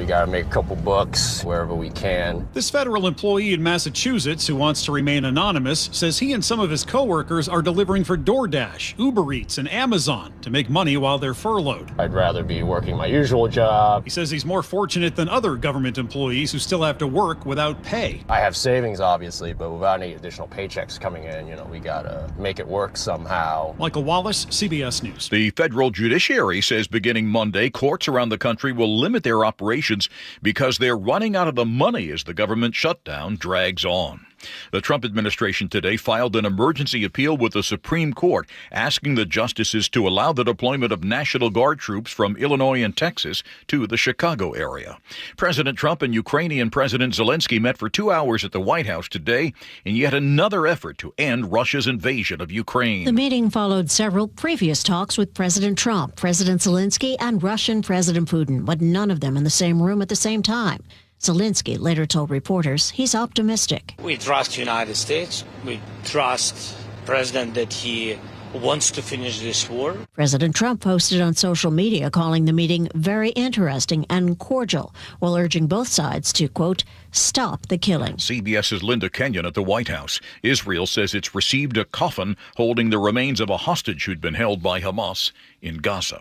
We got to make a couple bucks wherever we can. This federal employee in Massachusetts who wants to remain anonymous says he and some of his coworkers are delivering for DoorDash, Uber Eats, and Amazon to make money while they're furloughed. I'd rather be working my usual job. He says he's more fortunate than other government employees who still have to work without pay. I have savings, obviously, but without any additional paychecks coming in, we got to make it work somehow. Michael Wallace, CBS News. The federal judiciary says beginning Monday, courts around the country will limit their operations because they're running out of the money as the government shutdown drags on. The Trump administration today filed an emergency appeal with the Supreme Court asking the justices to allow the deployment of National Guard troops from Illinois and Texas to the Chicago area. President Trump and Ukrainian President Zelensky met for 2 hours at the White House today in yet another effort to end Russia's invasion of Ukraine. The meeting followed several previous talks with President Trump, President Zelensky, and Russian President Putin, but none of them in the same room at the same time. Zelensky later told reporters he's optimistic. We trust the United States. We trust the president that he wants to finish this war. President Trump posted on social media calling the meeting very interesting and cordial, while urging both sides to, quote, stop the killing. CBS's Linda Kenyon at the White House. Israel says it's received a coffin holding the remains of a hostage who'd been held by Hamas in Gaza.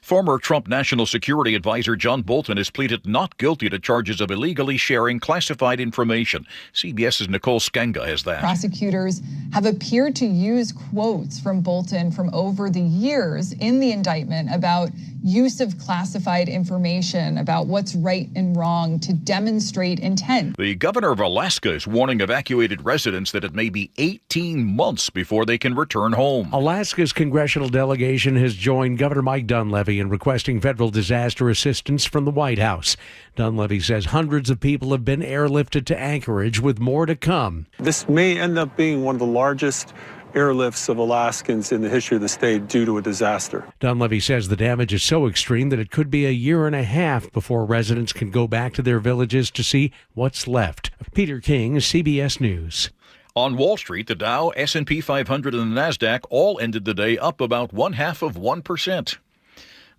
Former Trump National Security Advisor John Bolton has pleaded not guilty to charges of illegally sharing classified information. CBS's Nicole Skenga has that. Prosecutors have appeared to use quotes from Bolton from over the years in the indictment about use of classified information about what's right and wrong to demonstrate intent. The governor of Alaska is warning evacuated residents that it may be 18 months before they can return home. Alaska's congressional delegation has joined Governor Mike Dunleavy in requesting federal disaster assistance from the White House. Dunleavy says hundreds of people have been airlifted to Anchorage with more to come. This may end up being one of the largest airlifts of Alaskans in the history of the state due to a disaster. Dunleavy says the damage is so extreme that it could be a year and a half before residents can go back to their villages to see what's left. Peter King, CBS News. On Wall Street, the Dow, S&P 500, and the NASDAQ all ended the day up about 0.5%.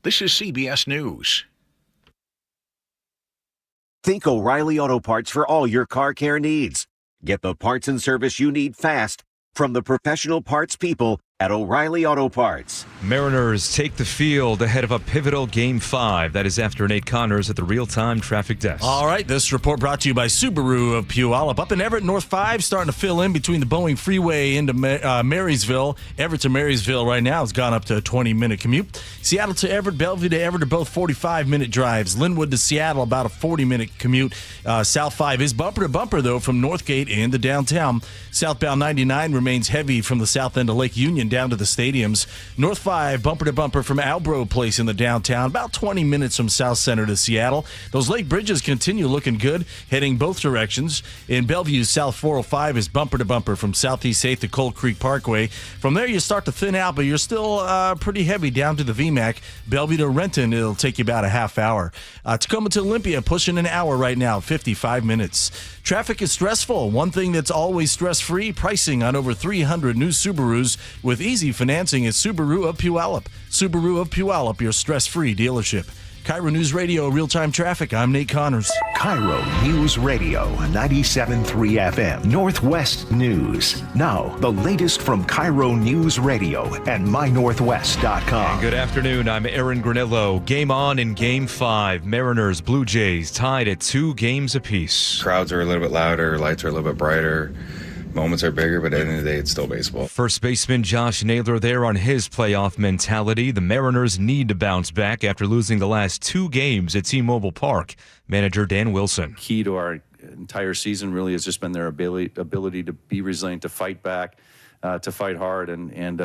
This is CBS News. Think O'Reilly Auto Parts for all your car care needs. Get the parts and service you need fast from the professional parts people at O'Reilly Auto Parts. Mariners take the field ahead of a pivotal Game 5. That is after Nate Connors at the real-time traffic desk. All right, this report brought to you by Subaru of Puyallup. Up in Everett, North 5, starting to fill in between the Boeing Freeway into Marysville. Everett to Marysville right now has gone up to a 20-minute commute. Seattle to Everett, Bellevue to Everett are both 45-minute drives. Linwood to Seattle, about a 40-minute commute. South 5 is bumper-to-bumper, though, from Northgate into downtown. Southbound 99 remains heavy from the south end of Lake Union down to the stadiums. North 5, bumper-to-bumper from Albro Place in the downtown, about 20 minutes from South Center to Seattle. Those lake bridges continue looking good, heading both directions. In Bellevue, South 405 is bumper-to-bumper from Southeast 8th to Cold Creek Parkway. From there, you start to thin out, but you're still pretty heavy down to the VMAC. Bellevue to Renton, it'll take you about a half hour. Tacoma to Olympia, pushing an hour right now, 55 minutes. Traffic is stressful. One thing that's always stress-free, pricing on over 300 new Subarus with easy financing at Subaru of Puyallup. Subaru of Puyallup, your stress-free dealership. KIRO Newsradio, real-time traffic. I'm Nate Connors. KIRO Newsradio, 97.3 FM, Northwest News. Now, the latest from KIRO Newsradio and mynorthwest.com. And good afternoon. I'm Aaron Granillo. Game on in Game 5. Mariners, Blue Jays tied at 2 games apiece. Crowds are a little bit louder. Lights are a little bit brighter. Moments are bigger, but at the end of the day, it's still baseball. First baseman Josh Naylor there on his playoff mentality. The Mariners need to bounce back after losing the last 2 games at T-Mobile Park. Manager Dan Wilson. Key to our entire season really has just been their ability to be resilient, to fight back, to fight hard, and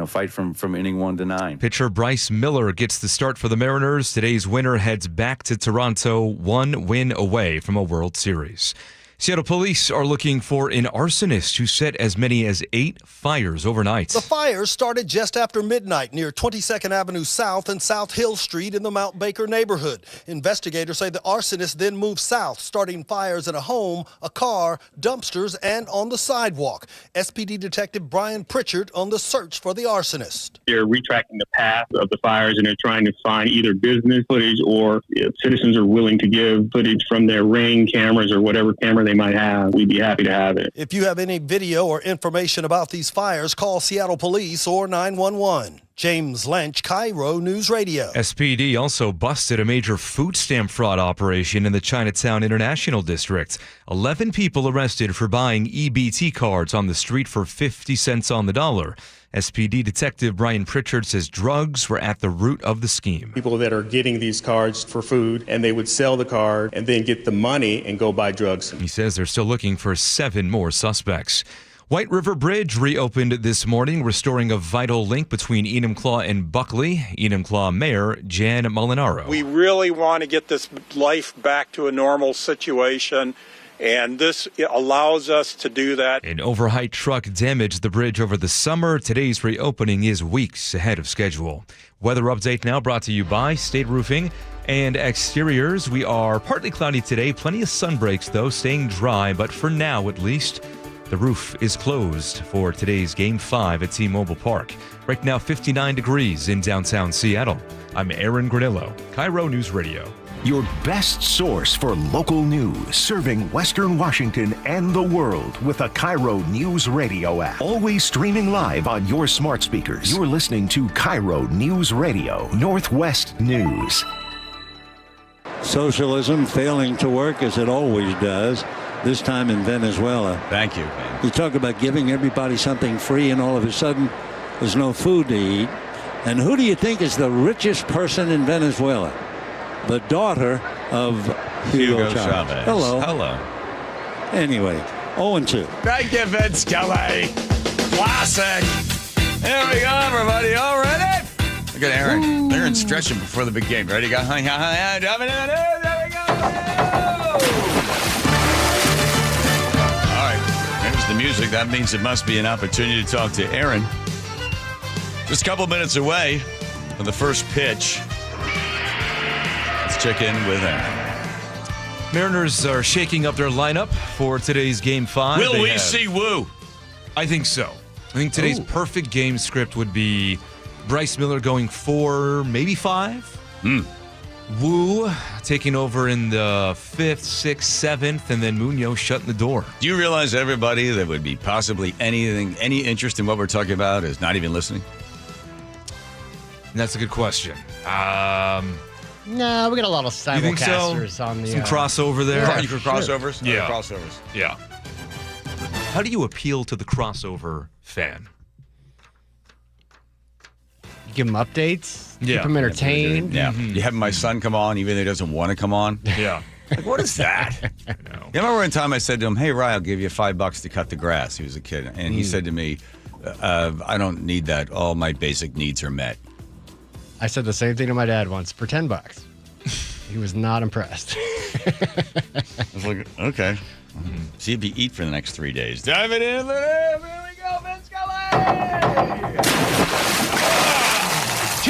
fight from inning 1 to 9. Pitcher Bryce Miller gets the start for the Mariners. Today's winner heads back to Toronto, 1 win away from a World Series. Seattle police are looking for an arsonist who set as many as 8 fires overnight. The fires started just after midnight near 22nd Avenue South and South Hill Street in the Mount Baker neighborhood. Investigators say the arsonist then moved south, starting fires in a home, a car, dumpsters, and on the sidewalk. SPD Detective Brian Pritchard on the search for the arsonist. They're retracting the path of the fires, and they're trying to find either business footage or if citizens are willing to give footage from their Ring cameras or whatever camera they might have. We'd be happy to have it. If you have any video or information about these fires, call Seattle Police or 911. James Lynch, KIRO News Radio. SPD also busted a major food stamp fraud operation in the Chinatown International District. 11 people arrested for buying EBT cards on the street for 50 cents on the dollar. SPD Detective Brian Pritchard says drugs were at the root of the scheme. People that are getting these cards for food, and they would sell the card and then get the money and go buy drugs. He says they're still looking for 7 more suspects. White River Bridge reopened this morning, restoring a vital link between Enumclaw and Buckley. Enumclaw Mayor Jan Molinaro. We really want to get this life back to a normal situation, and this allows us to do that. An overheight truck damaged the bridge over the summer. Today's reopening is weeks ahead of schedule. Weather update now brought to you by State Roofing and Exteriors. We are partly cloudy today. Plenty of sun breaks, though, staying dry. But for now, at least, the roof is closed for today's Game 5 at T-Mobile Park. Right now, 59 degrees in downtown Seattle. I'm Aaron Granillo, KIRO News Radio. Your best source for local news, serving Western Washington and the world with the KIRO News Radio app. Always streaming live on your smart speakers. You're listening to KIRO News Radio, Northwest News. Socialism failing to work as it always does, this time in Venezuela. Thank you. You talk about giving everybody something free, and all of a sudden there's no food to eat. And who do you think is the richest person in Venezuela? The daughter of Hugo Chavez. Hello. Hello. Anyway, 0-2. Thank you, Vince Kelly. Classic. There we go, everybody. All ready? Look at Aaron. Ooh. Aaron stretching before the big game. Ready? Go. There we go. All right. There's the music. That means it must be an opportunity to talk to Aaron. Just a couple minutes away from the first pitch. Let's check in with Aaron. Mariners are shaking up their lineup for today's Game 5. Will we see Woo? I think so. I think today's perfect game script would be Bryce Miller going 4, maybe 5. Woo taking over in the 5th, 6th, 7th, and then Munoz shutting the door. Do you realize everybody that would be possibly any interest in what we're talking about is not even listening? That's a good question. No, we got a lot of simulcasters on the... Some crossover there? Yeah, crossovers? Yeah. Crossovers. Yeah. How do you appeal to the crossover fan? You give them updates? Yeah. Keep them entertained? Yeah. You have my son come on even though he doesn't want to come on? Yeah. Like, what is that? I know. You remember one time I said to him, hey, Ryan, I'll give you $5 to cut the grass. He was a kid. And he said to me, I don't need that. All my basic needs are met. I said the same thing to my dad once for $10. He was not impressed. I was like, okay. See if you eat for the next 3 days. Dive it in. Here we go, Vince Kelly.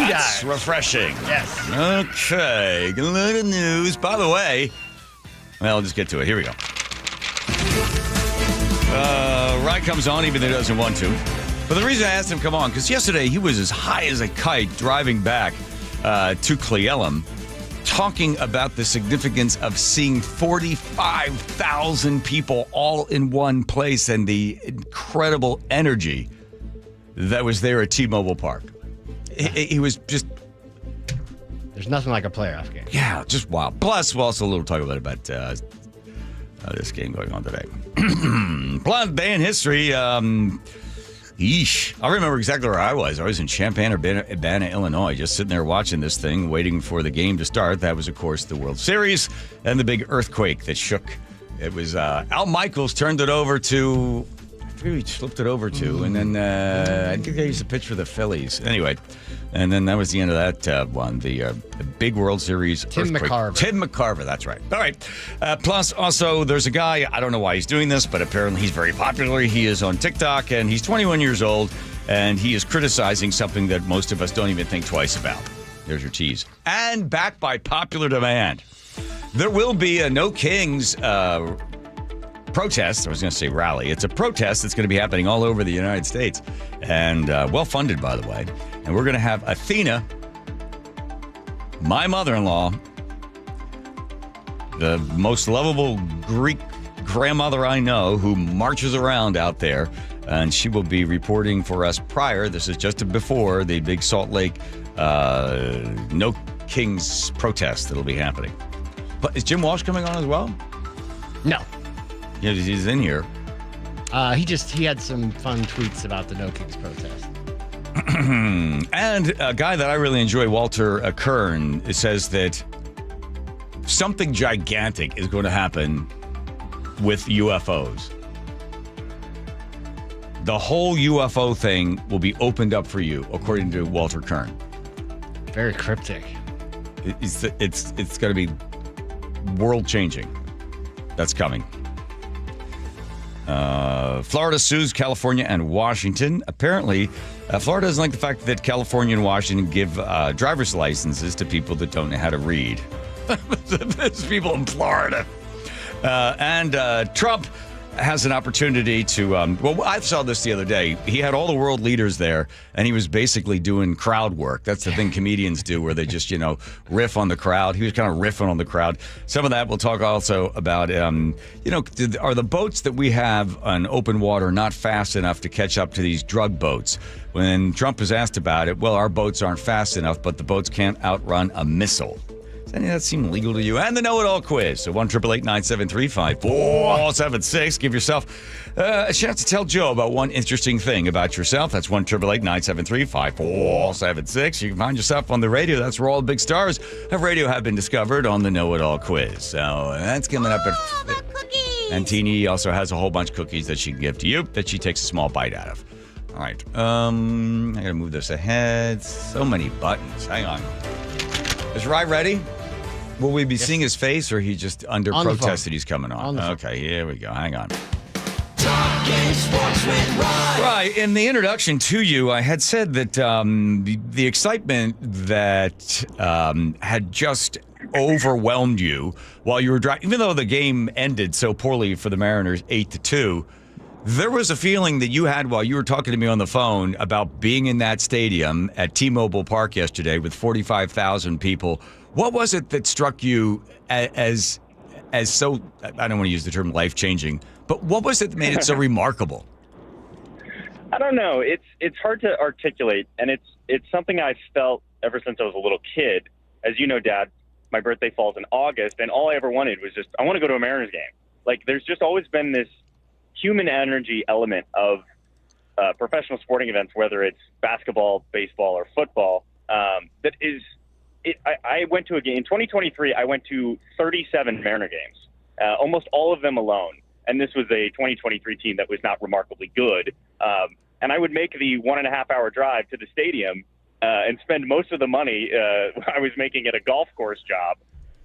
That's refreshing. Yes. Okay. A lot of news. By the way, well, I'll just get to it. Here we go. Ryan comes on even though he doesn't want to. But the reason I asked him to come on, because yesterday he was as high as a kite driving back to Cle Elum, talking about the significance of seeing 45,000 people all in one place and the incredible energy that was there at T-Mobile Park. He was just... There's nothing like a playoff game. Yeah, just wow. Plus, we'll also a little talk about this game going on today. Blonde band history. Yeesh. I remember exactly where I was. I was in Champaign-Urbana, Illinois, just sitting there watching this thing, waiting for the game to start. That was, of course, the World Series and the big earthquake that shook. It was Al Michaels turned it over to forget who he flipped it over to, and then I think they used to pitch for the Phillies. Anyway, and then that was the end of that one. The big World Series Tim earthquake. McCarver. Tim McCarver, that's right. All right. Plus, also, there's a guy, I don't know why he's doing this, but apparently he's very popular. He is on TikTok, and he's 21 years old, and he is criticizing something that most of us don't even think twice about. There's your tease. And backed by popular demand, there will be a No Kings protest. I was going to say rally. It's a protest that's going to be happening all over the United States, and well-funded, by the way. And we're going to have Athena, my mother-in-law, the most lovable Greek grandmother I know, who marches around out there, and she will be reporting for us prior. This is just before the big Salt Lake No Kings protest that'll be happening. But is Jim Walsh coming on as well? No. Yeah, he's in here. He had some fun tweets about the No Kings protest. And a guy that I really enjoy, Walter Kern, says that something gigantic is going to happen with UFOs. The whole UFO thing will be opened up for you, according to Walter Kern. Very cryptic. It's going to be world-changing. That's coming. Florida sues California and Washington. Apparently, Florida doesn't like the fact that California and Washington give driver's licenses to people that don't know how to read. There's people in Florida. And Trump has an opportunity to, well, I saw this the other day. He had all the world leaders there, and he was basically doing crowd work. That's the thing comedians do, where they just, riff on the crowd. He was kind of riffing on the crowd. Some of that we'll talk also about, are the boats that we have on open water not fast enough to catch up to these drug boats? When Trump was asked about it, well, our boats aren't fast enough, but the boats can't outrun a missile. Does any of that seem legal to you? And the know-it-all quiz. So 1-888-973-5476. Give yourself a chance to tell Joe about one interesting thing about yourself. That's 1-888-973-5476. You can find yourself on the radio. That's where all the big stars of radio have been discovered on the know-it-all quiz. So that's coming up at... And Teeny also has a whole bunch of cookies that she can give to you that she takes a small bite out of. All right. I got to move this ahead. So many buttons. Hang on. Is Rye ready? Will we be seeing his face, or he just under protest that he's coming on? Okay, here we go. Hang on. Talking Sports with Rye. Right, in the introduction to you, I had said that the excitement that had just overwhelmed you while you were driving, even though the game ended so poorly for the Mariners 8-2, there was a feeling that you had while you were talking to me on the phone about being in that stadium at T-Mobile Park yesterday with 45,000 people. What was it that struck you as so, I don't want to use the term life-changing, but what was it that made it so remarkable? I don't know. It's hard to articulate, and it's something I've felt ever since I was a little kid. As you know, Dad, my birthday falls in August, and all I ever wanted was I want to go to a Mariners game. Like, there's just always been this human energy element of professional sporting events, whether it's basketball, baseball, or football, that is... I went to a game in 2023. I went to 37 Mariner games, almost all of them alone. And this was a 2023 team that was not remarkably good. And I would make the 1.5-hour drive to the stadium and spend most of the money I was making at a golf course job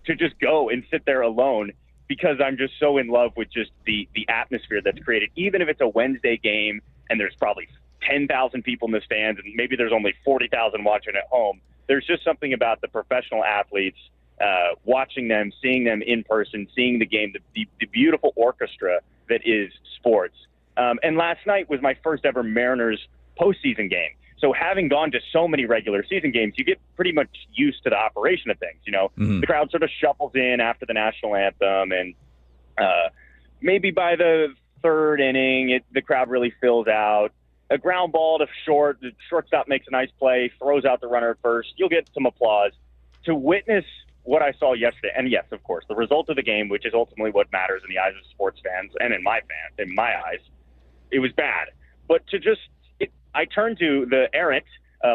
to just go and sit there alone, because I'm just so in love with just the atmosphere that's created. Even if it's a Wednesday game and there's probably 10,000 people in the stands and maybe there's only 40,000 watching at home, there's just something about the professional athletes, watching them, seeing them in person, seeing the game, the beautiful orchestra that is sports. And last night was my first ever Mariners postseason game. So having gone to so many regular season games, you get pretty much used to the operation of things. The crowd sort of shuffles in after the national anthem, and maybe by the third inning, the crowd really fills out. A ground ball to short, the shortstop makes a nice play, throws out the runner at first. You'll get some applause. To witness what I saw yesterday, and yes, of course, the result of the game, which is ultimately what matters in the eyes of sports fans and in my eyes, it was bad. But I turned to the errant,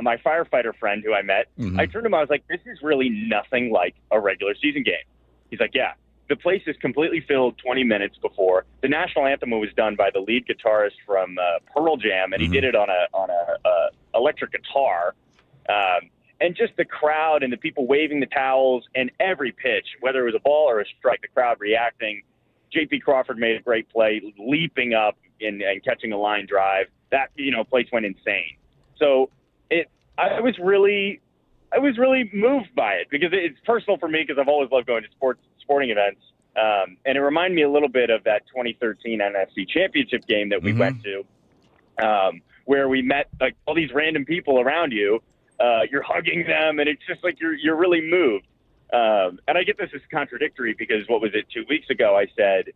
my firefighter friend who I met. I turned to him, I was like, this is really nothing like a regular season game. He's like, yeah. The place is completely filled 20 minutes before. The national anthem was done by the lead guitarist from Pearl Jam, and he did it on a electric guitar. And just the crowd and the people waving the towels and every pitch, whether it was a ball or a strike, the crowd reacting. J.P. Crawford made a great play, leaping up and catching a line drive. That, place went insane. So I was really moved by it because it's personal for me because I've always loved going to sporting events. And it reminded me a little bit of that 2013 NFC Championship game that we went to, where we met like all these random people around you. You're hugging them, and it's just like you're really moved. And I get this as contradictory because what was it 2 weeks ago? I said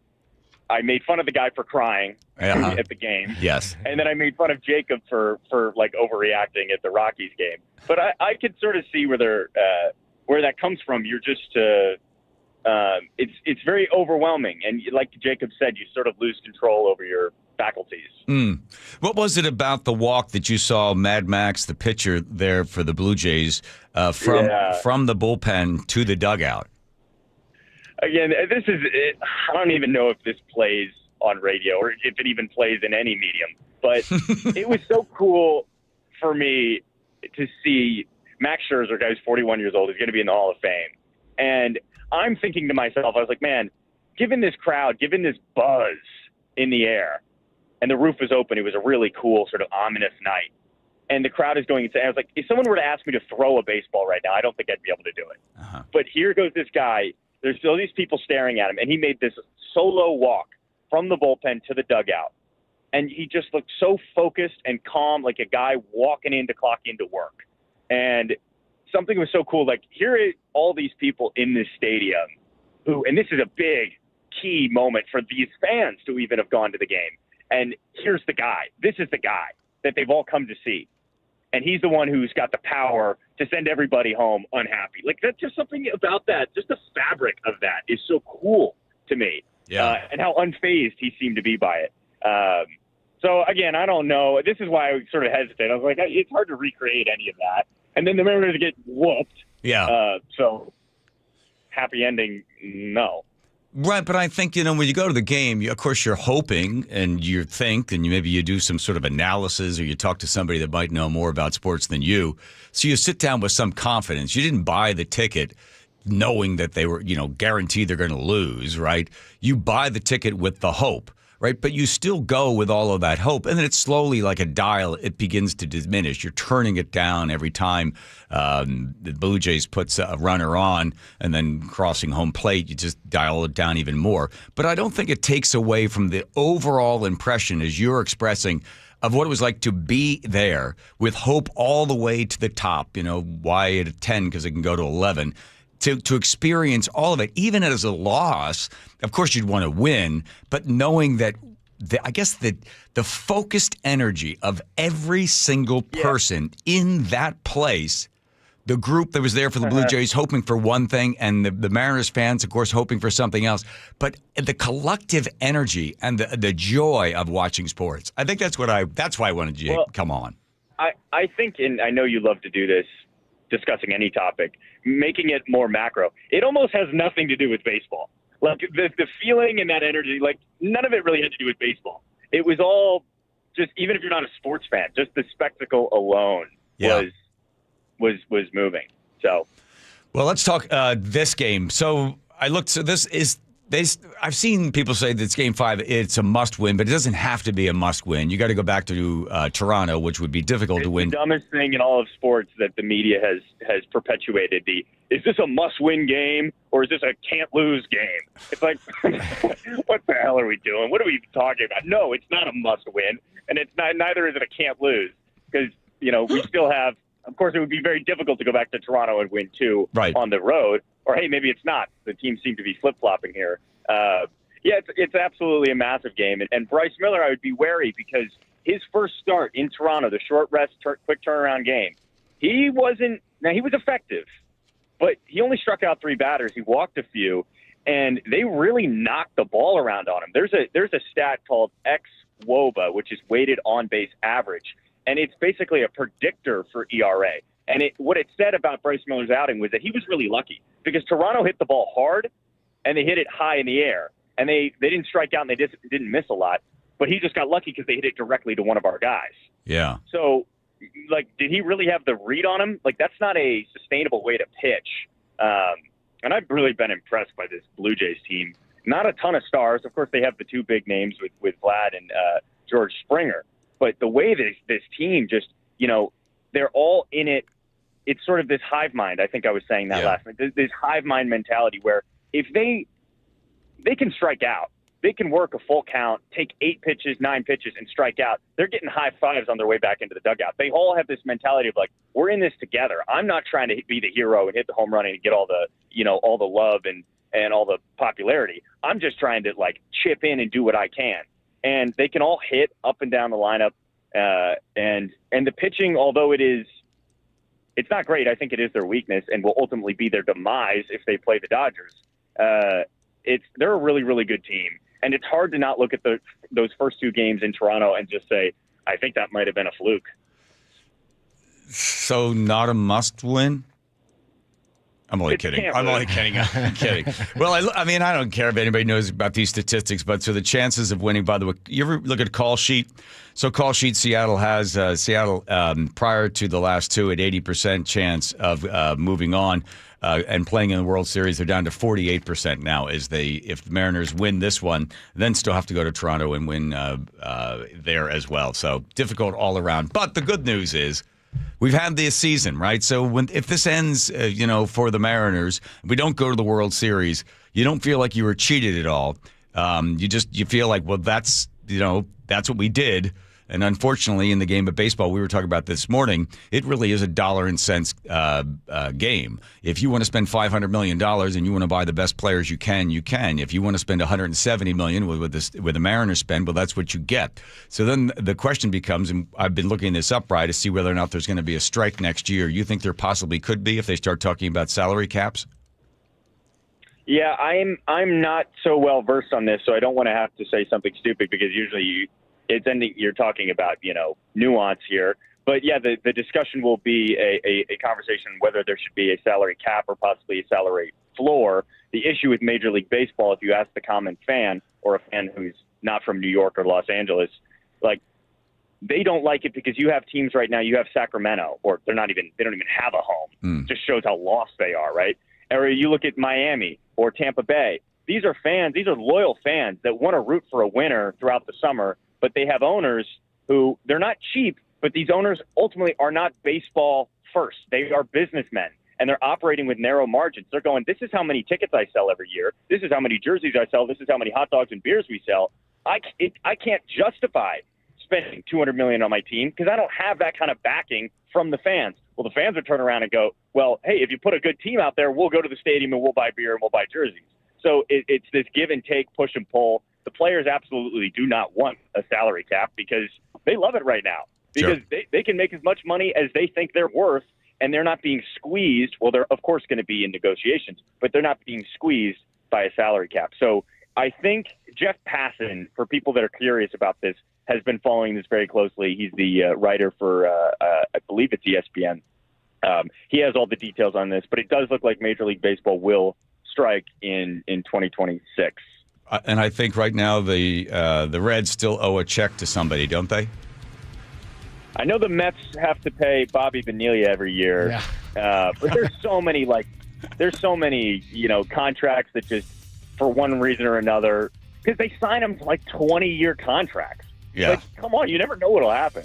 I made fun of the guy for crying at the game. Yes, and then I made fun of Jacob for like overreacting at the Rockies game. But I could sort of see where that comes from. You're just it's very overwhelming, and like Jacob said, you sort of lose control over your faculties. What was it about the walk that you saw Mad Max, the pitcher there for the Blue Jays, from the bullpen to the dugout? Again, this is I don't even know if this plays on radio or if it even plays in any medium, but it was so cool for me to see Max Scherzer, guy who's 41 years old, is going to be in the Hall of Fame. And I'm thinking to myself, I was like, man, given this crowd, given this buzz in the air, and the roof was open, it was a really cool, sort of ominous night. And the crowd is going insane. I was like, if someone were to ask me to throw a baseball right now, I don't think I'd be able to do it. But here goes this guy. There's still these people staring at him, and he made this solo walk from the bullpen to the dugout. And he just looked so focused and calm, like a guy walking in to clock into work. And something was so cool. Like, here are all these people in this stadium who, and this is a big key moment for these fans to even have gone to the game. And here's the guy. This is the guy that they've all come to see. And he's the one who's got the power to send everybody home unhappy. Like, that's just something about that. Just the fabric of that is so cool to me. Yeah. And how unfazed he seemed to be by it. So, again, I don't know. This is why I sort of hesitate. I was like, it's hard to recreate any of that. And then the Mariners get whooped. Yeah. So, happy ending, no. Right, but I think, when you go to the game, of course, you're hoping and you think and maybe you do some sort of analysis or you talk to somebody that might know more about sports than you. So you sit down with some confidence. You didn't buy the ticket knowing that they were, guaranteed they're going to lose, right? You buy the ticket with the hope, right? But you still go with all of that hope. And then it's slowly like a dial. It begins to diminish. You're turning it down every time the Blue Jays puts a runner on and then crossing home plate. You just dial it down even more. But I don't think it takes away from the overall impression, as you're expressing, of what it was like to be there with hope all the way to the top. Why at 10 because it can go to 11. To experience all of it, even as a loss, of course you'd want to win, but knowing that the focused energy of every single person in that place, the group that was there for the Blue Jays hoping for one thing and the Mariners fans, of course, hoping for something else, but the collective energy and the joy of watching sports. I think that's why I wanted you to come on. I think, and I know you love to do this, discussing any topic, making it more macro. It almost has nothing to do with baseball. Like the feeling and that energy, like none of it really had to do with baseball. It was all just, even if you're not a sports fan, just the spectacle alone was moving. So, well, let's talk this game. So I looked. So this is. I've seen people say that it's Game 5. It's a must-win, but it doesn't have to be a must-win. You got to go back to Toronto, which would be difficult to win. The dumbest thing in all of sports that the media has perpetuated. Is this a must-win game or is this a can't-lose game? It's like, what the hell are we doing? What are we talking about? No, it's not a must-win, and it's not. Neither is it a can't-lose because we still have. Of course, it would be very difficult to go back to Toronto and win 2 on the road. Or, hey, maybe it's not. The teams seem to be flip-flopping here. It's absolutely a massive game. And Bryce Miller, I would be wary because his first start in Toronto, the short rest, quick turnaround game, he was effective, but he only struck out 3 batters. He walked a few, and they really knocked the ball around on him. There's a stat called xWOBA, which is weighted on-base average, and it's basically a predictor for ERA. And what it said about Bryce Miller's outing was that he was really lucky because Toronto hit the ball hard, and they hit it high in the air. And they didn't strike out, and they didn't miss a lot. But he just got lucky because they hit it directly to one of our guys. Yeah. So, like, did he really have the read on him? Like, that's not a sustainable way to pitch. And I've really been impressed by this Blue Jays team. Not a ton of stars. Of course, they have the two big names with Vlad and George Springer. But the way this team just, they're all in it. It's sort of this hive mind. I think I was saying that last night. This hive mind mentality where if they can strike out, they can work a full count, take 8 pitches, 9 pitches, and strike out. They're getting high fives on their way back into the dugout. They all have this mentality of like, we're in this together. I'm not trying to be the hero and hit the home run and get all the, all the love and all the popularity. I'm just trying to like chip in and do what I can. And they can all hit up and down the lineup. And the pitching, although it's not great, I think it is their weakness and will ultimately be their demise if they play the Dodgers. They're a really, really good team. And it's hard to not look at those first 2 games in Toronto and just say, I think that might have been a fluke. So not a must win? I'm only kidding. I'm kidding. Well, I mean, I don't care if anybody knows about these statistics, but so the chances of winning, by the way, you ever look at call sheet? So call sheet, Seattle has, prior to the last 2, an 80% chance of moving on and playing in the World Series. They're down to 48% now if the Mariners win this one, then still have to go to Toronto and win there as well. So difficult all around. But the good news is, we've had this season, right? So if this ends, for the Mariners, we don't go to the World Series, you don't feel like you were cheated at all. You feel like, well, that's what we did. And unfortunately, in the game of baseball, we were talking about this morning, it really is a dollar and cents game. If you want to spend $500 million and you want to buy the best players you can, you can. If you want to spend $170 million with the Mariners spend, well, that's what you get. So then the question becomes, and I've been looking this up, to see whether or not there's going to be a strike next year. You think there possibly could be if they start talking about salary caps? Yeah, I'm not so well versed on this, so I don't want to have to say something stupid because usually you're talking about, nuance here. But yeah, the discussion will be a conversation whether there should be a salary cap or possibly a salary floor. The issue with Major League Baseball, if you ask the common fan or a fan who's not from New York or Los Angeles, like they don't like it because you have teams right now. You have Sacramento, or they don't even have a home. Just shows how lost they are, right? Or you look at Miami or Tampa Bay. These are fans. These are loyal fans that want to root for a winner throughout the summer. But they have owners who, they're not cheap, but these owners ultimately are not baseball first. They are businessmen, and they're operating with narrow margins. They're going, this is how many tickets I sell every year. This is how many jerseys I sell. This is how many hot dogs and beers we sell. I can't justify spending $200 million on my team because I don't have that kind of backing from the fans. Well, the fans would turn around and go, well, hey, if you put a good team out there, we'll go to the stadium and we'll buy beer and we'll buy jerseys. So it's this give and take, push and pull. The players absolutely do not want a salary cap because they love it right now because they can make as much money as they think they're worth, and they're not being squeezed. Well, they're, of course, going to be in negotiations, but they're not being squeezed by a salary cap. So I think Jeff Passan, for people that are curious about this, has been following this very closely. He's the writer for, I believe it's ESPN. He has all the details on this, but it does look like Major League Baseball will strike in 2026. And I think right now the Reds still owe a check to somebody, don't they? I know the Mets have to pay Bobby Bonilla every year, but there's so many contracts that just for one reason or another, because they sign them to like 20-year contracts. Yeah, like, come on, you never know what'll happen.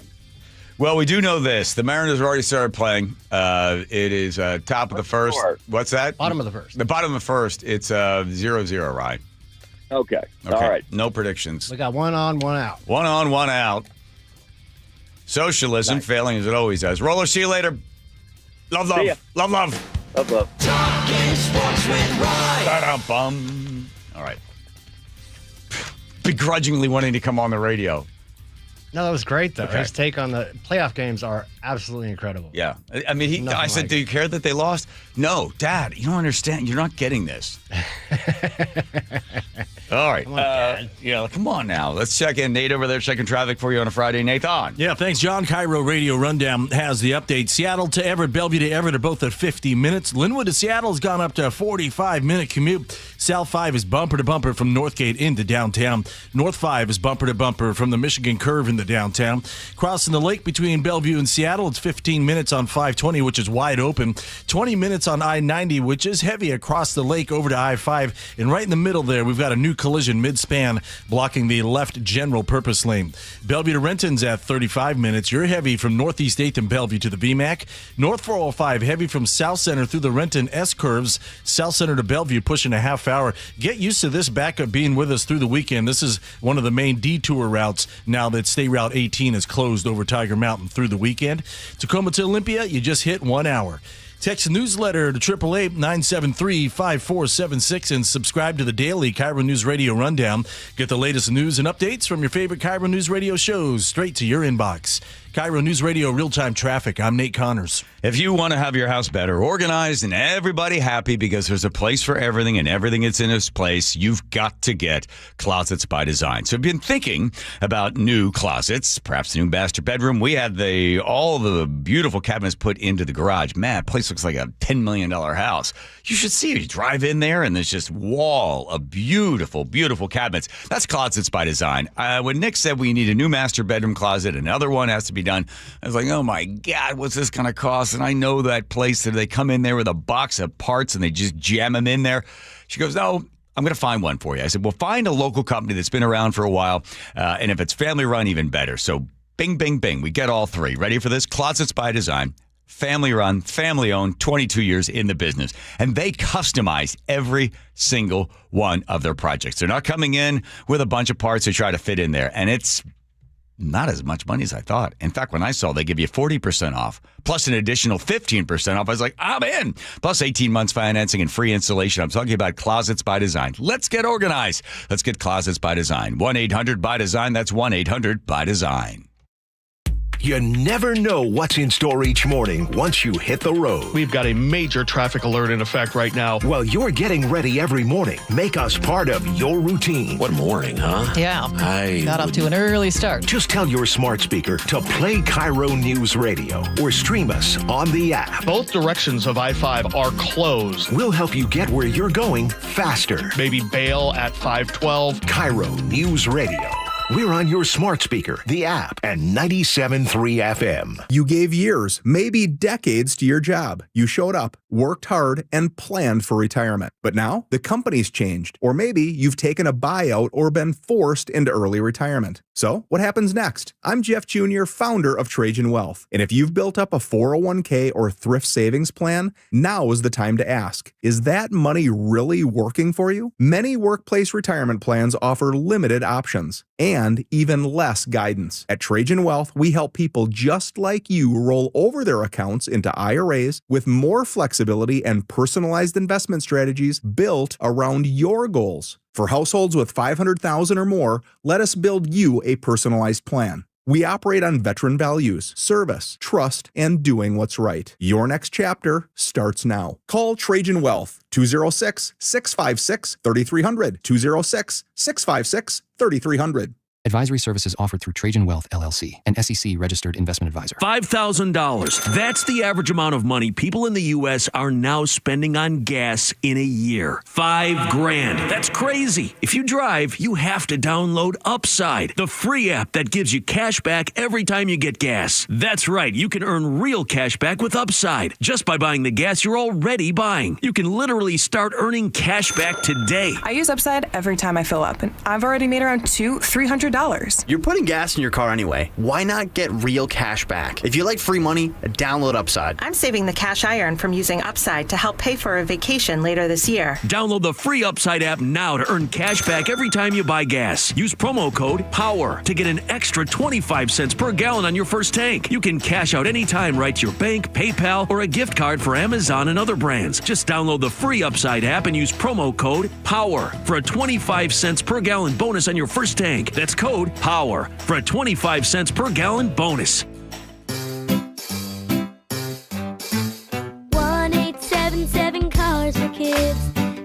Well, we do know this: the Mariners have already started playing. It is top of the first. What's that? Bottom of the first. The bottom of the first. It's 0-0, right? Okay. All right. No predictions. We got 1 on, 1 out. 1 on, 1 out. Socialism failing as it always does. Roller, see you later. Love. Love. Talking sports with Ryan. Ba-dum-bum. All right. Begrudgingly wanting to come on the radio. No, that was great, though. Okay. His take on the playoff games are absolutely incredible. Yeah. I mean, I said, do you care that they lost? No, Dad, you don't understand. You're not getting this. All right. Come on now. Let's check in. Nate over there checking traffic for you on a Friday. Nathan. Yeah, thanks, John. KIRO Radio Rundown has the update. Seattle to Everett, Bellevue to Everett are both at 50 minutes. Linwood to Seattle has gone up to a 45-minute commute. South 5 is bumper to bumper from Northgate into downtown. North 5 is bumper to bumper from the Michigan Curve into downtown. Crossing the lake between Bellevue and Seattle, it's 15 minutes on 520, which is wide open. 20 minutes on I-90, which is heavy across the lake over to I-5. And right in the middle there, we've got a new collision mid-span blocking the left general purpose lane. Bellevue to Renton's at 35 minutes. You're heavy from Northeast 8th and Bellevue to the VMAC. North 405 heavy from South Center through the Renton S-curves. South Center to Bellevue pushing a half hour. Get used to this backup being with us through the weekend. This is one of the main detour routes now that State Route 18 is closed over Tiger Mountain through the weekend. Tacoma to Olympia, you just hit 1 hour. Text newsletter to 888-973-5476 and subscribe to the daily KIRO News Radio Rundown. Get the latest news and updates from your favorite KIRO News Radio shows straight to your inbox. KIRO News Radio Real-Time Traffic. I'm Nate Connors. If you want to have your house better organized and everybody happy because there's a place for everything and everything that's in its place, you've got to get Closets by Design. So I've been thinking about new closets, perhaps a new master bedroom. We had all the beautiful cabinets put into the garage. Man, the place looks like a $10 million house. You should see it. You drive in there and there's just wall of beautiful, beautiful cabinets. That's Closets by Design. When Nick said we need a new master bedroom closet, another one has to be done, I was like, oh my God, what's this going to cost? And I know that place that they come in there with a box of parts and they just jam them in there. She goes, no, I'm going to find one for you. I said, well, find a local company that's been around for a while. And if it's family run, even better. So bing, bing, bing. We get all three. Ready for this? Closets by Design. Family run, family owned, 22 years in the business. And they customize every single one of their projects. They're not coming in with a bunch of parts to try to fit in there. And it's not as much money as I thought. In fact, when I saw they give you 40% off, plus an additional 15% off, I was like, I'm in. Plus 18 months financing and free installation. I'm talking about Closets by Design. Let's get organized. Let's get Closets by Design. 1-800-BY-DESIGN. That's 1-800-BY-DESIGN. You never know what's in store each morning once you hit the road. We've got a major traffic alert in effect right now. While you're getting ready every morning, make us part of your routine. What morning, huh? Yeah. I got off to an early start. Just tell your smart speaker to play KIRO News Radio or stream us on the app. Both directions of I-5 are closed. We'll help you get where you're going faster. Maybe bail at 512. KIRO News Radio. We're on your smart speaker, the app, and 97.3 FM. You gave years, maybe decades to your job. You showed up, worked hard, and planned for retirement. But now, the company's changed. Or maybe you've taken a buyout or been forced into early retirement. So, what happens next? I'm Jeff Jr., founder of Trajan Wealth. And if you've built up a 401k or thrift savings plan, now is the time to ask, is that money really working for you? Many workplace retirement plans offer limited options and even less guidance. At Trajan Wealth, we help people just like you roll over their accounts into IRAs with more flexibility and personalized investment strategies built around your goals. For households with $500,000 or more, let us build you a personalized plan. We operate on veteran values, service, trust, and doing what's right. Your next chapter starts now. Call Trajan Wealth, 206-656-3300, 206-656-3300. Advisory services offered through Trajan Wealth, LLC, an SEC-registered investment advisor. $5,000. That's the average amount of money people in the U.S. are now spending on gas in a year. $5,000. That's crazy. If you drive, you have to download Upside, the free app that gives you cash back every time you get gas. That's right. You can earn real cash back with Upside just by buying the gas you're already buying. You can literally start earning cash back today. I use Upside every time I fill up, and I've already made around $300. You're putting gas in your car anyway. Why not get real cash back? If you like free money, download Upside. I'm saving the cash I earn from using Upside to help pay for a vacation later this year. Download the free Upside app now to earn cash back every time you buy gas. Use promo code POWER to get an extra 25 cents per gallon on your first tank. You can cash out anytime right to your bank, PayPal, or a gift card for Amazon and other brands. Just download the free Upside app and use promo code POWER for a 25 cents per gallon bonus on your first tank. That's code POWER for a 25 cents per gallon bonus. 1-877 Cars for Kids.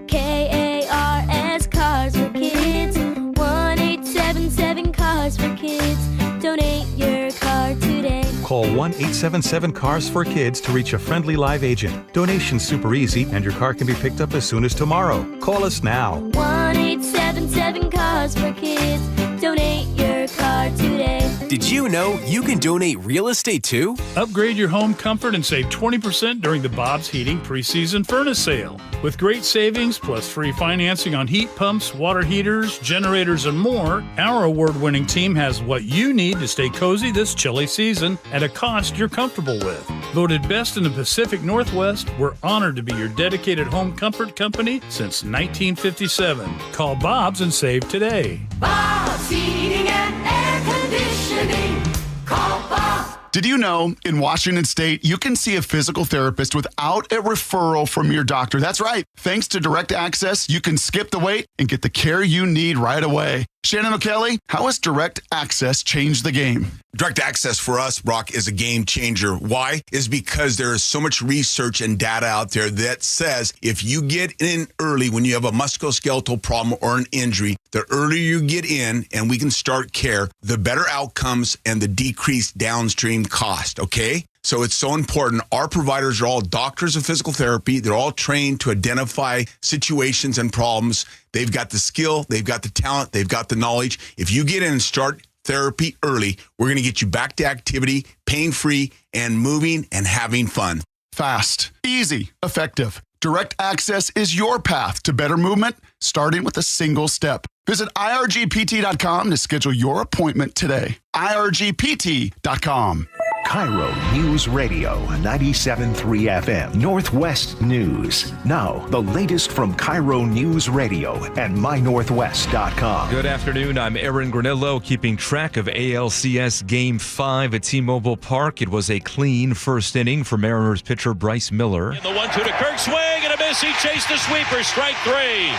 KARS Cars for Kids. 1-877 Cars for Kids. Donate your car today. Call 1-877-CARS-FOR-KIDS to reach a friendly live agent. Donation's super easy, and your car can be picked up as soon as tomorrow. Call us now. 1-877-CARS-FOR-KIDS. Donate your car today. Did you know you can donate real estate too? Upgrade your home comfort and save 20% during the Bob's Heating preseason furnace sale. With great savings plus free financing on heat pumps, water heaters, generators, and more, our award-winning team has what you need to stay cozy this chilly season at a cost you're comfortable with. Voted best in the Pacific Northwest, we're honored to be your dedicated home comfort company since 1957. Call Bob's and save today. Bob's Heating and Air Conditioning. Call Bob. Did you know in Washington State, you can see a physical therapist without a referral from your doctor? That's right. Thanks to Direct Access, you can skip the wait and get the care you need right away. Shannon O'Kelly, how has Direct Access changed the game? Direct Access for us, Brock, is a game changer. Why? Is because there is so much research and data out there that says if you get in early when you have a musculoskeletal problem or an injury, the earlier you get in and we can start care, the better outcomes and the decreased downstream cost, okay? So it's so important. Our providers are all doctors of physical therapy. They're all trained to identify situations and problems. They've got the skill, they've got the talent, they've got the knowledge. If you get in and start therapy early, we're going to get you back to activity, pain-free, and moving and having fun. Fast, easy, effective. Direct Access is your path to better movement, starting with a single step. Visit irgpt.com to schedule your appointment today. irgpt.com. KIRO News Radio 97.3 FM Northwest News. Now, the latest from KIRO News Radio and mynorthwest.com. Good afternoon. I'm Aaron Granillo, keeping track of ALCS Game 5 at T-Mobile Park. It was a clean first inning for Mariners pitcher Bryce Miller. And the 1-2 to Kirk, swing and a miss. He chased the sweeper, strike three.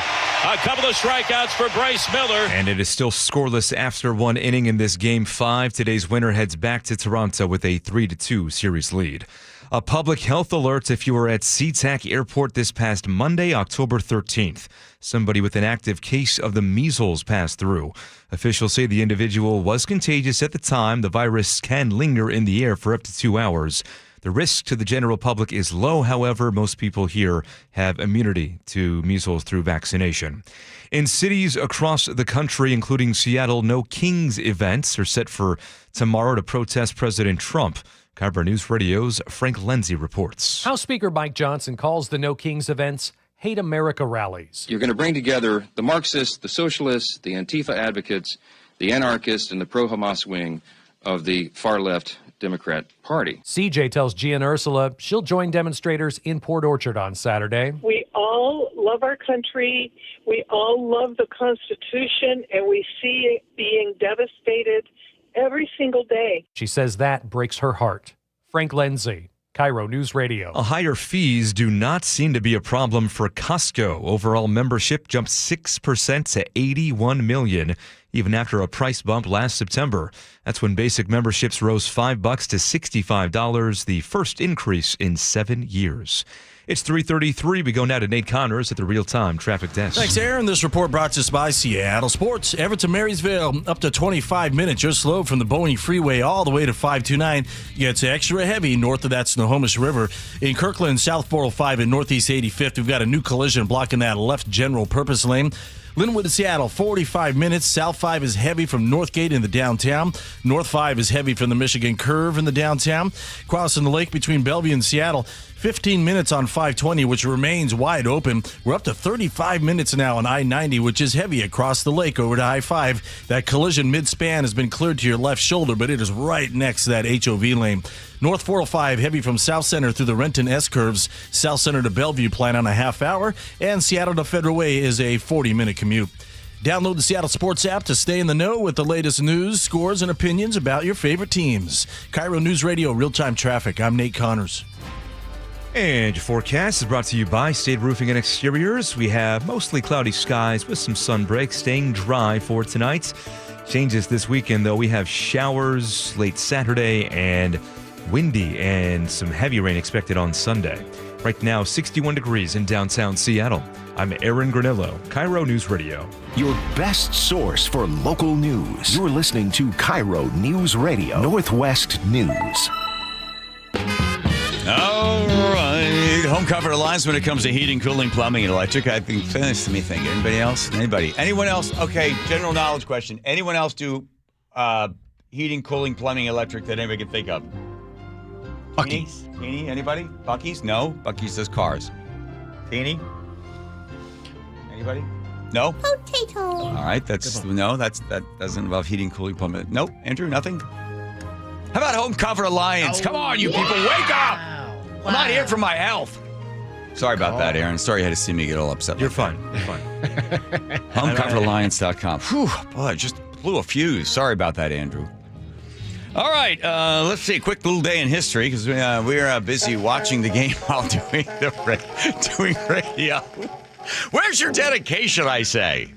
A couple of strikeouts for Bryce Miller. And it is still scoreless after one inning in this Game 5. Today's winner heads back to Toronto with a 3-2 series lead. A public health alert if you were at SeaTac Airport this past Monday, October 13th. Somebody with an active case of the measles passed through. Officials say the individual was contagious at the time. The virus can linger in the air for up to 2 hours. The risk to the general public is low. However, most people here have immunity to measles through vaccination. In cities across the country, including Seattle, No Kings events are set for tomorrow to protest President Trump. KIRO News Radio's Frank Lenzi reports. House Speaker Mike Johnson calls the No Kings events Hate America rallies. You're going to bring together the Marxists, the socialists, the Antifa advocates, the anarchists, and the pro-Hamas wing of the far-left Democrat Party. CJ tells Gia and Ursula she'll join demonstrators in Port Orchard on Saturday. We all love our country. We all love the Constitution, and we see it being devastated every single day. She says that breaks her heart. Frank Lenzi, KIRO News Radio. Higher fees do not seem to be a problem for Costco. Overall membership jumped 6% to 81 million, even after a price bump last September. That's when basic memberships rose $5 to $65, the first increase in 7 years. It's 3:33. We go now to Nate Connors at the real-time traffic desk. Thanks, Aaron. This report brought to us by Seattle Sports. Everett to Marysville, up to 25 minutes. You're slow from the Boeing Freeway all the way to 529. Gets extra heavy north of that Snohomish River. In Kirkland, South 405 and Northeast 85th, we've got a new collision blocking that left general purpose lane. Linwood to Seattle, 45 minutes. South 5 is heavy from Northgate in the downtown. North 5 is heavy from the Michigan Curve in the downtown. Crossing the lake between Bellevue and Seattle, 15 minutes on 520, which remains wide open. We're up to 35 minutes now on I-90, which is heavy across the lake over to I-5. That collision mid-span has been cleared to your left shoulder, but it is right next to that HOV lane. North 405, heavy from South Center through the Renton S-curves. South Center to Bellevue, plan on a half hour. And Seattle to Federal Way is a 40-minute commute. Download the Seattle Sports app to stay in the know with the latest news, scores, and opinions about your favorite teams. KIRO News Radio, real-time traffic. I'm Nate Connors. And your forecast is brought to you by State Roofing and Exteriors. We have mostly cloudy skies with some sun breaks, staying dry for tonight. Changes this weekend, though. We have showers late Saturday and windy and some heavy rain expected on Sunday. Right now, 61 degrees in downtown Seattle. I'm Aaron Granillo, KIRO News Radio. Your best source for local news. You're listening to KIRO News Radio, Northwest News. Home Comfort Alliance when it comes to heating, cooling, plumbing, and electric. I think, finish me think. Anybody else? Anybody? Anyone else? Okay, general knowledge question. Anyone else do heating, cooling, plumbing, electric that anybody can think of? Buc-ee's. Teeny? Anybody? Buc-ee's? No. Buc-ee's does cars. Teeny? Anybody? No? Potato. All right, that doesn't involve heating, cooling, plumbing. Nope. Andrew, nothing? How about Home Comfort Alliance? Come on, you people, wake up! I'm not here for my health. Sorry about that, Aaron. Sorry you had to see me get all upset. You're fine. You're fine. HomeComfortAlliance.com. Whew, boy, I just blew a fuse. Sorry about that, Andrew. All right, let's see. A quick little day in history because we're busy watching the game while doing radio. Where's your dedication, I say?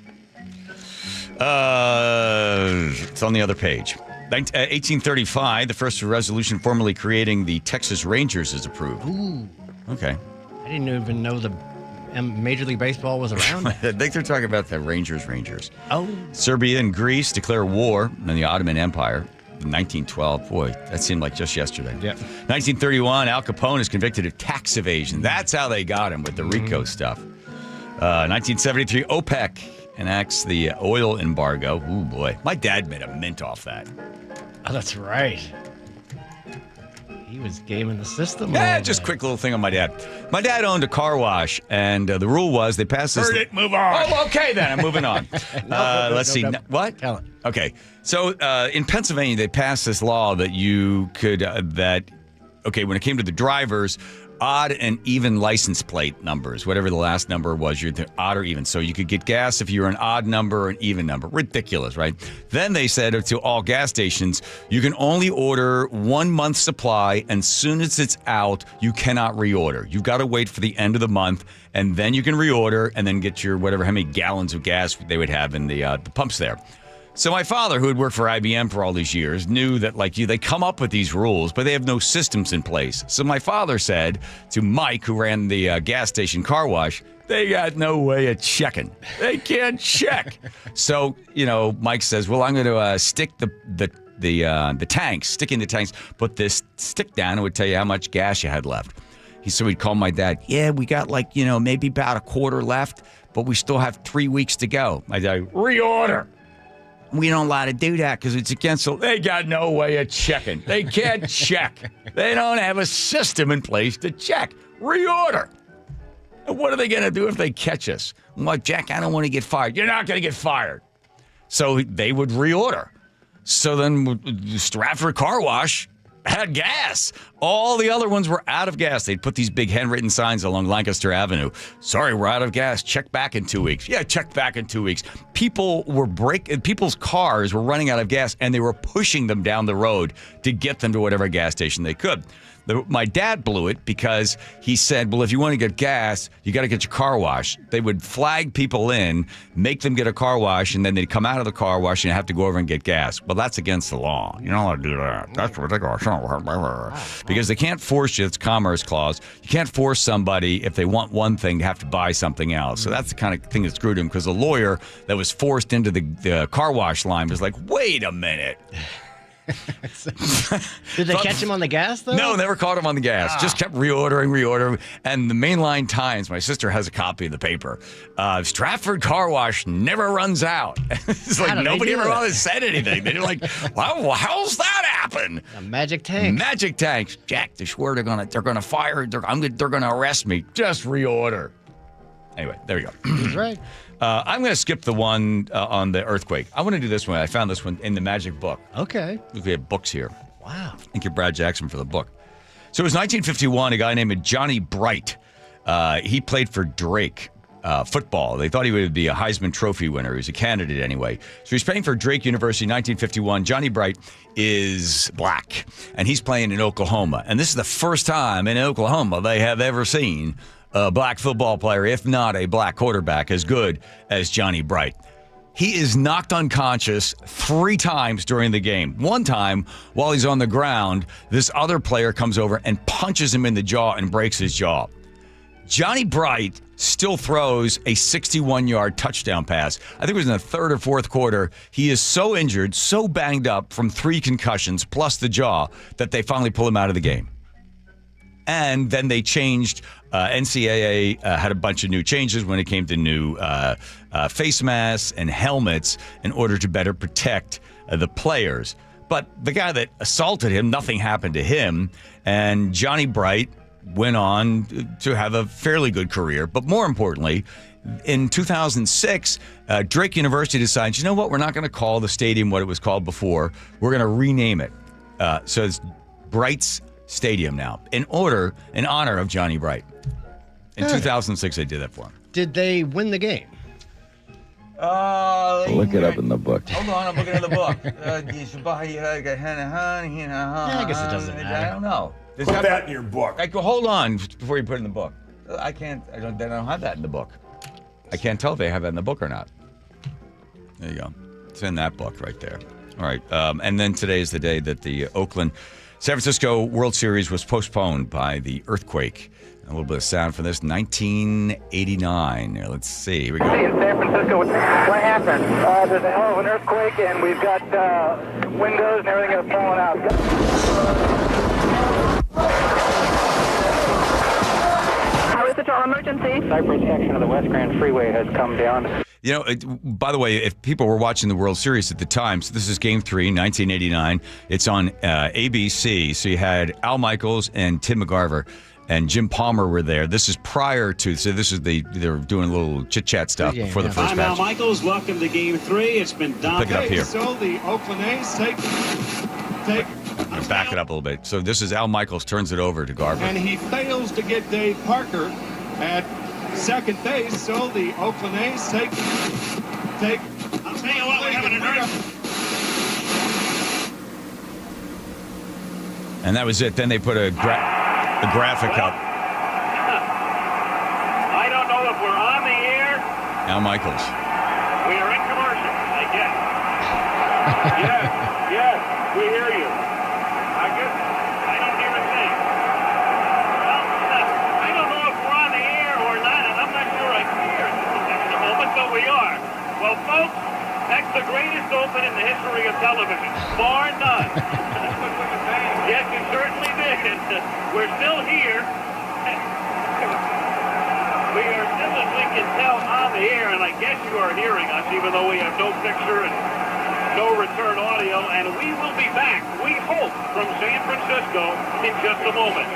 It's on the other page. 1835, the first resolution formally creating the Texas Rangers is approved. Ooh. Okay. I didn't even know the Major League Baseball was around. I think they're talking about the Rangers. Oh. Serbia and Greece declare war on the Ottoman Empire. 1912. Boy, that seemed like just yesterday. Yeah. 1931, Al Capone is convicted of tax evasion. That's how they got him with the RICO stuff. 1973, OPEC enacts the oil embargo. Ooh, boy. My dad made a mint off that. Oh, that's right. He was gaming the system. Yeah, just quick little thing on my dad. My dad owned a car wash, and the rule was they passed this. Heard it, move on. Oh, okay, then. I'm moving on. Let's see. No. What? Tell it. Okay. So in Pennsylvania, they passed this law that you could, when it came to the drivers, odd and even license plate numbers, whatever the last number was, you're the odd or even. So you could get gas if you're an odd number or an even number. Ridiculous, right? Then they said to all gas stations, you can only order 1 month's supply, and as soon as it's out, you cannot reorder. You've got to wait for the end of the month, and then you can reorder and then get your how many gallons of gas they would have in the pumps there. So my father, who had worked for IBM for all these years, knew that they come up with these rules, but they have no systems in place. So my father said to Mike, who ran the gas station car wash, they got no way of checking. They can't check. So, Mike says, well, I'm going to stick the tanks, stick in the tanks, put this stick down, and it would tell you how much gas you had left. So he'd call my dad, yeah, we got maybe about a quarter left, but we still have 3 weeks to go. My dad, reorder. We don't allow to do that because it's against the... They got no way of checking. They can't check. They don't have a system in place to check. Reorder. And what are they going to do if they catch us? I'm like, Jack, I don't want to get fired. You're not going to get fired. So they would reorder. So then Stratford Car Wash had gas. All the other ones were out of gas. They'd put these big handwritten signs along Lancaster Avenue. Sorry, we're out of gas. Check back in 2 weeks. Yeah, check back in 2 weeks. People's cars were running out of gas, and they were pushing them down the road to get them to whatever gas station they could. My dad blew it because he said, well, if you want to get gas, you got to get your car washed. They would flag people in, make them get a car wash, and then they'd come out of the car wash and have to go over and get gas. Well, that's against the law. You're not allowed to do that. That's ridiculous. Because they can't force you. It's Commerce Clause. You can't force somebody, if they want one thing, to have to buy something else. So that's the kind of thing that screwed him, because the lawyer that was forced into the car wash line was like, wait a minute. Did they catch him on the gas, though? No, never caught him on the gas. Just kept reordering. And the Mainline Times, my sister has a copy of the paper. Stratford Car Wash never runs out. It's like nobody ever said anything. They're like, well, how's that happen? A magic tank. Magic tanks. Jack, they swear they're gonna fire. They're gonna arrest me. Just reorder. Anyway, there you go. That's right. I'm going to skip the one on the earthquake. I want to do this one. I found this one in the magic book. Okay. We have books here. Wow. Thank you, Brad Jackson, for the book. So it was 1951, a guy named Johnny Bright. He played for Drake football. They thought he would be a Heisman Trophy winner. He was a candidate anyway. So he's playing for Drake University in 1951. Johnny Bright is black, and he's playing in Oklahoma. And this is the first time in Oklahoma they have ever seen a black football player, if not a black quarterback, as good as Johnny Bright. He is knocked unconscious 3 times during the game. One time, while he's on the ground, this other player comes over and punches him in the jaw and breaks his jaw. Johnny Bright still throws a 61-yard touchdown pass. I think it was in the 3rd or 4th quarter. He is so injured, so banged up from 3 concussions plus the jaw that they finally pull him out of the game. And then they changed NCAA had a bunch of new changes when it came to new face masks and helmets in order to better protect the players. But the guy that assaulted him, nothing happened to him. And Johnny Bright went on to have a fairly good career. But more importantly, in 2006, Drake University decides, you know what, we're not going to call the stadium what it was called before. We're going to rename it. So it's Bright's Stadium now, in honor of Johnny Bright. In 2006, they did that for him. Did they win the game? Look it up in the book. Hold on, I'm looking at the book. I guess it doesn't matter. I don't know. Put that in your book. Hold on before you put it in the book. I don't have that in the book. I can't tell if they have that in the book or not. There you go. It's in that book right there. All right. And then today is the day that the San Francisco World Series was postponed by the earthquake. A little bit of sound for this. 1989. Here, let's see. Here we go. In San Francisco, what happened? There's a hell of an earthquake, and we've got windows and everything that's falling out. How is the emergency? Cypress section of the West Grand Freeway has come down. You know, by the way, if people were watching the World Series at the time, so this is Game 3, 1989. It's on ABC. So you had Al Michaels and Tim McGarver and Jim Palmer were there. This is prior to, so this is they're doing a little chit-chat stuff before the first I'm match. Al Michaels. Welcome to Game 3. It's been done. Pick it up here. So the Oakland A's take. I'm gonna back it up a little bit. So this is Al Michaels turns it over to Garver. And he fails to get Dave Parker at second base, so the Oakland A's take. I'll tell you what, we're having an earth. And that was it. Then they put a graphic up. I don't know if we're on the air. Al Michaels. We are in commercial, I guess. yes, we hear you. I guess I don't hear a thing. Well, I don't know if we're on the air or not, and I'm not sure I care at the moment, but we are. Well, folks, that's the greatest open in the history of television, bar none. Yes, you certainly did. We're still here. We are still, as we can tell, on the air, and I guess you are hearing us, even though we have no picture and no return audio, and we will be back, we hope, from San Francisco in just a moment.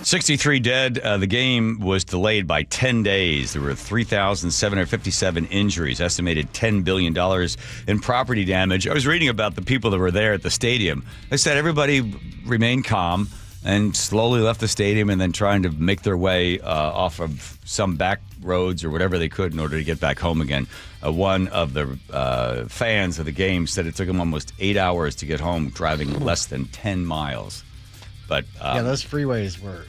63 dead. The game was delayed by 10 days. There were 3,757 injuries, estimated $10 billion in property damage. I was reading about the people that were there at the stadium. They said everybody remained calm and slowly left the stadium and then trying to make their way off of some back roads or whatever they could in order to get back home again. One of the fans of the game said it took him almost 8 hours to get home, driving less than 10 miles. But yeah, those freeways were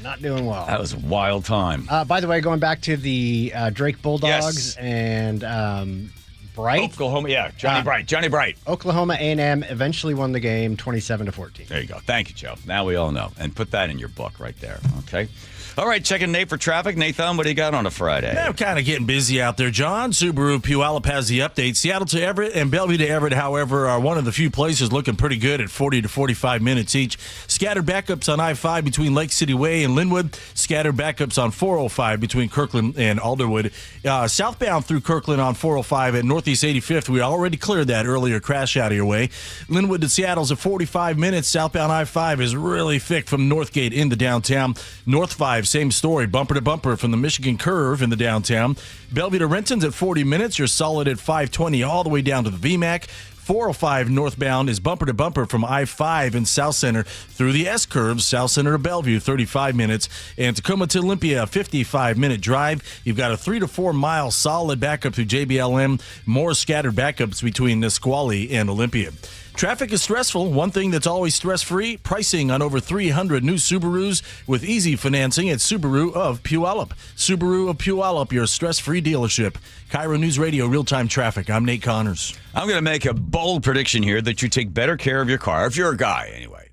not doing well. That was a wild time. By the way, going back to the Drake Bulldogs and Bright. Oklahoma, yeah, Johnny Bright. Oklahoma A&M eventually won the game 27-14. There you go. Thank you, Joe. Now we all know. And put that in your book right there, okay? All right, checking Nate for traffic. Nathan, what do you got on a Friday? Yeah, I'm kind of getting busy out there, John. Subaru Puyallup has the update. Seattle to Everett and Bellevue to Everett, however, are one of the few places looking pretty good at 40 to 45 minutes each. Scattered backups on I-5 between Lake City Way and Linwood. Scattered backups on 405 between Kirkland and Alderwood. Southbound through Kirkland on 405 at Northeast 85th. We already cleared that earlier crash out of your way. Linwood to Seattle's at 45 minutes. Southbound I-5 is really thick from Northgate into downtown. North 5, same story, bumper to bumper from the Michigan Curve in the downtown. Bellevue to Renton's at 40 minutes. You're solid at 520 all the way down to the VMAC. 405 northbound is bumper to bumper from I-5 in South Center through the S-curves, South Center to Bellevue, 35 minutes. And Tacoma to Olympia, a 55-minute drive. You've got a 3 to 4 mile solid backup through JBLM. More scattered backups between Nisqually and Olympia. Traffic is stressful. One thing that's always stress-free, pricing on over 300 new Subarus with easy financing at Subaru of Puyallup. Subaru of Puyallup, your stress-free dealership. KIRO Newsradio real-time traffic. I'm Nate Connors. I'm going to make a bold prediction here that you take better care of your car, if you're a guy anyway.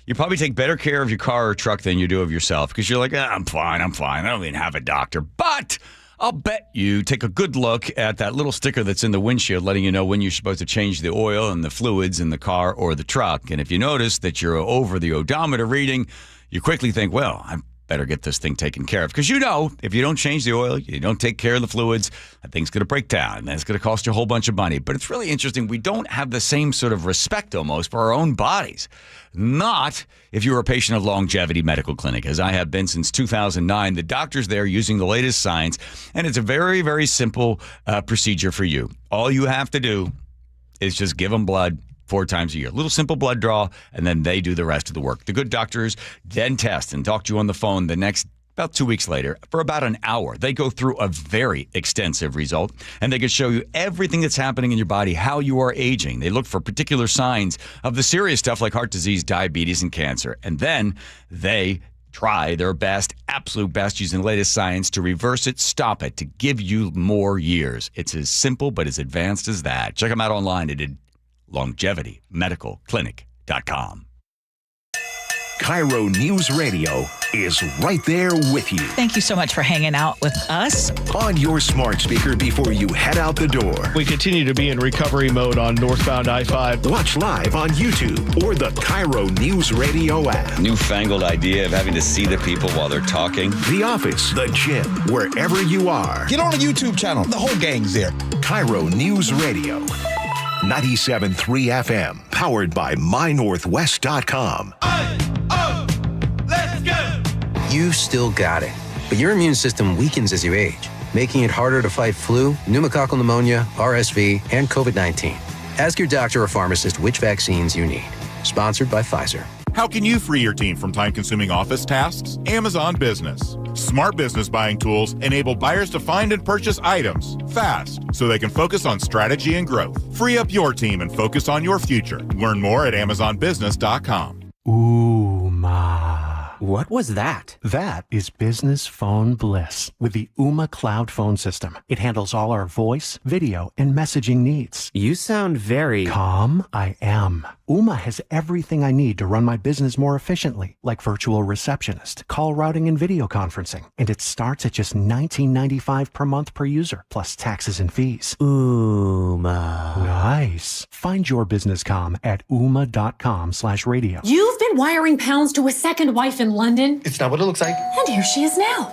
You probably take better care of your car or truck than you do of yourself because you're like, I'm fine. I don't even have a doctor. But I'll bet you take a good look at that little sticker that's in the windshield letting you know when you're supposed to change the oil and the fluids in the car or the truck. And if you notice that you're over the odometer reading, you quickly think, well, I better get this thing taken care of. Because if you don't change the oil, you don't take care of the fluids, that thing's going to break down, and that's going to cost you a whole bunch of money. But it's really interesting. We don't have the same sort of respect almost for our own bodies. Not if you're a patient of Longevity Medical Clinic, as I have been since 2009. The doctors there using the latest science, and it's a very, very simple procedure for you. All you have to do is just give them blood 4 times a year. A little simple blood draw, and then they do the rest of the work. The good doctors then test and talk to you on the phone the next about 2 weeks later for about an hour. They go through a very extensive result, and they can show you everything that's happening in your body, how you are aging. They look for particular signs of the serious stuff like heart disease, diabetes, and cancer. And then they try their best, absolute best, using the latest science to reverse it, stop it, to give you more years. It's as simple but as advanced as that. Check them out online at longevitymedicalclinic.com. KIRO News Radio is right there with you. Thank you so much for hanging out with us. On your smart speaker before you head out the door. We continue to be in recovery mode on northbound I-5. Watch live on YouTube or the KIRO Newsradio app. Newfangled idea of having to see the people while they're talking. The office, the gym, wherever you are. Get on the YouTube channel. The whole gang's there. KIRO News Radio. 97.3 FM. Powered by MyNorthwest.com. You've still got it, but your immune system weakens as you age, making it harder to fight flu, pneumococcal pneumonia, RSV, and COVID-19. Ask your doctor or pharmacist which vaccines you need. Sponsored by Pfizer. How can you free your team from time-consuming office tasks? Amazon Business. Smart business buying tools enable buyers to find and purchase items fast so they can focus on strategy and growth. Free up your team and focus on your future. Learn more at AmazonBusiness.com. What was that? That is business phone bliss with the Ooma Cloud Phone System. It handles all our voice, video, and messaging needs. You sound very calm. I am. Ooma has everything I need to run my business more efficiently, like virtual receptionist, call routing, and video conferencing. And it starts at just $19.95 per month per user, plus taxes and fees. Ooma. Nice. Find your business comm at ooma.com/radio. You've been wiring pounds to a second wife in London. It's not what it looks like. And here she is now.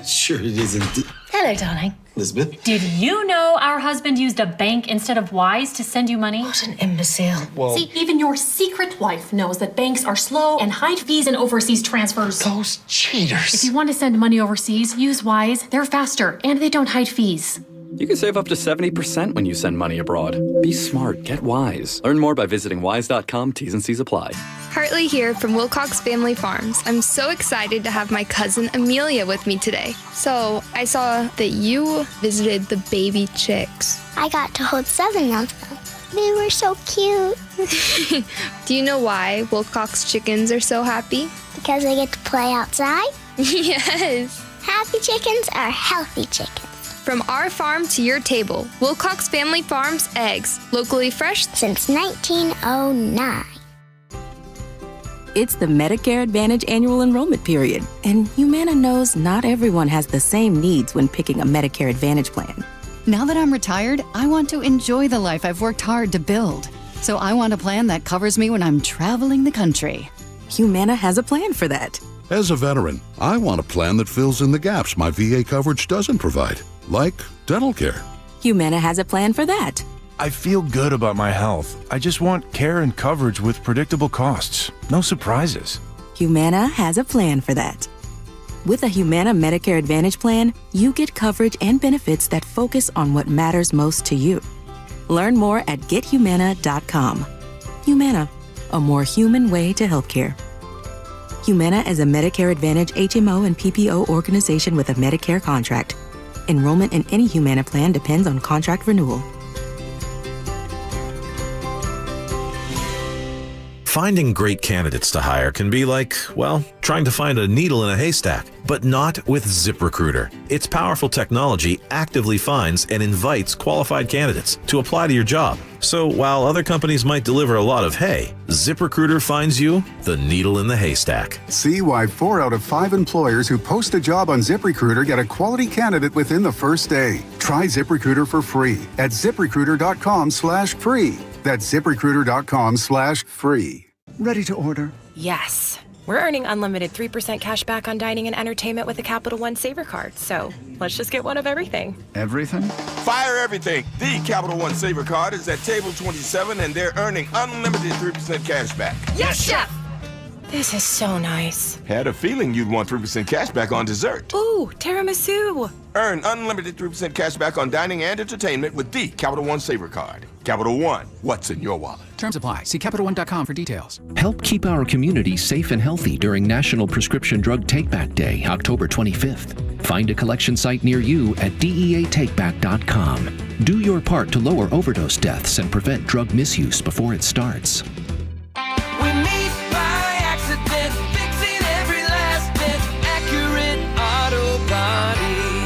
Sure it isn't. Hello, darling. Elizabeth? Did you know our husband used a bank instead of Wise to send you money? What an imbecile. Well, see, even your secret wife knows that banks are slow and hide fees in overseas transfers. Those cheaters. If you want to send money overseas, use Wise. They're faster and they don't hide fees. You can save up to 70% when you send money abroad. Be smart. Get Wise. Learn more by visiting wise.com. T's and C's apply. Hartley here from Wilcox Family Farms. I'm so excited to have my cousin Amelia with me today. So, I saw that you visited the baby chicks. I got to hold 7 of them. They were so cute. Do you know why Wilcox chickens are so happy? Because they get to play outside? Yes. Happy chickens are healthy chickens. From our farm to your table, Wilcox Family Farms eggs. Locally fresh since 1909. It's the Medicare Advantage annual enrollment period, and Humana knows not everyone has the same needs when picking a Medicare Advantage plan. Now that I'm retired, I want to enjoy the life I've worked hard to build. So I want a plan that covers me when I'm traveling the country. Humana has a plan for that. As a veteran, I want a plan that fills in the gaps my VA coverage doesn't provide, like dental care. Humana has a plan for that. I feel good about my health. I just want care and coverage with predictable costs. No surprises. Humana has a plan for that. With a Humana Medicare Advantage plan, you get coverage and benefits that focus on what matters most to you. Learn more at gethumana.com. Humana, a more human way to healthcare. Humana is a Medicare Advantage HMO and PPO organization with a Medicare contract. Enrollment in any Humana plan depends on contract renewal. Finding great candidates to hire can be like, well, trying to find a needle in a haystack, but not with ZipRecruiter. Its powerful technology actively finds and invites qualified candidates to apply to your job. So while other companies might deliver a lot of hay, ZipRecruiter finds you the needle in the haystack. See why 4 out of 5 employers who post a job on ZipRecruiter get a quality candidate within the first day. Try ZipRecruiter for free at ZipRecruiter.com/free. That's ZipRecruiter.com/free. Ready to order? Yes. We're earning unlimited 3% cash back on dining and entertainment with the Capital One Saver Card. So let's just get one of everything. Everything? Fire everything. The Capital One Saver Card is at table 27, and they're earning unlimited 3% cash back. Yes, Chef! This is so nice. Had a feeling you'd want 3% cash back on dessert. Ooh, tiramisu. Earn unlimited 3% cash back on dining and entertainment with the Capital One Saver Card. Capital One, what's in your wallet? Terms apply. See CapitalOne.com for details. Help keep our community safe and healthy during National Prescription Drug Takeback Day, October 25th. Find a collection site near you at DEATakeback.com. Do your part to lower overdose deaths and prevent drug misuse before it starts. We meet by accident, fixing every last bit, Accurate Auto Body.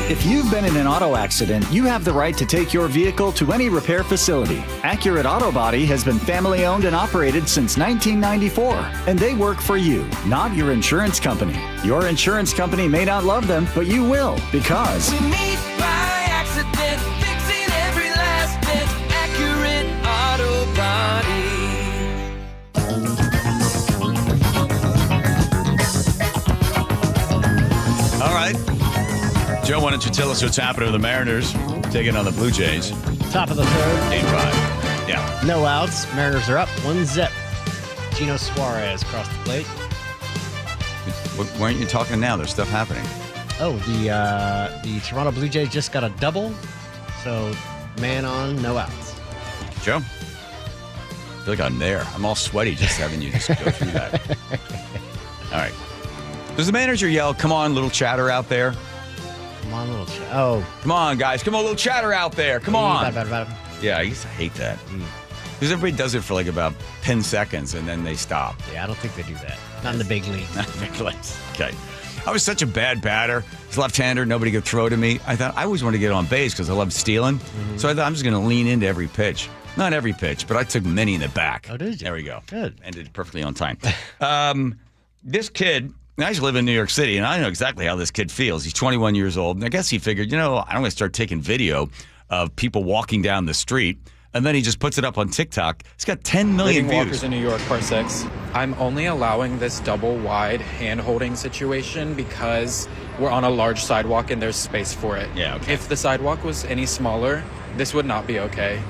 If you've been in an auto accident, you have the right to take your vehicle to any repair facility. Accurate Auto Body has been family owned and operated since 1994, and they work for you, not your insurance company. Your insurance company may not love them, but you will, because We meet by accident, fixing every last bit, Accurate Auto Body. All right. Joe, why don't you tell us what's happening with the Mariners taking on the Blue Jays? Top of the third. Game 5. Yeah. No outs. Mariners are up 1-0. Gino Suarez across the plate. Why aren't you talking now? There's stuff happening. Oh, the Toronto Blue Jays just got a double. So, man on, no outs. Joe? I feel like I'm there. I'm all sweaty just having you just go through that. All right. Does the manager yell, "Come on, little chatter out there"? Come on, little chatter. Oh. Come on, guys. Come on, little chatter out there. Come on. Bad. Yeah, I used to hate that. Because everybody does it for like about 10 seconds and then they stop. Yeah, I don't think they do that. Not in the big league. Not in the big leagues. Okay. I was such a bad batter. He's left-hander. Nobody could throw to me. I thought I always wanted to get on base because I love stealing. Mm-hmm. So I thought I'm just going to lean into every pitch. Not every pitch, but I took many in the back. Oh, did you? There we go. Good. Ended perfectly on time. This kid, I used to live in New York City, and I know exactly how this kid feels. He's 21 years old, and I guess he figured, I'm going to start taking video of people walking down the street, and then he just puts it up on TikTok. It's got 10 million views. Walkers in New York, part 6. I'm only allowing this double wide hand-holding situation because we're on a large sidewalk and there's space for it. Yeah, okay. If the sidewalk was any smaller, this would not be okay.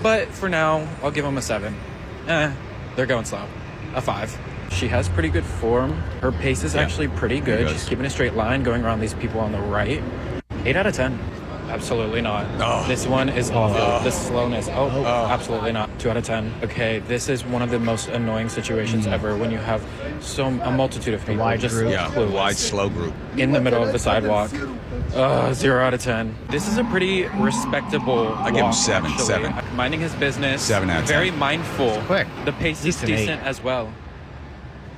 But for now, I'll give him a 7. They're going slow. A 5. She has pretty good form. Her pace is actually pretty good. She's keeping a straight line, going around these people on the right. 8 out of 10. Absolutely not. Oh. This one is awful. The slowness. Absolutely not. 2 out of 10. Okay, this is one of the most annoying situations ever when you have a multitude of people. Wide just group. clueless. Wide, slow group. In the middle of the sidewalk. 0 out of 10. This is a pretty respectable I give him 7. actually. 7. Minding his business. 7 out of 10. Very mindful. Quick. The pace is decent as well.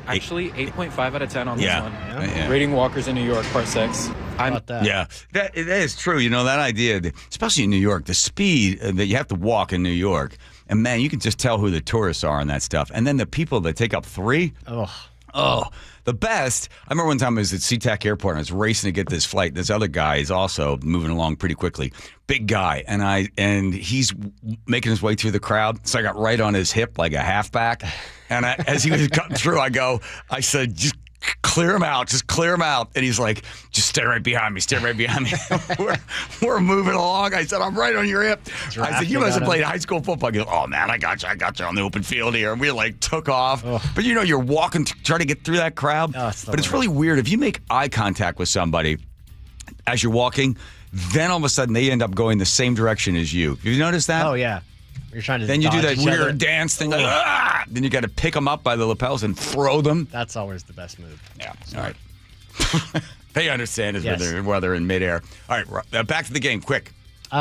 Actually, 8.5 out of 10 on this one. Yeah. Rating Walkers in New York, part 6. Yeah, that is true. That idea, especially in New York, the speed that you have to walk in New York, and man, you can just tell who the tourists are and that stuff. And then the people that take up 3. Oh, the best. I remember one time I was at SeaTac Airport and I was racing to get this flight. This other guy is also moving along pretty quickly. Big guy. And he's making his way through the crowd. So I got right on his hip like a halfback. And as he was cutting through, I said, just clear him out. Just clear him out. And he's like, just stay right behind me. Stay right behind me. we're moving along. I said, I'm right on your hip. I said, you must have played high school football. He goes, oh, man, I got you on the open field here. And we took off. But you're walking, trying to get through that crowd. But it's really weird. If you make eye contact with somebody as you're walking, then all of a sudden they end up going the same direction as you. Have you noticed that? Oh, yeah. You're trying to Then you do that dodge each weird other. dance thing. Then you got to pick them up by the lapels and throw them. That's always the best move. Yeah. All right. They understand while they're in midair. All right. Back to the game. Quick. We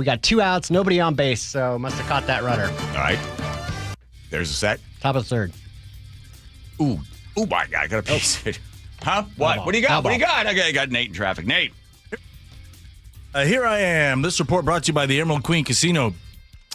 got 2 outs, nobody on base, so must have caught that runner. All right. There's a set. Top of the third. Ooh, my God. I got a piece of it. Huh? What? What do you got? What do you got? Okay, I got Nate in traffic. Nate. Here I am. This report brought to you by the Emerald Queen Casino.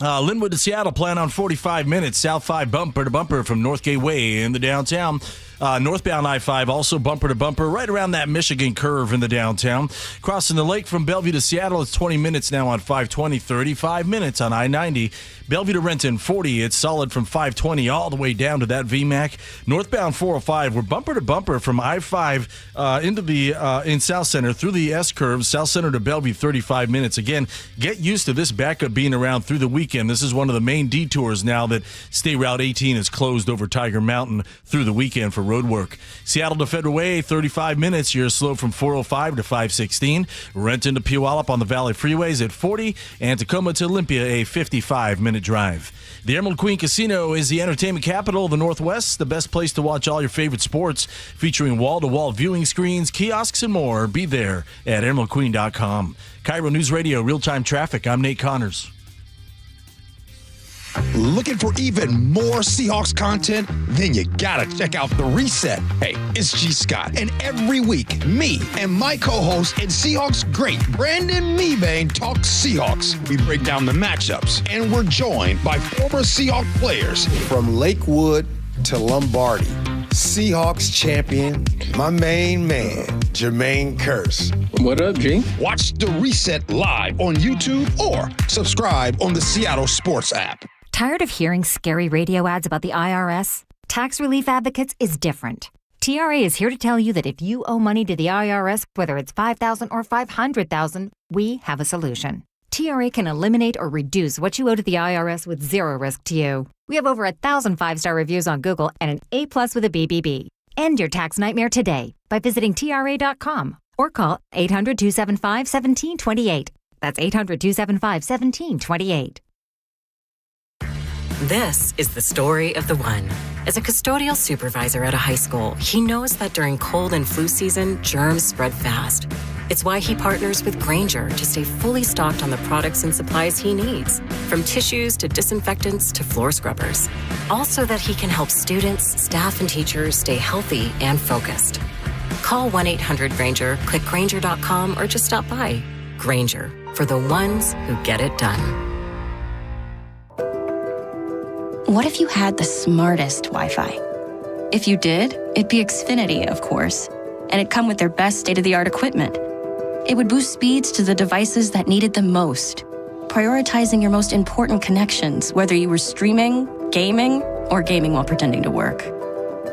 Linwood to Seattle plan on 45 minutes. South 5 bumper to bumper from Northgate Way in the downtown. Northbound I-5 also bumper to bumper right around that Michigan curve in the downtown. Crossing the lake from Bellevue to Seattle, it's 20 minutes now on 520, 35 minutes on I-90. Bellevue to Renton, 40. It's solid from 520 all the way down to that VMAC. Northbound 405, we're bumper to bumper from I-5 into the in South Center through the S-curve, South Center to Bellevue, 35 minutes. Again, get used to this backup being around through the weekend. This is one of the main detours now that State Route 18 is closed over Tiger Mountain through the weekend for road work. Seattle to Federal Way, 35 minutes. You're slow from 405 to 516. Renton to Puyallup on the Valley Freeways at 40. And Tacoma to Olympia, a 55-minute drive. The Emerald Queen Casino is the entertainment capital of the Northwest, the best place to watch all your favorite sports, featuring wall-to-wall viewing screens, kiosks, and more. Be there at emeraldqueen.com. KIRO News Radio, real-time traffic. I'm Nate Connors. Looking for even more Seahawks content? Then you gotta check out The Reset. Hey, it's G. Scott, and every week, me and my co-host and Seahawks great Brandon Meebane talk Seahawks. We break down the matchups, and we're joined by former Seahawks players. From Lakewood to Lombardi, Seahawks champion, my main man, Jermaine Kearse. What up, G? Watch The Reset live on YouTube or subscribe on the Seattle Sports app. Tired of hearing scary radio ads about the IRS? Tax Relief Advocates is different. TRA is here to tell you that if you owe money to the IRS, whether it's $5,000 or $500,000, we have a solution. TRA can eliminate or reduce what you owe to the IRS with zero risk to you. We have over 1,000 5-star reviews on Google and an A+ with a BBB. End your tax nightmare today by visiting TRA.com or call 800-275-1728. That's 800-275-1728. This is the story of the one. As a custodial supervisor at a high school, he knows that during cold and flu season, germs spread fast. It's why he partners with Grainger to stay fully stocked on the products and supplies he needs, from tissues to disinfectants to floor scrubbers. All so that he can help students, staff, and teachers stay healthy and focused. Call 1-800-GRAINGER, click Grainger.com, or just stop by. Grainger, for the ones who get it done. What if you had the smartest Wi-Fi? If you did, it'd be Xfinity, of course, and it'd come with their best state-of-the-art equipment. It would boost speeds to the devices that needed them most, prioritizing your most important connections, whether you were streaming, gaming, or gaming while pretending to work.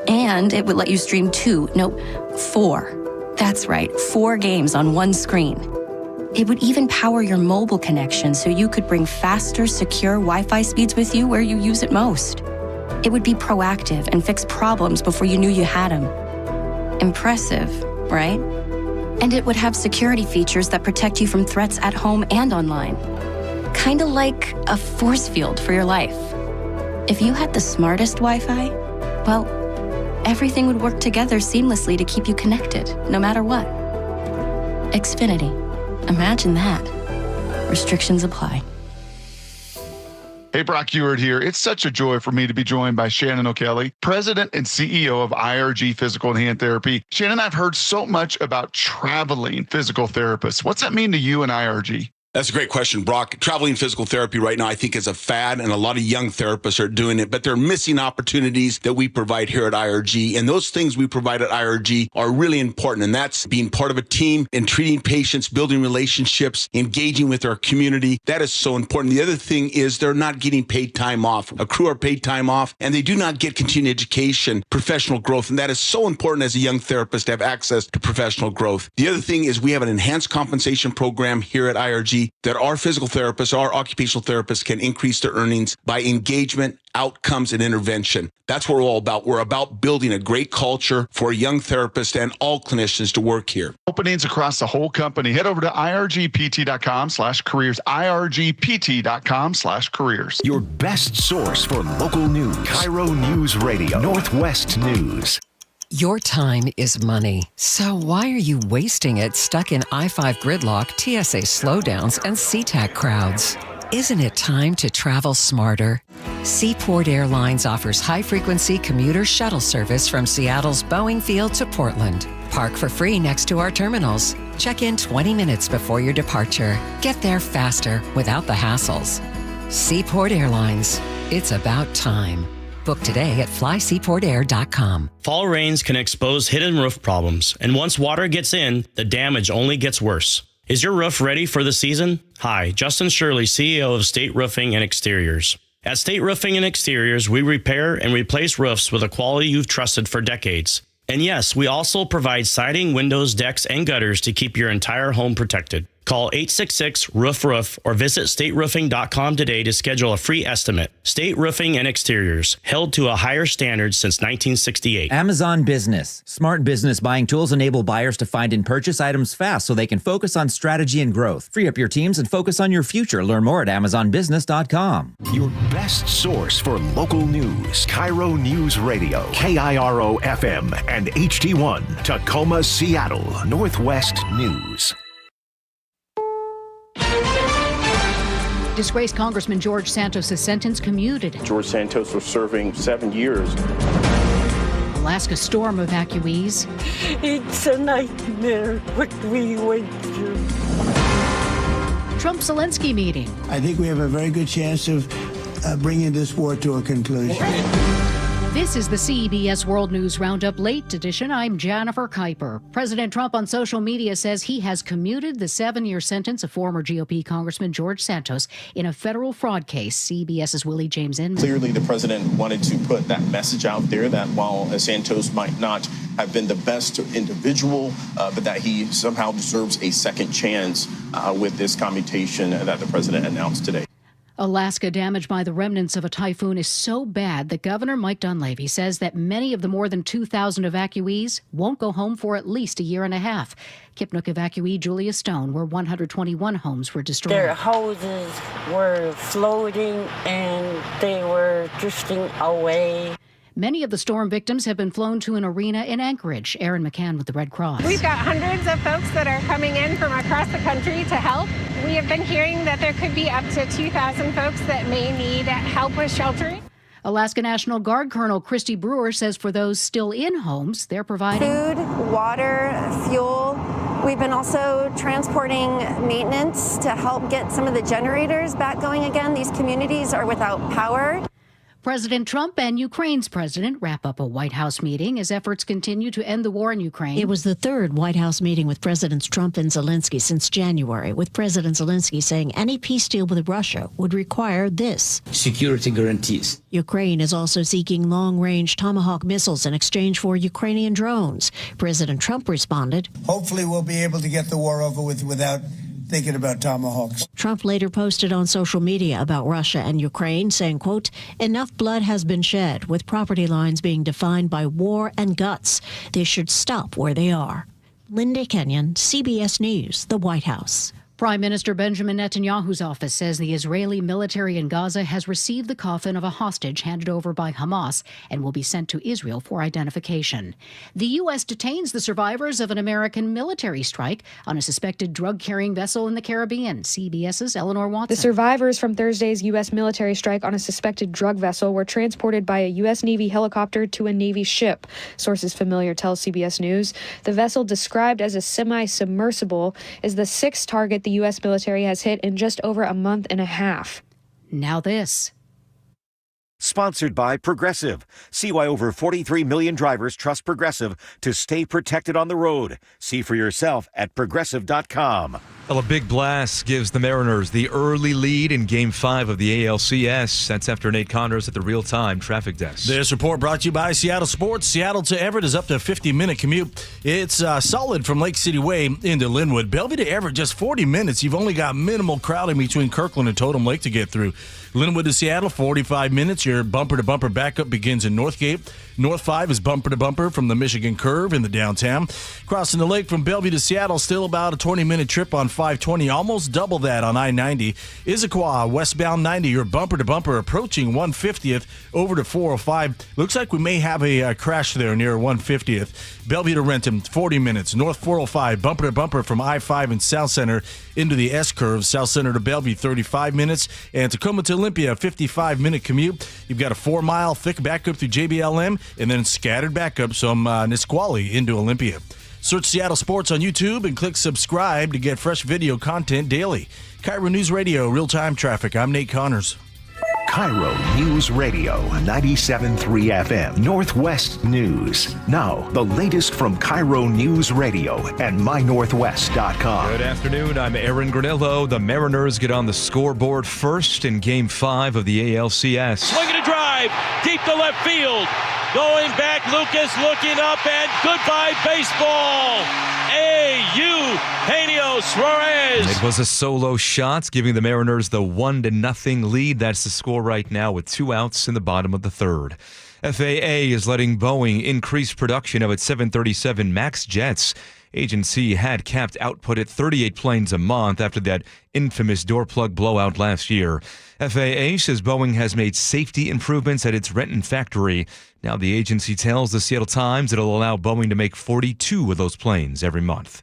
And it would let you stream 4. That's right, 4 games on one screen. It would even power your mobile connection so you could bring faster, secure Wi-Fi speeds with you where you use it most. It would be proactive and fix problems before you knew you had them. Impressive, right? And it would have security features that protect you from threats at home and online. Kinda like a force field for your life. If you had the smartest Wi-Fi, well, everything would work together seamlessly to keep you connected, no matter what. Xfinity. Imagine that. Restrictions apply. Hey, Brock Ewart here. It's such a joy for me to be joined by Shannon O'Kelly, President and CEO of IRG Physical and Hand Therapy. Shannon, I've heard so much about traveling physical therapists. What's that mean to you and IRG? That's a great question, Brock. Traveling physical therapy right now, I think, is a fad, and a lot of young therapists are doing it, but they're missing opportunities that we provide here at IRG. And those things we provide at IRG are really important, and that's being part of a team and treating patients, building relationships, engaging with our community. That is so important. The other thing is they're not getting paid time off. A crew are paid time off, and they do not get continuing education, professional growth, and that is so important as a young therapist to have access to professional growth. The other thing is we have an enhanced compensation program here at IRG that our physical therapists, our occupational therapists can increase their earnings by engagement, outcomes, and intervention. That's what we're all about. We're about building a great culture for young therapists and all clinicians to work here. Openings across the whole company. Head over to irgpt.com/careers, irgpt.com/careers. Your best source for local news. KIRO News Radio, Northwest News. Your time is money. So why are you wasting it stuck in I-5 gridlock, TSA slowdowns, and SeaTac crowds? Isn't it time to travel smarter? Seaport Airlines offers high-frequency commuter shuttle service from Seattle's Boeing Field to Portland. Park for free next to our terminals. Check in 20 minutes before your departure. Get there faster without the hassles. Seaport Airlines. It's about time. Book today at flyseaportair.com. Fall rains can expose hidden roof problems, and once water gets in, the damage only gets worse. Is your roof ready for the season? Hi, Justin Shirley, CEO of State Roofing and Exteriors. At State Roofing and Exteriors, we repair and replace roofs with a quality you've trusted for decades. And yes, we also provide siding, windows, decks, and gutters to keep your entire home protected. Call 866-ROOF-ROOF or visit stateroofing.com today to schedule a free estimate. State Roofing and Exteriors, held to a higher standard since 1968. Amazon Business. Smart business buying tools enable buyers to find and purchase items fast so they can focus on strategy and growth. Free up your teams and focus on your future. Learn more at amazonbusiness.com. Your best source for local news. KIRO News Radio. KIRO FM and HD1. Tacoma, Seattle. Northwest News. Disgraced Congressman George Santos' sentence commuted. George Santos was serving 7 years. Alaska storm evacuees. It's a nightmare what we went through. Trump-Zelensky meeting. I think we have a very good chance of bringing this war to a conclusion. This is the CBS World News Roundup Late Edition. I'm Jennifer Kuiper. President Trump on social media says he has commuted the 7-year sentence of former GOP Congressman George Santos in a federal fraud case. CBS's Willie James Inman. Clearly, the president wanted to put that message out there that while Santos might not have been the best individual, but that he somehow deserves a second chance with this commutation that the president announced today. Alaska damaged by the remnants of a typhoon is so bad that Governor Mike Dunleavy says that many of the more than 2,000 evacuees won't go home for at least a year and a half. Kipnook evacuee Julia Stone, where 121 homes were destroyed. Their houses were floating and they were drifting away. Many of the storm victims have been flown to an arena in Anchorage. Erin McCann with the Red Cross. We've got hundreds of folks that are coming in from across the country to help. We have been hearing that there could be up to 2,000 folks that may need help with sheltering. Alaska National Guard Colonel Christy Brewer says for those still in homes, they're providing food, water, fuel. We've been also transporting maintenance to help get some of the generators back going again. These communities are without power. President Trump and Ukraine's president wrap up a White House meeting as efforts continue to end the war in Ukraine. It was the third White House meeting with Presidents Trump and Zelensky since January, with President Zelensky saying any peace deal with Russia would require this: security guarantees. Ukraine is also seeking long-range Tomahawk missiles in exchange for Ukrainian drones. President Trump responded, "Hopefully we'll be able to get the war over with without thinking about Tomahawks." Trump later posted on social media about Russia and Ukraine, saying, quote, "Enough blood has been shed, with property lines being defined by war and guts. They should stop where they are." Linda Kenyon, CBS News, the White House. Prime Minister Benjamin Netanyahu's office says the Israeli military in Gaza has received the coffin of a hostage handed over by Hamas and will be sent to Israel for identification. The U.S. detains the survivors of an American military strike on a suspected drug-carrying vessel in the Caribbean. CBS's Eleanor Watson. The survivors from Thursday's U.S. military strike on a suspected drug vessel were transported by a U.S. Navy helicopter to a Navy ship. Sources familiar tell CBS News. The vessel, described as a semi-submersible, is the sixth target the U.S. military has hit in just over a month and a half. Now this. Sponsored by Progressive. See why over 43 million drivers trust Progressive to stay protected on the road. See for yourself at Progressive.com. Well, a big blast gives the Mariners the early lead in Game 5 of the ALCS. That's after Nate Connors at the real-time traffic desk. This report brought to you by Seattle Sports. Seattle to Everett is up to a 50-minute commute. It's solid from Lake City Way into Linwood. Bellevue to Everett, just 40 minutes. You've only got minimal crowding between Kirkland and Totem Lake to get through. Linwood to Seattle, 45 minutes. Your bumper-to-bumper backup begins in Northgate. North 5 is bumper-to-bumper from the Michigan Curve in the downtown. Crossing the lake from Bellevue to Seattle, still about a 20-minute trip on 520, almost double that on I-90. Issaquah, westbound 90, your bumper-to-bumper approaching 150th over to 405. Looks like we may have a crash there near 150th. Bellevue to Renton, 40 minutes. North 405, bumper-to-bumper from I-5 and South Center into the S-Curve. South Center to Bellevue, 35 minutes. And Tacoma to Olympia, 55-minute commute. You've got a 4-mile thick backup through JBLM and then scattered backups from Nisqually into Olympia. Search Seattle Sports on YouTube and click subscribe to get fresh video content daily. KIRO News Radio, real-time traffic. I'm Nate Connors. KIRO News Radio, 97.3 FM, Northwest News. Now, the latest from KIRO News Radio and mynorthwest.com. Good afternoon. I'm Aaron Granillo. The Mariners get on the scoreboard first in Game 5 of the ALCS. Swinging a drive, deep to left field. Going back, Lucas looking up, and goodbye baseball. Eugenio Suarez. It was a solo shot, giving the Mariners the 1-0 lead. That's the score right now with 2 outs in the bottom of the third. FAA is letting Boeing increase production of its 737 MAX jets. Agency had capped output at 38 planes a month after that infamous door plug blowout last year. FAA says Boeing has made safety improvements at its Renton factory. Now the agency tells the Seattle Times it'll allow Boeing to make 42 of those planes every month.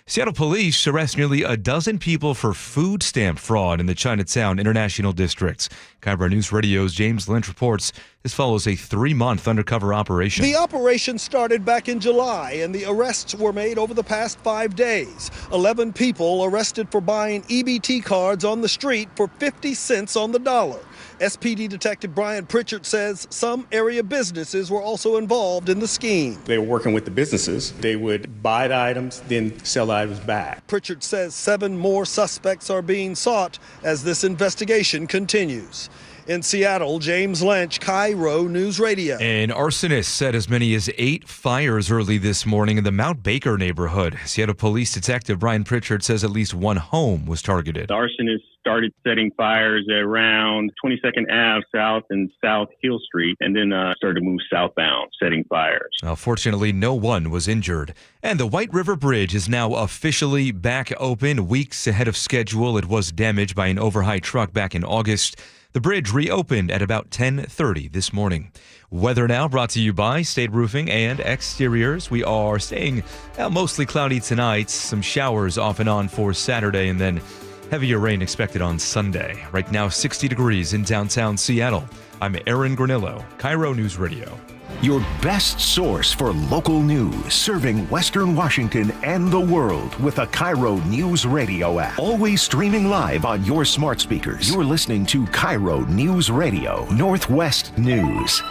Seattle police arrest nearly a dozen people for food stamp fraud in the Chinatown International District. KIRO News Radio's James Lynch reports this follows a 3-month undercover operation. The operation started back in July, and the arrests were made over the past 5 days. 11 people arrested for buying EBT cards on the street for 50 cents on the dollar. SPD Detective Brian Pritchard says some area businesses were also involved in the scheme. They were working with the businesses. They would buy the items, then sell the items back. Pritchard says 7 more suspects are being sought as this investigation continues. In Seattle, James Lynch, KIRO News Radio. An arsonist set as many as 8 fires early this morning in the Mount Baker neighborhood. Seattle Police Detective Brian Pritchard says at least one home was targeted. The arsonist started setting fires around 22nd Ave South and South Hill Street, and then started to move southbound, setting fires. Fortunately, no one was injured. And the White River Bridge is now officially back open. Weeks ahead of schedule, it was damaged by an overhigh truck back in August. The bridge reopened at about 10:30 this morning. Weather now brought to you by State Roofing and Exteriors. We are staying mostly cloudy tonight. Some showers off and on for Saturday, and then heavier rain expected on Sunday. Right now, 60 degrees in downtown Seattle. I'm Aaron Granillo, KIRO News Radio. Your best source for local news, serving Western Washington and the world with the KIRO News Radio app. Always streaming live on your smart speakers. You're listening to KIRO News Radio, Northwest News.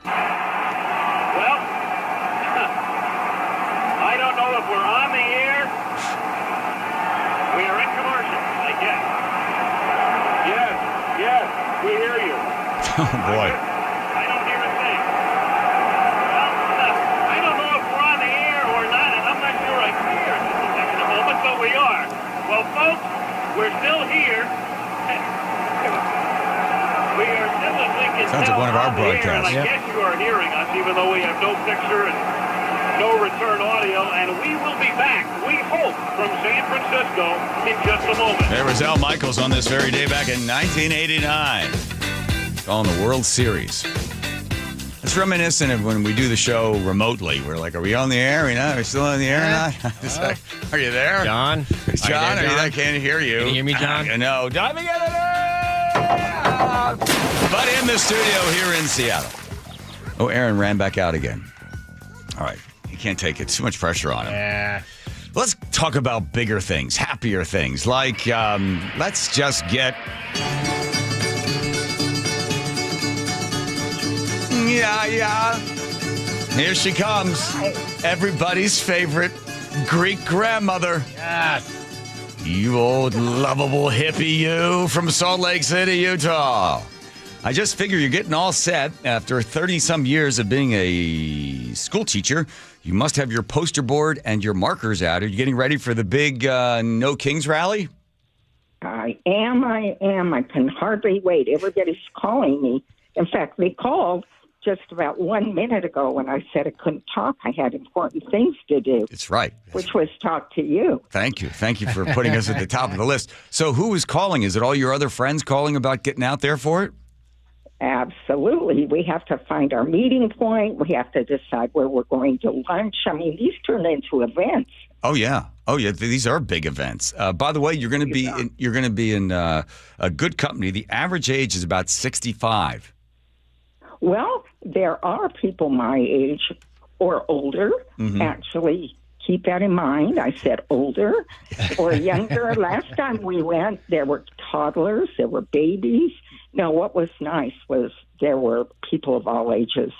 Well, I don't know if we're on the air. We are in commercial, I guess. Yes, we hear you. Oh, boy. I don't hear a thing. Well, I don't know if we're on the air or not, and I'm not sure I care at the moment, but we are. Well, folks, we're still here. We are still at Lincoln. Sounds like one of our broadcasts. I guess you are hearing us, even though we have no picture and no return audio, and we will be back, we hope, from San Francisco in just a moment. There was Al Michaels on this very day back in 1989, on the World Series. It's reminiscent of when we do the show remotely. We're like, are we on the air? Are we still on the air or not? It's like, are you there? John? John, I can't hear you. Can you hear me, John? No. Diving in but in the studio here in Seattle. Oh, Aaron ran back out again. All right. He can't take it. Too much pressure on him. Yeah. Let's talk about bigger things, happier things. Like, let's just get... Yeah. Here she comes. Everybody's favorite Greek grandmother. Yes. You old lovable hippie, you from Salt Lake City, Utah. I just figure you're getting all set after 30-some years of being a school teacher. You must have your poster board and your markers out. Are you getting ready for the big No Kings rally? I am. I can hardly wait. Everybody's calling me. In fact, they called just about 1 minute ago when I said I couldn't talk. I had important things to do. It's right. Which was talk to you. Thank you. Thank you for putting us at the top of the list. So who is calling? Is it all your other friends calling about getting out there for it? Absolutely. We have to find our meeting point. We have to decide where we're going to lunch. I mean, these turn into events. Oh yeah. These are big events. By the way, you're going to be in a good company. The average age is about 65. Well, there are people my age or older. Mm-hmm. Actually, keep that in mind. I said older or younger. Last time we went, there were toddlers, there were babies, Now, what was nice was there were people of all ages.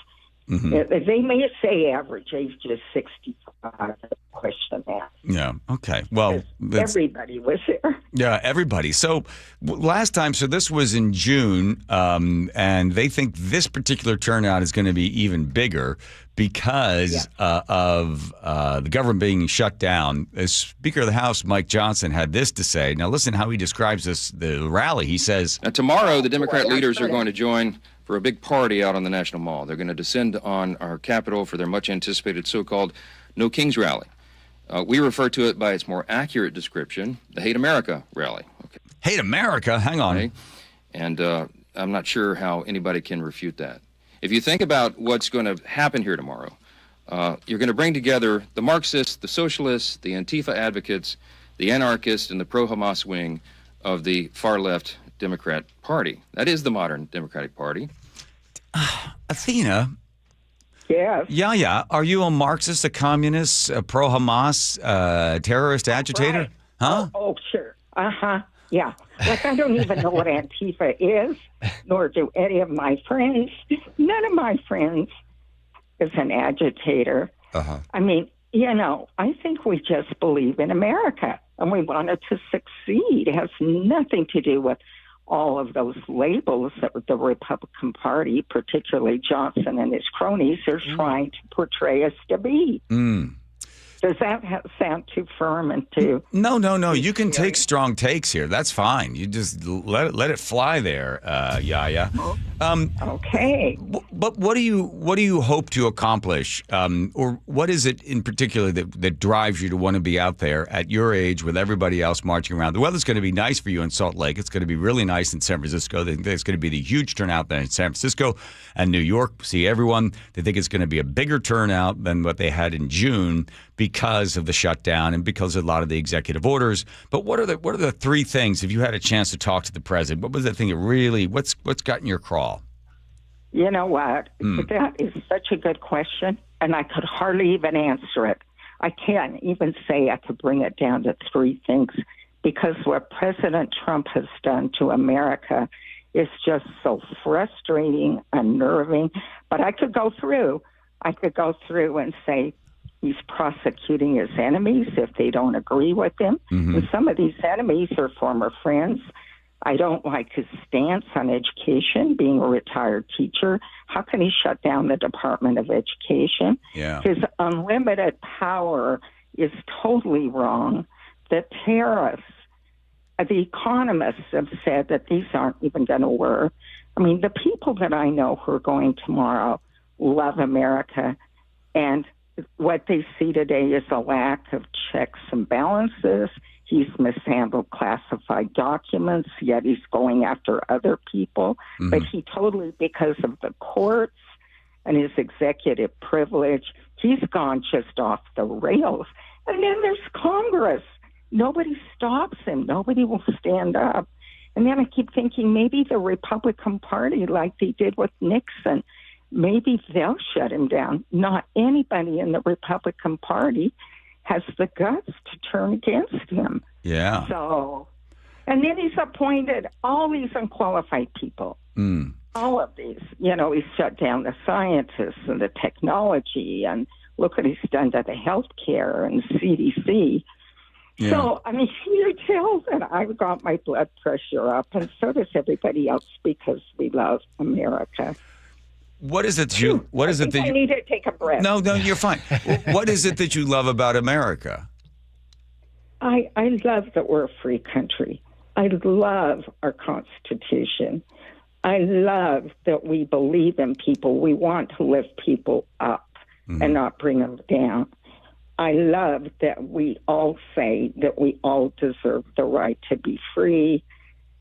Mm-hmm. They may say average age is 65. Question that. Yeah. Okay. Well, everybody was there. Yeah, everybody. So last time, so this was in June, and they think this particular turnout is going to be even bigger because of the government being shut down. As Speaker of the House, Mike Johnson, had this to say. Now, listen how he describes the rally. He says, tomorrow, the Democrat leaders are going to join for a big party out on the National Mall. They're going to descend on our Capitol for their much-anticipated so-called No Kings rally. We refer to it by its more accurate description, the Hate America rally. Okay. Hate America? Hang on. Okay. And I'm not sure how anybody can refute that. If you think about what's going to happen here tomorrow, you're going to bring together the Marxists, the socialists, the Antifa advocates, the anarchists, and the pro-Hamas wing of the far-left Democrat Party. That is the modern Democratic Party. Athena. Yes. Yeah. Are you a Marxist, a communist, a pro-Hamas, terrorist agitator? Right. Huh? Oh, sure. Uh-huh. Yeah. Like, I don't even know what Antifa is, nor do any of my friends. None of my friends is an agitator. Uh-huh. I mean, I think we just believe in America, and we want it to succeed. It has nothing to do with all of those labels that the Republican Party, particularly Johnson and his cronies, are trying to portray us to be. Does that sound too firm and too... No. You can take strong takes here. That's fine. You just let it fly there, Yaya. Okay. But what do you hope to accomplish, or what is it in particular that drives you to want to be out there at your age with everybody else marching around? The weather's going to be nice for you in Salt Lake. It's going to be really nice in San Francisco. They think there's going to be the huge turnout there in San Francisco and New York. See everyone. They think it's going to be a bigger turnout than what they had in June because of the shutdown and because of a lot of the executive orders. But what are the three things, if you had a chance to talk to the president, what was the thing that really, what's gotten your crawl? You know what? That is such a good question, and I could hardly even answer it. I can't even say I could bring it down to three things, because what President Trump has done to America is just so frustrating, unnerving. But I could go through and say, he's prosecuting his enemies if they don't agree with him. And some of these enemies are former friends. I don't like his stance on education, being a retired teacher. How can he shut down the Department of Education? Yeah. His unlimited power is totally wrong. The tariffs, the economists have said that these aren't even going to work. I mean, the people that I know who are going tomorrow love America, and what they see today is a lack of checks and balances. He's mishandled classified documents, yet he's going after other people. But he totally, because of the courts and his executive privilege, he's gone just off the rails. And then there's Congress. Nobody stops him. Nobody will stand up. And then I keep thinking maybe the Republican Party, like they did with Nixon, maybe they'll shut him down. Not anybody in the Republican Party has the guts to turn against him. Yeah. So, and then he's appointed all these unqualified people. All of these. He's shut down the scientists and the technology, and look what he's done to the healthcare and CDC. Yeah. So, I mean, you tell that I've got my blood pressure up, and so does everybody else, because we love America. What is it that I need to take a breath. No, you're fine. What is it that you love about America? I love that we're a free country. I love our Constitution. I love that we believe in people. We want to lift people up and not bring them down. I love that we all say that we all deserve the right to be free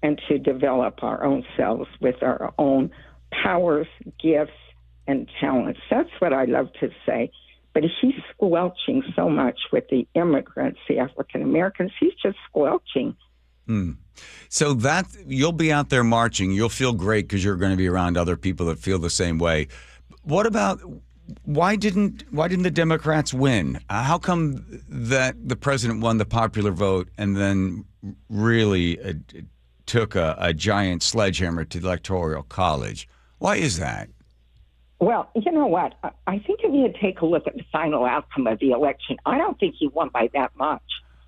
and to develop our own selves with our own powers, gifts, and talents. That's what I love to say. But he's squelching so much with the immigrants, the African Americans. He's just squelching. So that you'll be out there marching. You'll feel great because you're going to be around other people that feel the same way. What about why didn't the Democrats win? How come that the president won the popular vote and then really took a giant sledgehammer to the Electoral College. Why is that? Well, you know what? I think if you take a look at the final outcome of the election, I don't think he won by that much,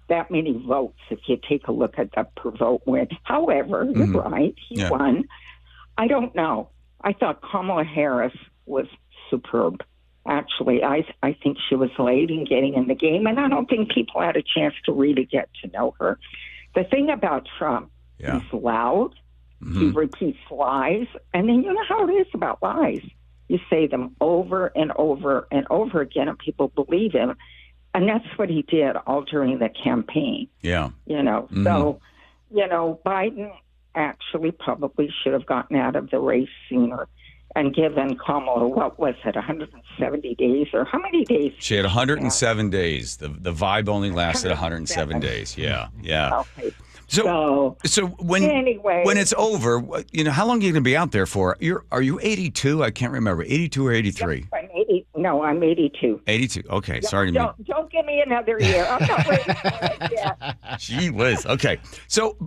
that many votes, if you take a look at the per vote win. However, you're right, he won. I don't know. I thought Kamala Harris was superb. Actually, I think she was late in getting in the game, and I don't think people had a chance to really get to know her. The thing about Trump, he's loud, he repeats lies, and then you know how it is about lies. You say them over and over and over again, and people believe him. And that's what he did all during the campaign. Yeah. So, Biden actually probably should have gotten out of the race sooner and given Kamala, what was it, 170 days? Or how many days? She had 107 days. The vibe only lasted 107 days. Yeah. Okay. So when it's over, how long are you going to be out there for? Are you 82? I can't remember. 82 or 83? Yep, I'm 82. 82. Okay, sorry. Don't give me another year. I'm not ready for it yet. Gee whiz. Okay. So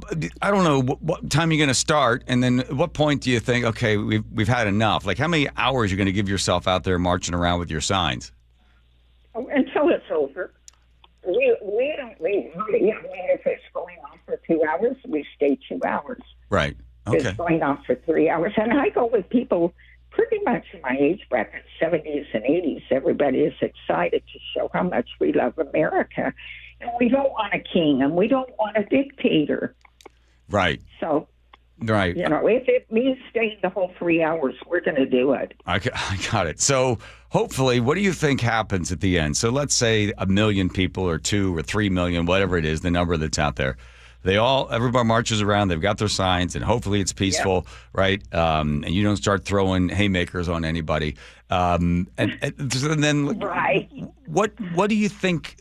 I don't know what time you're going to start, and then at what point do you think, okay, we've had enough? Like how many hours you're going to give yourself out there marching around with your signs? Until it's over. We don't leave. If it's going on for 2 hours, we stay 2 hours. Right. Okay. It's going on for 3 hours. And I go with people pretty much in my age bracket, 70s and 80s. Everybody is excited to show how much we love America. And we don't want a king, and we don't want a dictator. Right. So, right. If it means staying the whole 3 hours, we're going to do it. I got it. So hopefully, what do you think happens at the end? So let's say 1 million people or 2 or 3 million, whatever it is, the number that's out there. Everybody marches around. They've got their signs, and hopefully it's peaceful, right? And you don't start throwing haymakers on anybody. And then, right. What do you think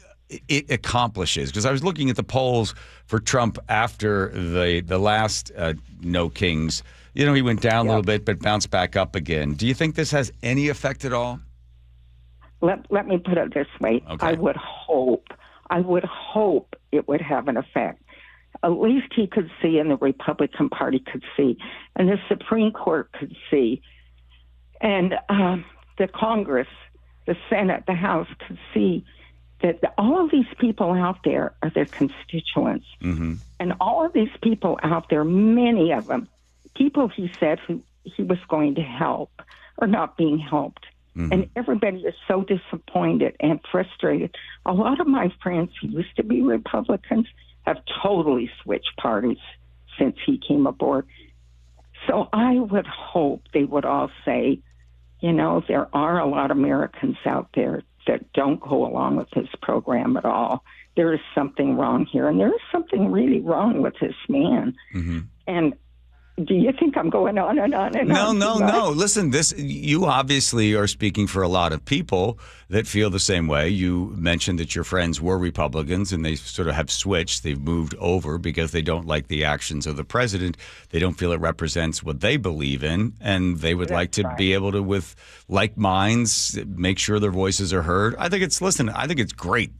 it accomplishes? Because I was looking at the polls for Trump after the last No Kings. He went down a little bit, but bounced back up again. Do you think this has any effect at all? Let me put it this way. Okay. I would hope it would have an effect. At least he could see, and the Republican Party could see, and the Supreme Court could see, and the Congress, the Senate, the House could see that all of these people out there are their constituents. Mm-hmm. And all of these people out there, many of them, people he said who he was going to help are not being helped. Mm-hmm. And everybody is so disappointed and frustrated. A lot of my friends who used to be Republicans have totally switched parties since he came aboard. So I would hope they would all say, there are a lot of Americans out there that don't go along with this program at all. There is something wrong here, and there is something really wrong with this man. Mm-hmm. And do you think I'm going on and on and on? No. Listen, you obviously are speaking for a lot of people that feel the same way. You mentioned that your friends were Republicans and they sort of have switched. They've moved over because they don't like the actions of the president. They don't feel it represents what they believe in, and they would like to be able to, with like minds, make sure their voices are heard. I think it's great.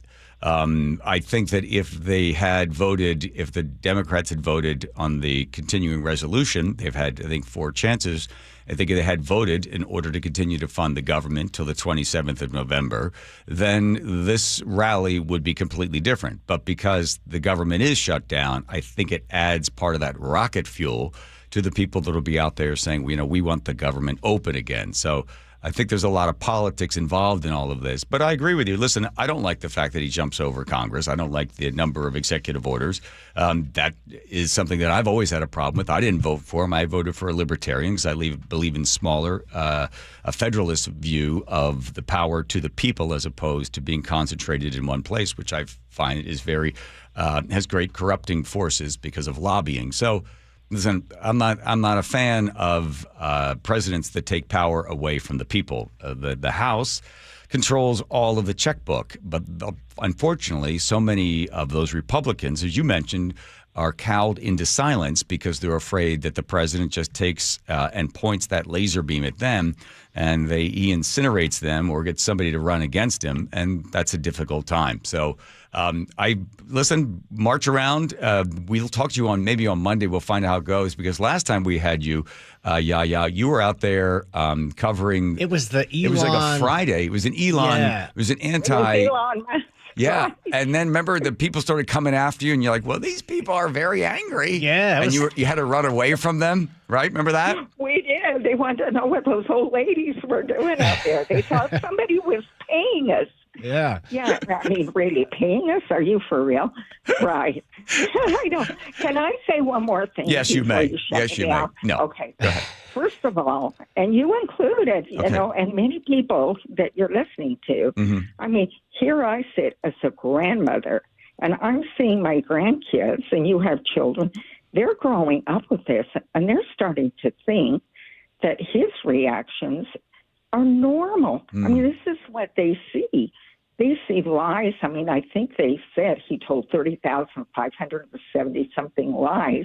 I think that if the Democrats had voted on the continuing resolution, they've had, I think, 4 chances. I think if they had voted in order to continue to fund the government till the 27th of November, then this rally would be completely different. But because the government is shut down, I think it adds part of that rocket fuel to the people that will be out there saying, we want the government open again. So I think there's a lot of politics involved in all of this. But I agree with you. Listen, I don't like the fact that he jumps over Congress. I don't like the number of executive orders. That is something that I've always had a problem with. I didn't vote for him. I voted for a libertarian because I believe in smaller, a federalist view of the power to the people as opposed to being concentrated in one place, which I find is has great corrupting forces because of lobbying. So, listen, I'm not a fan of presidents that take power away from the people. The House controls all of the checkbook, but unfortunately, so many of those Republicans, as you mentioned, are cowed into silence because they're afraid that the president just takes and points that laser beam at them, and he incinerates them or gets somebody to run against him, and that's a difficult time. So march around. We'll talk to you maybe on Monday. We'll find out how it goes, because last time we had you, you were out there covering. It was the Elon. It was like a Friday. It was an Elon. Yeah. It was an anti. It was Elon. Yeah, and then remember the people started coming after you, and you're like, "Well, these people are very angry." Yeah, and you had to run away from them, right? Remember that? We did. They wanted to know what those old ladies were doing out there. They thought somebody was paying us. Yeah. Yeah, I mean, really paying us? Are you for real? Right. I know. Can I say one more thing? Yes, you may. Yes, you may. No. Okay. Go ahead. First of all, and you included, you know, and many people that you're listening to, I mean, here I sit as a grandmother, and I'm seeing my grandkids, and you have children. They're growing up with this, and they're starting to think that his reactions are normal. I mean, this is what they see. They see lies. I mean, I think they said he told 30,570-something lies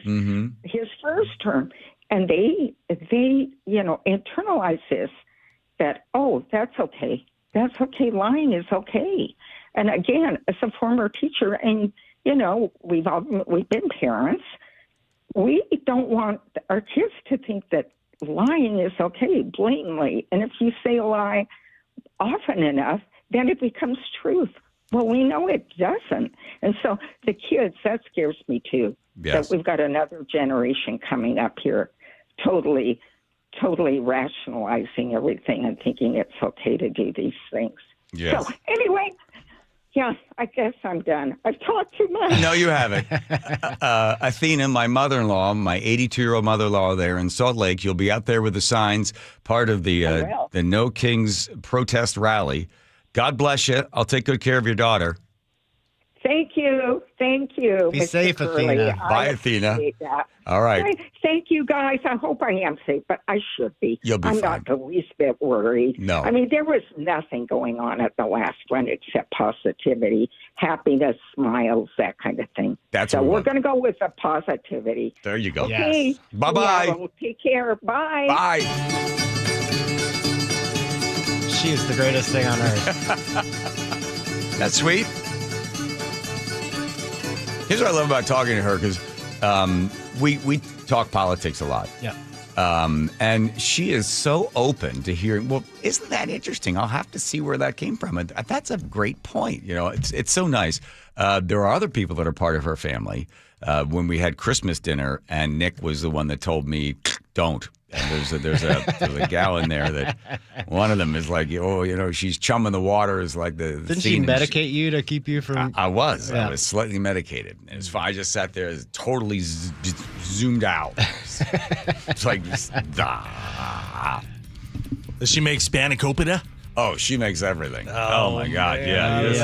his first term. And they internalize this, that, oh, that's okay. That's okay. Lying is okay. And again, as a former teacher, and, you know, we've been parents, we don't want our kids to think that lying is okay blatantly. And if you say a lie often enough, then it becomes truth. Well, we know it doesn't. And so the kids, that scares me too. Yes. That we've got another generation coming up here totally rationalizing everything and thinking it's okay to do these things. Yes. So anyway, yeah, I guess I'm done. I've talked too much. No, you haven't. Athena, my mother-in-law, my 82-year-old mother-in-law there in Salt Lake, you'll be out there with the signs, part of the No Kings protest rally. God bless you. I'll take good care of your daughter. Thank you. Thank you. Be Mr. safe, Curley. Athena. Bye, Athena. That. All right. Thank you, guys. I hope I am safe, but I should be. You'll be I'm fine. not the least bit worried. No. I mean, there was nothing going on at the last one except positivity, happiness, smiles, that kind of thing. That's so what we we're want. going to go with the positivity. There you go. Okay. Yes. Bye-bye. Yeah, well, take care. Bye. Bye. She is the greatest thing on earth. That's sweet. Here's what I love about talking to her, because we talk politics a lot. Yeah. And she is so open to hearing, well, isn't that interesting? I'll have to see where that came from. And that's a great point. You know, it's so nice. There are other people that are part of her family. When we had Christmas dinner, and Nick was the one that told me, don't. And there's a gal in there that one of them is like, oh, you know, she's chumming the water is like the Didn't she medicate you to keep you from? I was slightly medicated. And it's fine. I just sat there totally zoomed out. It's like, Does she make spanakopita? oh, she makes everything. Oh my God, man. yeah. This is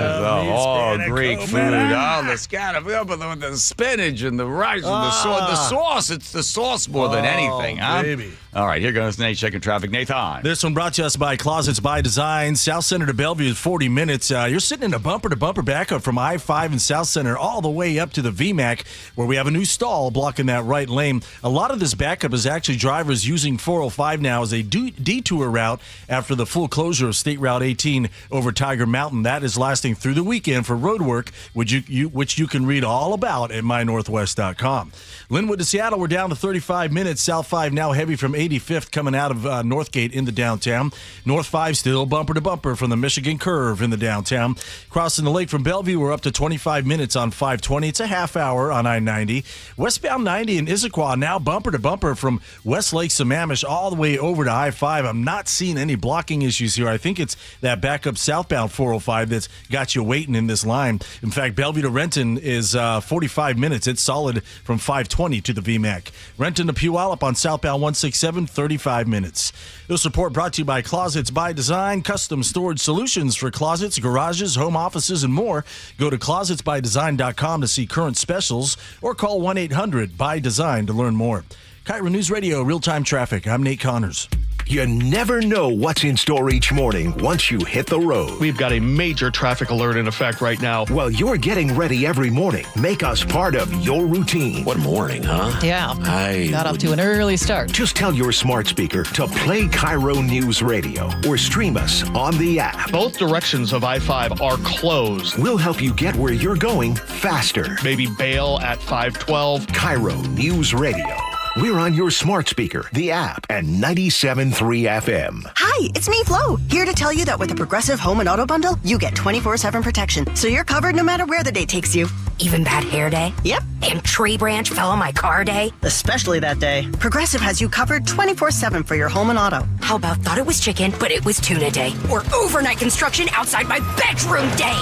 Greek food. Oh, the scanapota, the spinach and the rice and the sauce. It's the sauce more than anything, huh? Baby. All right, here goes Nate checking traffic. Nathan. This one brought to us by Closets by Design. South Center to Bellevue is 40 minutes. You're sitting in a bumper-to-bumper backup from I-5 and South Center all the way up to the VMAC, where we have a new stall blocking that right lane. A lot of this backup is actually drivers using 405 now as a detour route after the full closure of State Route 18 over Tiger Mountain. That is lasting through the weekend for road work, which you can read all about at mynorthwest.com. Linwood to Seattle, we're down to 35 minutes. South 5 now heavy from 85th coming out of Northgate in the downtown. North 5 still bumper to bumper from the Michigan Curve in the downtown. Crossing the lake from Bellevue, we're up to 25 minutes on 520. It's a half hour on I-90. Westbound 90 in Issaquah now bumper to bumper from Westlake Sammamish all the way over to I-5. I'm not seeing any blocking issues here. I think it's that backup southbound 405 that's got you waiting in this line. In fact, Bellevue to Renton is 45 minutes. It's solid from 520 to the VMAC. Renton to Puyallup on southbound 167, 35 minutes. This report brought to you by Closets by Design, custom storage solutions for closets, garages, home offices, and more. Go to closetsbydesign.com to see current specials or call 1-800-BY-DESIGN to learn more. KIRO News Radio, real-time traffic. I'm Nate Connors. You never know what's in store each morning once you hit the road. We've got a major traffic alert in effect right now. Well, you're getting ready every morning. Make us part of your routine. What morning, huh? Yeah. I got off to an early start. Just tell your smart speaker to play KIRO News Radio or stream us on the app. Both directions of I-5 are closed. We'll help you get where you're going faster. Maybe bail at 512. KIRO News Radio. We're on your smart speaker, the app, and 97.3 FM. Hi, it's me, Flo, here to tell you that with the Progressive Home and Auto Bundle, you get 24/7 protection, so you're covered no matter where the day takes you. Even bad hair day? Yep. And tree branch fell on my car day? Especially that day. Progressive has you covered 24/7 for your home and auto. How about thought it was chicken, but it was tuna day? Or overnight construction outside my bedroom day?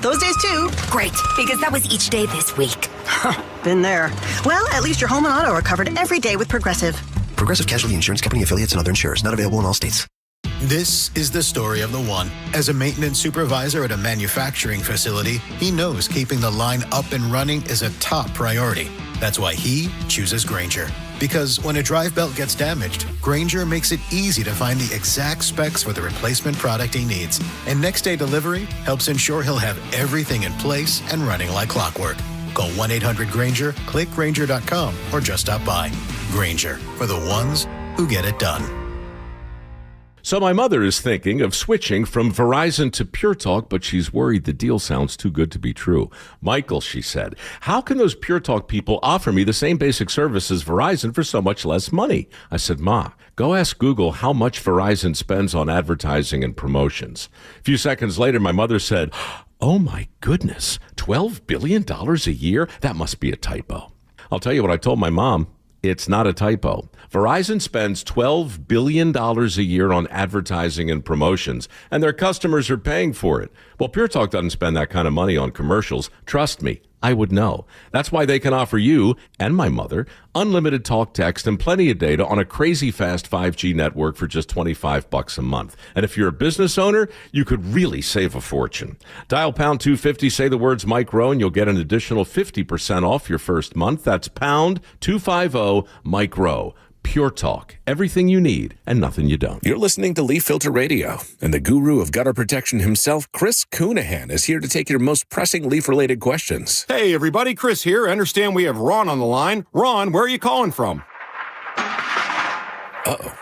Those days too. Great, because that was each day this week. Been there. Well, at least your home and auto are covered every day with Progressive. Progressive Casualty Insurance Company affiliates and other insurers. Not available in all states. This is the story of the one. As a maintenance supervisor at a manufacturing facility, he knows keeping the line up and running is a top priority. That's why he chooses Grainger. Because when a drive belt gets damaged, Grainger makes it easy to find the exact specs for the replacement product he needs. And next day delivery helps ensure he'll have everything in place and running like clockwork. Call 1-800-GRAINGER, click Grainger.com, or just stop by. Grainger, for the ones who get it done. So my mother is thinking of switching from Verizon to Pure Talk, but she's worried the deal sounds too good to be true. Michael, she said, how can those Pure Talk people offer me the same basic service as Verizon for so much less money? I said, Ma, go ask Google how much Verizon spends on advertising and promotions. A few seconds later, my mother said, oh my goodness, $12 billion a year? That must be a typo. I'll tell you what I told my mom. It's not a typo. Verizon spends $12 billion a year on advertising and promotions, and their customers are paying for it. Well, Pure Talk doesn't spend that kind of money on commercials. Trust me, I would know. That's why they can offer you and my mother unlimited talk, text, and plenty of data on a crazy fast 5G network for just $25 a month. And if you're a business owner, you could really save a fortune. Dial pound 250, say the words Mike Rowe, and you'll get an additional 50% off your first month. That's pound 250 Mike Rowe. Pure Talk. Everything you need and nothing you don't. You're listening to Leaf Filter Radio, and the guru of gutter protection himself, Chris Coonahan, is here to take your most pressing leaf-related questions. Hey, everybody. Chris here. I understand we have Ron on the line. Ron, where are you calling from? Uh-oh.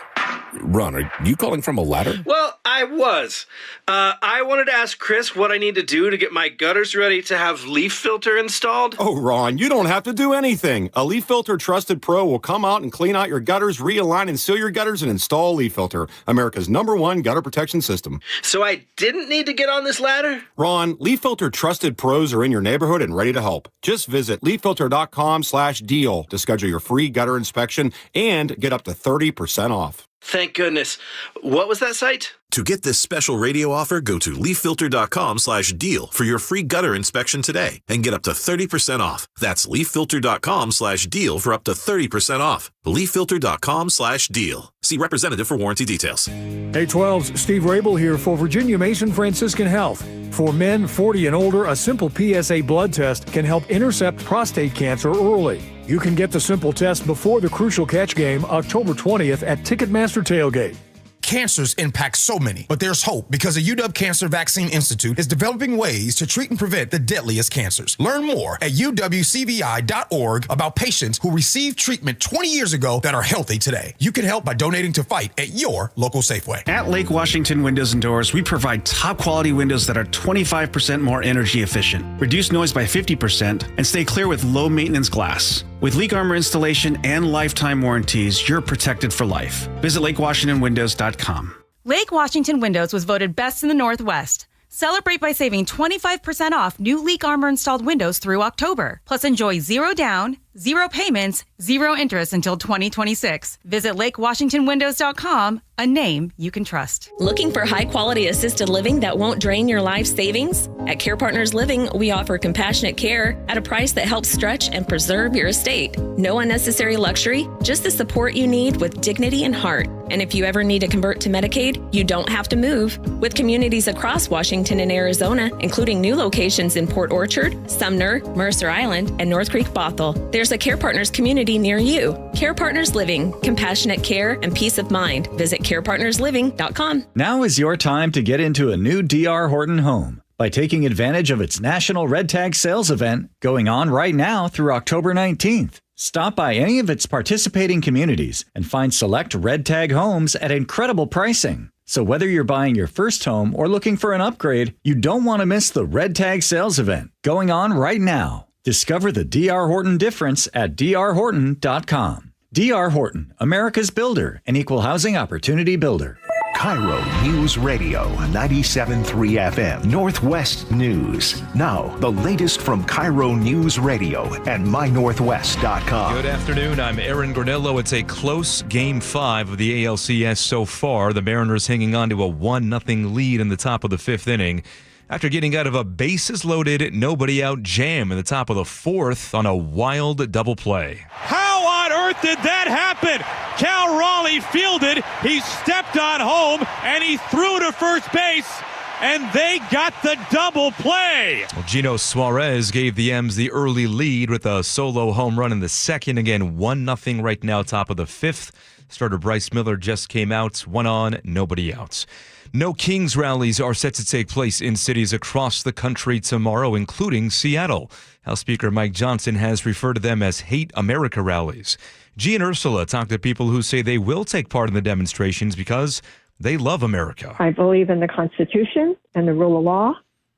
Ron, are you calling from a ladder? Well, I was. I wanted to ask Chris what I need to do to get my gutters ready to have leaf filter installed. Oh, Ron, you don't have to do anything. A Leaf Filter Trusted Pro will come out and clean out your gutters, realign and seal your gutters, and install Leaf Filter, America's #1 gutter protection system. So I didn't need to get on this ladder? Ron, Leaf Filter Trusted Pros are in your neighborhood and ready to help. Just visit leaffilter.com/deal to schedule your free gutter inspection and get up to 30% off. Thank goodness. What was that site? To get this special radio offer, go to leaffilter.com/deal for your free gutter inspection today and get up to 30% off. That's leaffilter.com/deal for up to 30% off. leaffilter.com/deal. See representative for warranty details. Hey 12's Steve Rabel here for Virginia Mason Franciscan Health. For men 40 and older, a simple PSA blood test can help intercept prostate cancer early. You can get the simple test before the Crucial Catch game October 20th at Ticketmaster Tailgate. Cancers impact so many, but there's hope because the UW Cancer Vaccine Institute is developing ways to treat and prevent the deadliest cancers. Learn more at uwcvi.org about patients who received treatment 20 years ago that are healthy today. You can help by donating to fight at your local Safeway. At Lake Washington Windows and Doors, we provide top quality windows that are 25% more energy efficient, reduce noise by 50%, and stay clear with low maintenance glass. With leak armor installation and lifetime warranties, you're protected for life. Visit LakeWashingtonWindows.com. Lake Washington Windows was voted best in the Northwest. Celebrate by saving 25% off new leak armor installed windows through October. Plus enjoy 0 down, 0 payments, 0 interest until 2026. Visit LakeWashingtonWindows.com, a name you can trust. Looking for high-quality assisted living that won't drain your life savings? At Care Partners Living, we offer compassionate care at a price that helps stretch and preserve your estate. No unnecessary luxury, just the support you need with dignity and heart. And if you ever need to convert to Medicaid, you don't have to move. With communities across Washington and Arizona, including new locations in Port Orchard, Sumner, Mercer Island, and North Creek Bothell, there's a Care Partners community near you. Care Partners Living, compassionate care and peace of mind. Visit carepartnersliving.com. Now is your time to get into a new D.R. Horton home by taking advantage of its National Red Tag Sales event going on right now through October 19th. Stop by any of its participating communities and find select Red Tag homes at incredible pricing. So whether you're buying your first home or looking for an upgrade, you don't want to miss the Red Tag Sales event going on right now. Discover the D.R. Horton difference at drhorton.com. D.R. Horton, America's builder and equal housing opportunity builder. KIRO News Radio 97.3 FM Northwest News. Now, the latest from KIRO News Radio and mynorthwest.com. Good afternoon. I'm Aaron Granillo. It's a close Game 5 of the ALCS so far. The Mariners hanging on to a 1-0 lead in the top of the fifth inning after getting out of a bases-loaded, nobody-out jam in the top of the fourth on a wild double play. How on earth did that happen? Cal Raleigh fielded, he stepped on home, and he threw to first base, and they got the double play. Well, Gino Suarez gave the M's the early lead with a solo home run in the second. Again, 1-0 right now, top of the fifth. Starter Bryce Miller just came out, 1 on, nobody out. No Kings rallies are set to take place in cities across the country tomorrow, including Seattle. House Speaker Mike Johnson has referred to them as Hate America rallies. G and Ursula talk to people who say they will take part in the demonstrations because they love America. I believe in the Constitution and the rule of law,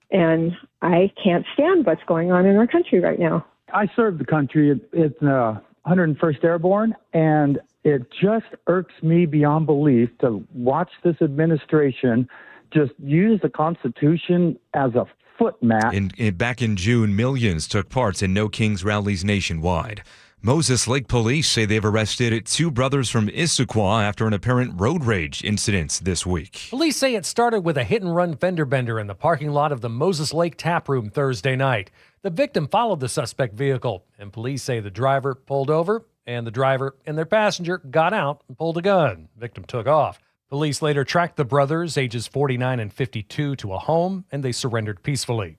and I can't stand what's going on in our country right now. I serve the country at 101st Airborne, and it just irks me beyond belief to watch this administration just use the Constitution as a foot mat. Back in June, millions took part in No Kings rallies nationwide. Moses Lake police say they've arrested 2 brothers from Issaquah after an apparent road rage incident this week. Police say it started with a hit-and-run fender bender in the parking lot of the Moses Lake Tap Room Thursday night. The victim followed the suspect vehicle, and police say the driver pulled over, and the driver and their passenger got out and pulled a gun. The victim took off. Police later tracked the brothers, ages 49 and 52, to a home, and they surrendered peacefully.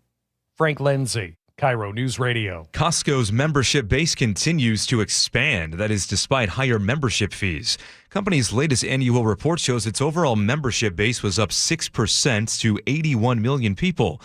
Frank Lindsay, KIRO News Radio. Costco's membership base continues to expand. That is despite higher membership fees. Company's latest annual report shows its overall membership base was up 6% to 81 million people.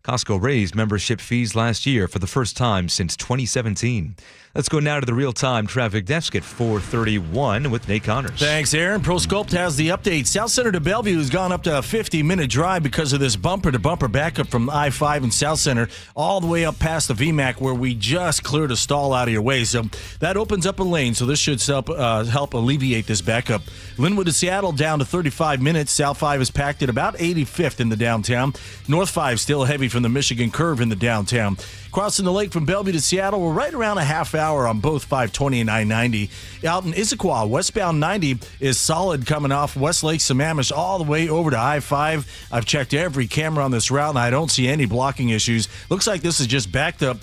Costco raised membership fees last year for the first time since 2017. Let's go now to the real-time traffic desk at 4:31 with Nate Connors. Thanks, Aaron. ProSculpt has the update. South Center to Bellevue has gone up to a 50-minute drive because of this bumper-to-bumper backup from I-5 and South Center all the way up past the VMAC where we just cleared a stall out of your way. So that opens up a lane, so this should help alleviate this backup. Linwood to Seattle down to 35 minutes. South 5 is packed at about 85th in the downtown. North 5 still heavy from the Michigan curve in the downtown. Crossing the lake from Bellevue to Seattle, we're right around a half hour on both 520 and I-90. Out in Issaquah, westbound 90 is solid coming off Westlake Sammamish all the way over to I-5. I've checked every camera on this route, and I don't see any blocking issues. Looks like this is just backed up,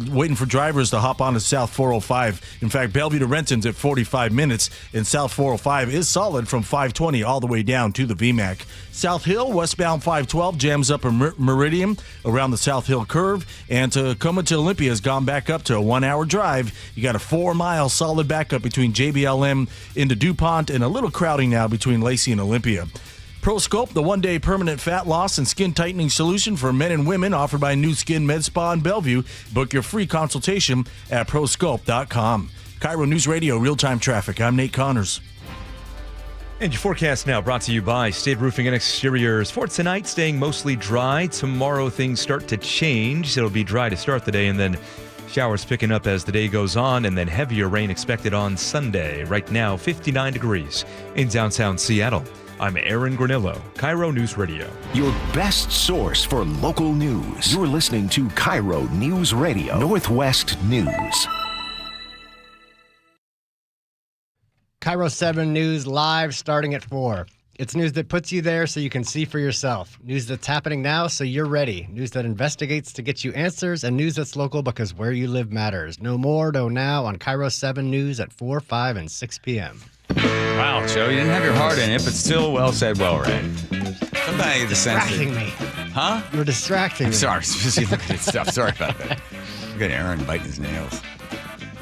waiting for drivers to hop onto South 405. In fact, Bellevue to Renton's at 45 minutes, and South 405 is solid from 520 all the way down to the VMAC. South Hill, westbound 512, jams up a Meridian around the South Hill curve, and Tacoma to Olympia has gone back up to a 1-hour drive. You got a 4-mile solid backup between JBLM into DuPont, and a little crowding now between Lacey and Olympia. ProSculpt, the one-day permanent fat loss and skin tightening solution for men and women, offered by New Skin Med Spa in Bellevue. Book your free consultation at prosculpt.com. KIRO News Radio, real-time traffic. I'm Nate Connors. And your forecast now brought to you by State Roofing and Exteriors. For tonight, staying mostly dry. Tomorrow, things start to change. It'll be dry to start the day, and then showers picking up as the day goes on, and then heavier rain expected on Sunday. Right now, 59 degrees in downtown Seattle. I'm Aaron Granillo, KIRO News Radio. Your best source for local news. You're listening to KIRO News Radio, Northwest News. KIRO 7 News live starting at 4. It's news that puts you there so you can see for yourself. News that's happening now so you're ready. News that investigates to get you answers, and news that's local because where you live matters. Know more, know now on KIRO 7 News at 4, 5, and 6 p.m. Wow, Joe, you didn't have your heart in it, but still well said, well read. Sometimes I get the sense Distracting me. Huh? You're distracting me. Sorry, just looking at stuff. Sorry about that. Look at Aaron biting his nails.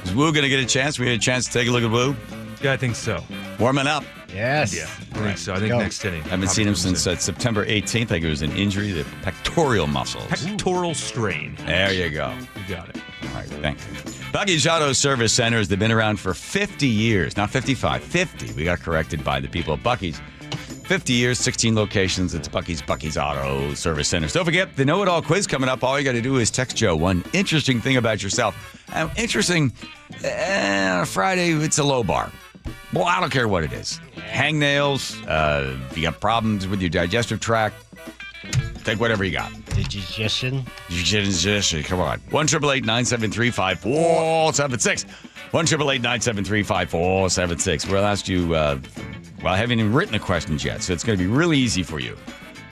Is Woo going to get a chance? We had a chance to take a look at Woo? Yeah, I think so. Warming up. Yes. Yeah, I think so. I think next inning. I haven't seen him since September 18th. I think it was an injury to the pectoral muscles. Pectoral strain. There you go. You got it. All right, thanks. Bucky's Auto Service Centers, they've been around for 50 years, not 55, 50. We got corrected by the people at Bucky's. 50 years, 16 locations. It's Bucky's Auto Service Centers. Don't forget the Know-It-All quiz coming up. All you got to do is text Joe one interesting thing about yourself. Interesting, on a Friday, it's a low bar. Well, I don't care what it is. Hangnails, if you got problems with your digestive tract, take whatever you got. Digestion. Come on. 1-888-973-5476. 1-888-973-5476. We'll ask you, well, I haven't even written the questions yet, so it's going to be really easy for you.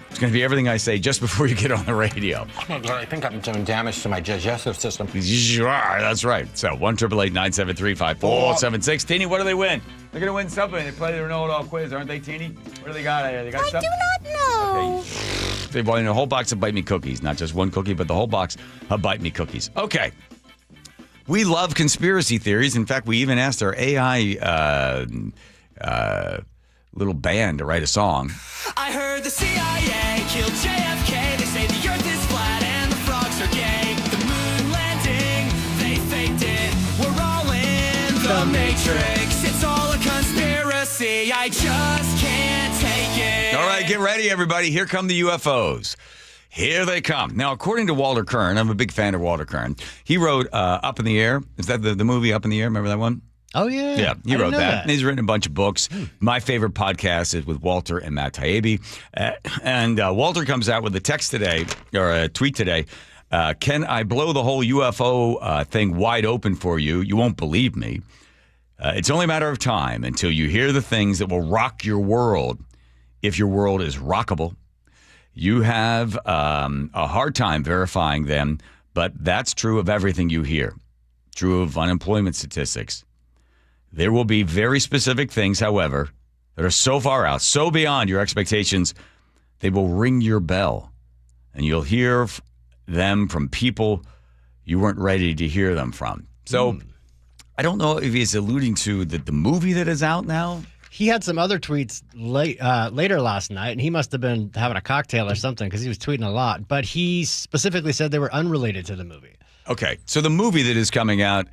It's going to be everything I say just before you get on the radio. Oh my God, I think I'm doing damage to my digestive system. You are, that's right. So 1-888-973-5476. Teeny, what do they win? They're going to win something. They play their Know-It-All quiz, aren't they, Teeny? What do they got? They got something? I do not know. Okay. They've won a whole box of Bite Me cookies. Not just one cookie, but the whole box of Bite Me cookies. Okay. We love conspiracy theories. In fact, we even asked our AI little band to write a song. I heard the CIA killed JFK. They say the earth is flat and the frogs are gay. The moon landing, they faked it. We're all in the Matrix. It's all a conspiracy. I just can't take it. All right, get ready, everybody. Here come the UFOs. Here they come. Now, according to Walter Kern, I'm a big fan of Walter Kern. He wrote Up in the Air. Is that the movie Up in the Air? Remember that one? Oh, yeah. Yeah, he wrote that. And he's written a bunch of books. My favorite podcast is with Walter and Matt Taibbi. And Walter comes out with a text today, or a tweet today. Can I blow the whole UFO thing wide open for you? You won't believe me. It's only a matter of time until you hear the things that will rock your world, if your world is rockable. You have a hard time verifying them, but that's true of everything you hear. True of unemployment statistics. There will be very specific things, however, that are so far out, so beyond your expectations, they will ring your bell. And you'll hear them from people you weren't ready to hear them from. So I don't know if he's alluding to the movie that is out now. He had some other tweets later last night, and he must have been having a cocktail or something because he was tweeting a lot. But he specifically said they were unrelated to the movie. Okay, so the movie that is coming out,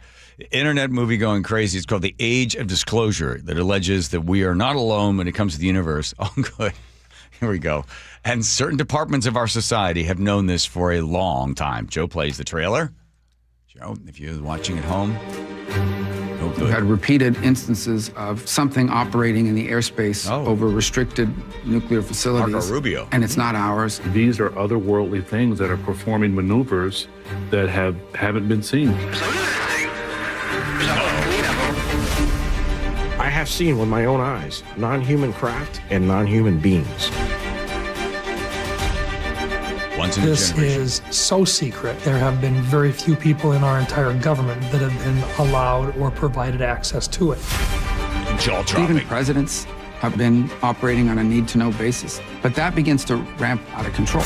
internet movie going crazy, it's called The Age of Disclosure, that alleges that we are not alone when it comes to the universe. Oh, good. Here we go. And certain departments of our society have known this for a long time. Joe plays the trailer. Joe, if you're watching at home, oh, good. We've had repeated instances of something operating in the airspace over restricted nuclear facilities. Marco Rubio. And it's not ours. These are otherworldly things that are performing maneuvers that haven't been seen. I have seen with my own eyes non-human craft and non-human beings. This is so secret. There have been very few people in our entire government that have been allowed or provided access to it. Even presidents have been operating on a need-to-know basis. But that begins to ramp out of control.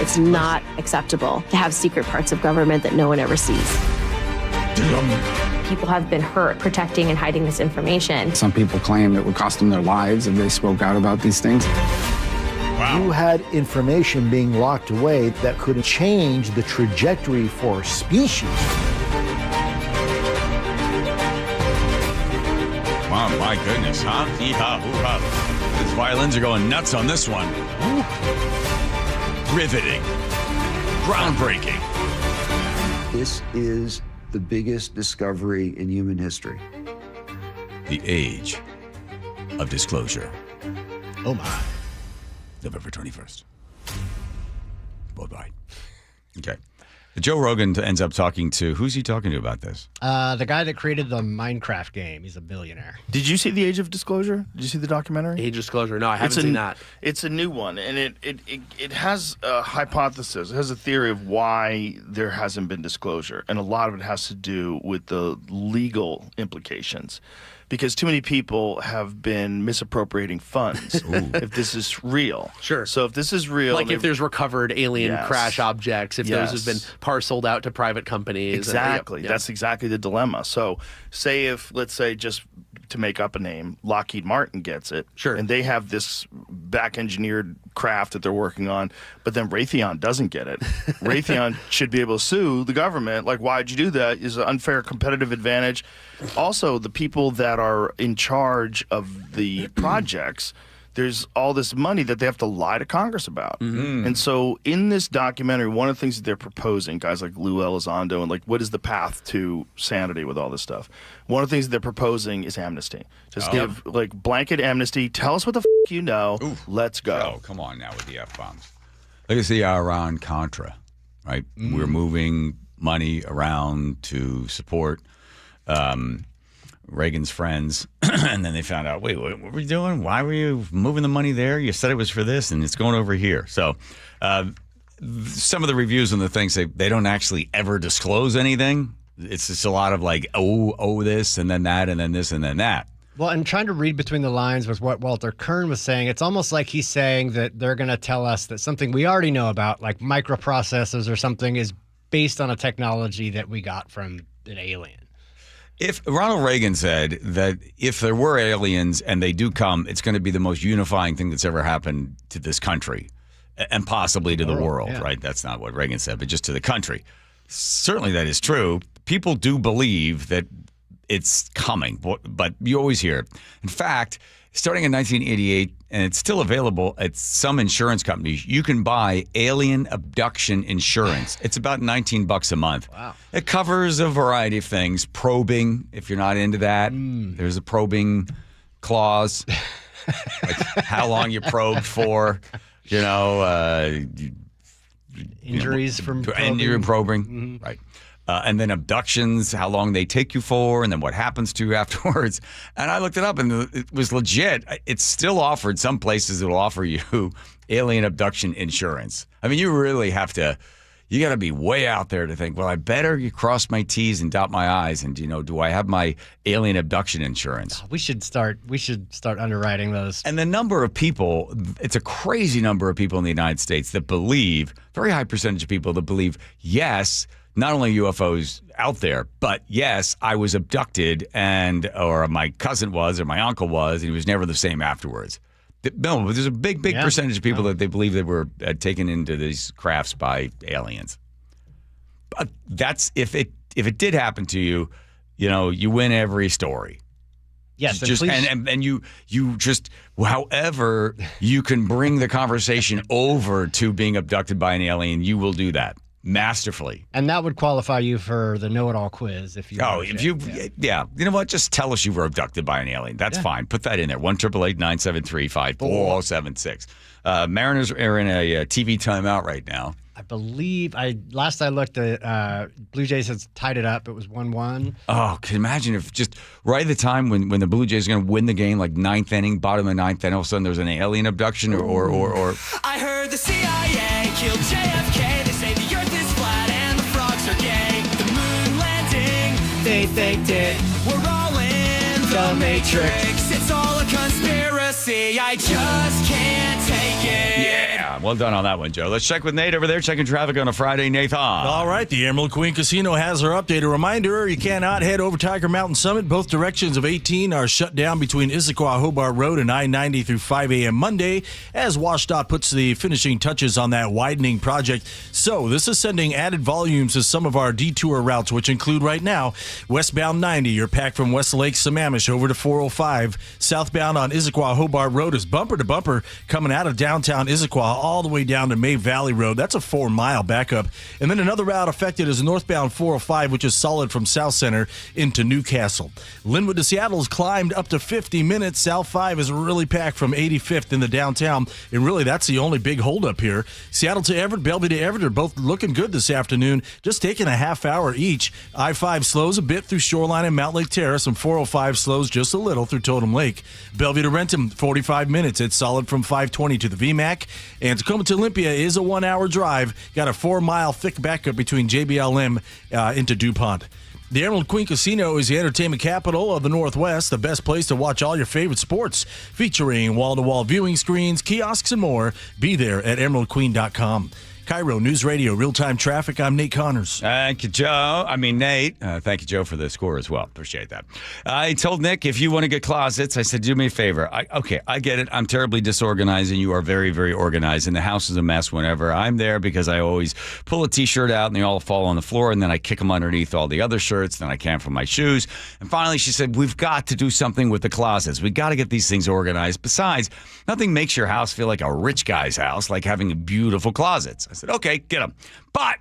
It's not acceptable to have secret parts of government that no one ever sees. People have been hurt protecting and hiding this information. Some people claim it would cost them their lives if they spoke out about these things. Wow. You had information being locked away that could change the trajectory for species. Wow, my goodness, huh? Hee-haw, hoo-ha. These violins are going nuts on this one. Ooh. Riveting. Groundbreaking. This is the biggest discovery in human history. The Age of Disclosure. Oh, my. November 21st. Bye-bye. Okay. Joe Rogan ends up talking to, who's he talking to about this? The guy that created the Minecraft game. He's a billionaire. Did you see The Age of Disclosure? Did you see the documentary? Age of Disclosure. No, I haven't seen that. It's a new one, and it has a hypothesis. It has a theory of why there hasn't been disclosure, and a lot of it has to do with the legal implications. Because too many people have been misappropriating funds if this is real. Sure. So if this is real... Like if there's recovered alien crash objects, if those have been parceled out to private companies. Exactly. That's exactly the dilemma. So say if, let's say, just to make up a name, Lockheed Martin gets it. Sure. And they have this back-engineered craft that they're working on, but then Raytheon doesn't get it. Raytheon should be able to sue the government. Like, why'd you do that? Is an unfair competitive advantage. Also, the people that are in charge of the projects, there's all this money that they have to lie to Congress about. And so in this documentary, one of the things that they're proposing, guys like Lou Elizondo, and like, what is the path to sanity with all this stuff? One of the things that they're proposing is amnesty. Just give like blanket amnesty. Tell us what the you know. Let's go. Oh, come on now with the F-bombs. Look at the Iran-Contra, right? We're moving money around to support Reagan's friends, and then they found out, wait, what were you doing? Why were you moving the money there? You said it was for this, and it's going over here. So some of the reviews and the things, they don't actually ever disclose anything. It's just a lot of like, this, and then that, and then this, and then that. Well, and trying to read between the lines was what Walter Kern was saying. It's almost like he's saying that they're going to tell us that something we already know about, like microprocessors or something, is based on a technology that we got from an alien. If Ronald Reagan said that if there were aliens and they do come, it's going to be the most unifying thing that's ever happened to this country and possibly to the world, right? That's not what Reagan said, but just to the country. Certainly that is true. People do believe that it's coming, but you always hear it. In fact, starting in 1988, and it's still available at some insurance companies, you can buy alien abduction insurance. It's about $19 a month. Wow. It covers a variety of things. Probing, if you're not into that. There's a probing clause. Like how long you probed for, injuries from probing. Injury probing, right. And then abductions, how long they take you for, and then what happens to you afterwards. And I looked it up, and it was legit. It's still offered. Some places will offer you alien abduction insurance. I mean, you really have to, you got to be way out there to think, well, I better cross my T's and dot my I's. And, do I have my alien abduction insurance? We should start underwriting those. And the number of people, it's a crazy number of people in the United States that believe, very high percentage of people that believe, yes, not only UFOs out there, but yes, I was abducted or my cousin was, or my uncle was, and he was never the same afterwards. No, but there's a big percentage of people that they believe they were taken into these crafts by aliens. But that's, if it did happen to you, you win every story. Yes, and you just, however you can bring the conversation over to being abducted by an alien, you will do that. Masterfully. And that would qualify you for the know-it-all quiz if you. Yeah. You know what? Just tell us you were abducted by an alien. That's fine. Put that in there. 1-888-973-5476. Mariners are in a TV timeout right now. I believe last I looked, the Blue Jays has tied it up. It was 1-1. Oh, can you imagine if just right at the time when the Blue Jays are going to win the game, like ninth inning, bottom of the ninth, and all of a sudden there's an alien abduction or. I heard the CIA killed JFK. They say the Earth is flat and the frogs are gay. The moon landing, they faked it. We're all in the Matrix. It's all a conspiracy. I just can't take it. Yeah, well done on that one, Joe. Let's check with Nate over there, checking traffic on a Friday. Nathan. All right, the Emerald Queen Casino has her update. A reminder, you cannot head over Tiger Mountain Summit. Both directions of 18 are shut down between Issaquah Hobart Road and I-90 through 5 a.m. Monday, as WashDOT puts the finishing touches on that widening project. So this is sending added volumes to some of our detour routes, which include right now, westbound 90, you're packed from Westlake Sammamish over to 405. Southbound on Issaquah Hobart Road is bumper to bumper coming out of downtown Issaquah all the way down to May Valley Road. That's a 4-mile backup. And then another route affected is northbound 405, which is solid from South Center into Newcastle. Linwood to Seattle has climbed up to 50 minutes. South 5 is really packed from 85th in the downtown. And really, that's the only big holdup here. Seattle to Everett, Bellevue to Everett are both looking good this afternoon, just taking a half hour each. I-5 slows a bit through Shoreline and Mount Lake Terrace, and 405 slows just a little through Totem Lake. Bellevue to Renton, 45 minutes. It's solid from 520 to the VMAC. And Tacoma to Olympia is a 1-hour drive. Got a 4-mile thick backup between JBLM into DuPont. The Emerald Queen Casino is the entertainment capital of the Northwest, the best place to watch all your favorite sports, featuring wall-to-wall viewing screens, kiosks, and more. Be there at emeraldqueen.com. KIRO News Radio, real-time traffic. I'm Nate Connors. Thank you, Joe. Nate. Thank you, Joe, for the score as well. Appreciate that. I told Nick, if you want to get closets, I said, do me a favor. I get it. I'm terribly disorganized, and you are very, very organized, and the house is a mess whenever I'm there because I always pull a T-shirt out, and they all fall on the floor, and then I kick them underneath all the other shirts, then I can't for my shoes. And finally, she said, we've got to do something with the closets. We got to get these things organized. Besides, nothing makes your house feel like a rich guy's house like having beautiful closets. I said, okay, get them. But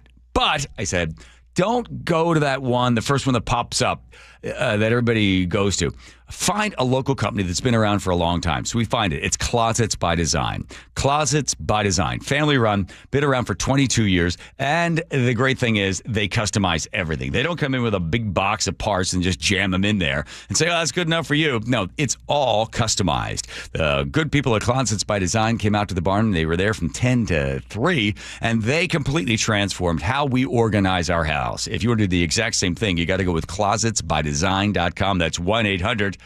I said, don't go to that one, the first one that pops up that everybody goes to. Find a local company that's been around for a long time. So we find it. It's Closets by Design. Closets by Design. Family run, been around for 22 years. And the great thing is they customize everything. They don't come in with a big box of parts and just jam them in there and say, oh, that's good enough for you. No, it's all customized. The good people at Closets by Design came out to the barn. They were there from 10 to 3, and they completely transformed how we organize our house. If you want to do the exact same thing, you got to go with closetsbydesign.com. That's 1-800-BY-DESIGN.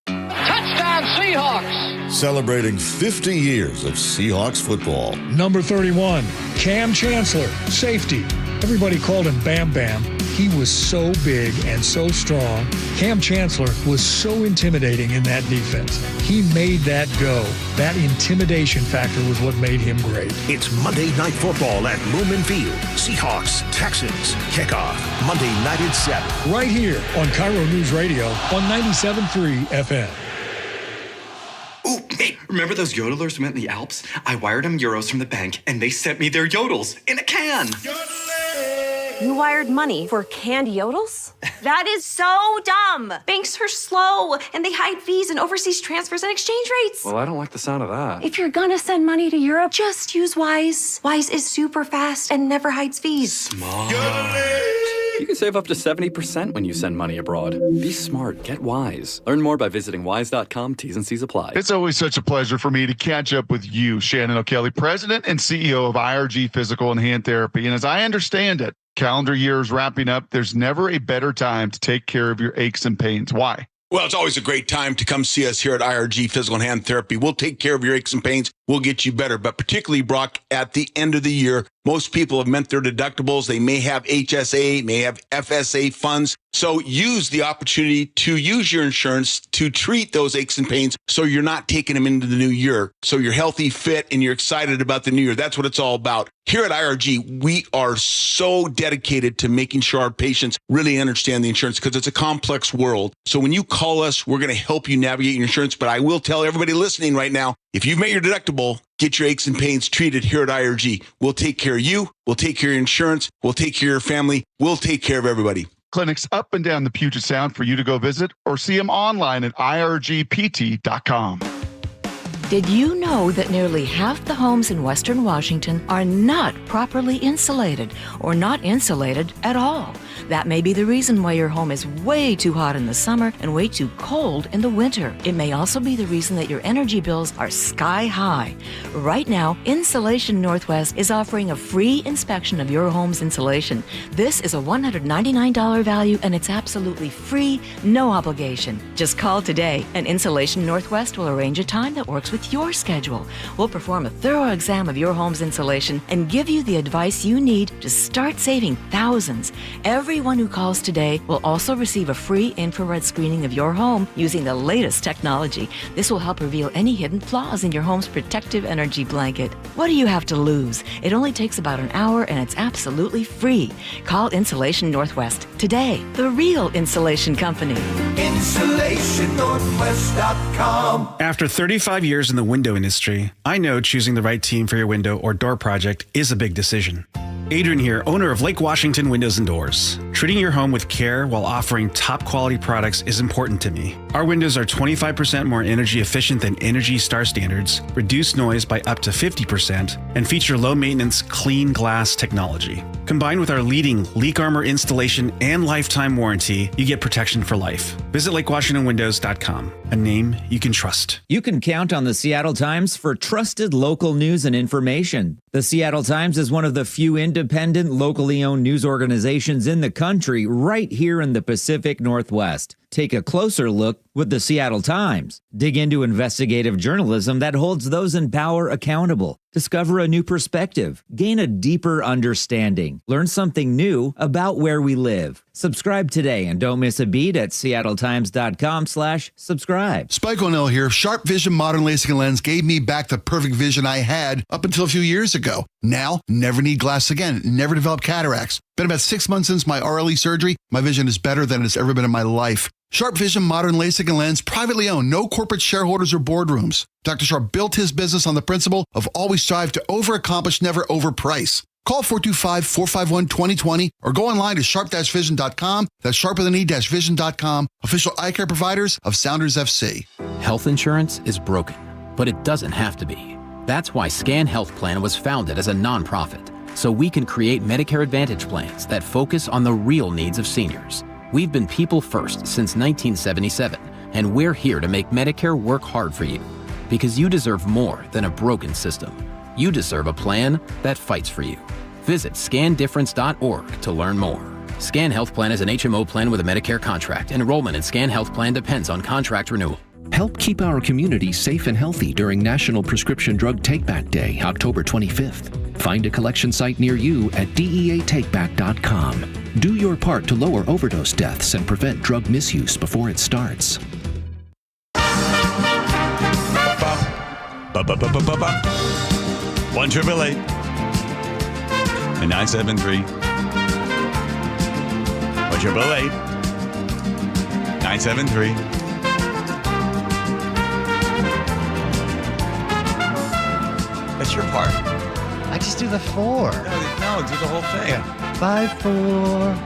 Touchdown, Seahawks! Celebrating 50 years of Seahawks football. Number 31, Cam Chancellor, safety. Everybody called him Bam Bam. He was so big and so strong. Cam Chancellor was so intimidating in that defense. He made that go. That intimidation factor was what made him great. It's Monday Night Football at Lumen Field. Seahawks, Texans, kickoff. Monday night at 7. Right here on KIRO News Radio on 97.3 FM. Ooh, hey, remember those yodelers who went in the Alps? I wired them euros from the bank, and they sent me their yodels in a can. You wired money for canned yodels? That is so dumb. Banks are slow, and they hide fees and overseas transfers and exchange rates. Well, I don't like the sound of that. If you're gonna send money to Europe, just use Wise. Wise is super fast and never hides fees. Smart. You can save up to 70% when you send money abroad. Be smart. Get Wise. Learn more by visiting wise.com. T's and C's apply. It's always such a pleasure for me to catch up with you, Shannon O'Kelly, President and CEO of IRG Physical and Hand Therapy. And as I understand it, calendar year is wrapping up. There's never a better time to take care of your aches and pains. Why? Well, it's always a great time to come see us here at IRG Physical and Hand Therapy. We'll take care of your aches and pains. We'll get you better. But particularly, Brock, at the end of the year, most people have met their deductibles. They may have HSA, may have FSA funds. So use the opportunity to use your insurance to treat those aches and pains so you're not taking them into the new year. So you're healthy, fit, and you're excited about the new year. That's what it's all about. Here at IRG, we are so dedicated to making sure our patients really understand the insurance because it's a complex world. So when you call us, we're going to help you navigate your insurance. But I will tell everybody listening right now, if you've met your deductible, get your aches and pains treated here at IRG. We'll take care of you. We'll take care of your insurance. We'll take care of your family. We'll take care of everybody. Clinics up and down the Puget Sound for you to go visit or see them online at irgpt.com. Did you know that nearly half the homes in Western Washington are not properly insulated or not insulated at all? That may be the reason why your home is way too hot in the summer and way too cold in the winter. It may also be the reason that your energy bills are sky high. Right now, Insulation Northwest is offering a free inspection of your home's insulation. This is a $199 value and it's absolutely free, no obligation. Just call today and Insulation Northwest will arrange a time that works with your schedule. We'll perform a thorough exam of your home's insulation and give you the advice you need to start saving thousands. Everyone who calls today will also receive a free infrared screening of your home using the latest technology. This will help reveal any hidden flaws in your home's protective energy blanket. What do you have to lose? It only takes about an hour and it's absolutely free. Call Insulation Northwest today, the real insulation company. InsulationNorthwest.com. After 35 years in the window industry, I know choosing the right team for your window or door project is a big decision. Adrian here, owner of Lake Washington Windows and Doors. Treating your home with care while offering top quality products is important to me. Our windows are 25% more energy efficient than Energy Star standards, reduce noise by up to 50%, and feature low maintenance clean glass technology. Combined with our leading leak armor installation and lifetime warranty, you get protection for life. Visit LakeWashingtonWindows.com, a name you can trust. You can count on the Seattle Times for trusted local news and information. The Seattle Times is one of the few independent, locally owned news organizations in the country right here in the Pacific Northwest. Take a closer look with the Seattle Times. Dig into investigative journalism that holds those in power accountable. Discover a new perspective. Gain a deeper understanding. Learn something new about where we live. Subscribe today and don't miss a beat at seattletimes.com/subscribe. Spike O'Neill here. Sharp Vision Modern LASIK and Lens gave me back the perfect vision I had up until a few years ago. Now, never need glasses again. Never develop cataracts. Been about 6 months since my RLE surgery. My vision is better than it's ever been in my life. Sharp Vision Modern LASIK and Lens, privately owned, no corporate shareholders or boardrooms. Dr. Sharp built his business on the principle of always strive to overaccomplish, never overprice. Call 425-451-2020 or go online to sharp-vision.com. That's sharp-vision.com. Official eye care providers of Sounders FC. Health insurance is broken, but it doesn't have to be. That's why Scan Health Plan was founded as a nonprofit, so we can create Medicare Advantage plans that focus on the real needs of seniors. We've been people first since 1977, and we're here to make Medicare work hard for you, because you deserve more than a broken system. You deserve a plan that fights for you. Visit scandifference.org to learn more. Scan Health Plan is an HMO plan with a Medicare contract. Enrollment in Scan Health Plan depends on contract renewal. Help keep our community safe and healthy during National Prescription Drug Takeback Day, October 25th. Find a collection site near you at deatakeback.com. Do your part to lower overdose deaths and prevent drug misuse before it starts. 1-888 and 973. 1-888 973. That's your part. I just do the 4. No, do the whole thing. 5-4.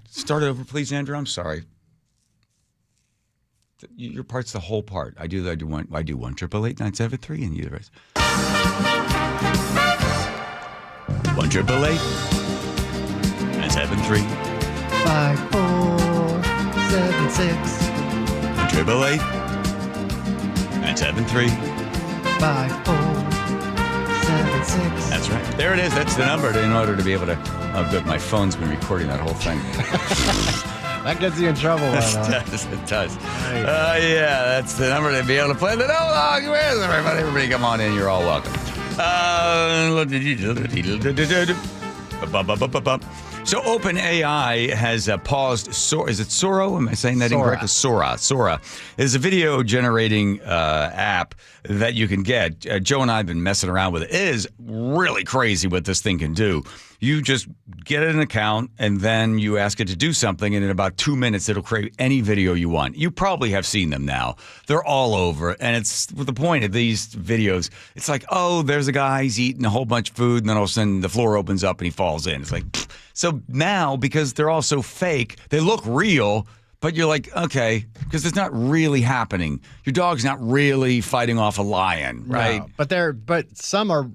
Start over, please, Andrew. I'm sorry. Your part's the whole part. I do 1-888 973, and you the rest. 1-888 973. 5476. 1-888 973. 5476. That's right. There it is. That's the number in order to be able to. Oh, good. My phone's been recording that whole thing. That gets you in trouble. It does. Yeah, that's the number to be able to play the no log. Where's everybody? Everybody come on in. You're all welcome. So OpenAI has paused. Is it Sora? Am I saying that incorrectly? Sora is a video generating app that you can get. Joe and I have been messing around with it. It is really crazy what this thing can do. You just get an account and then you ask it to do something, and in about 2 minutes, it'll create any video you want. You probably have seen them now. They're all over. And it's the point of these videos. It's like, oh, there's a guy, he's eating a whole bunch of food, and then all of a sudden the floor opens up and he falls in. It's like, pfft. So now, because they're all so fake, they look real, but you're like, okay, because it's not really happening. Your dog's not really fighting off a lion, right? No, but some are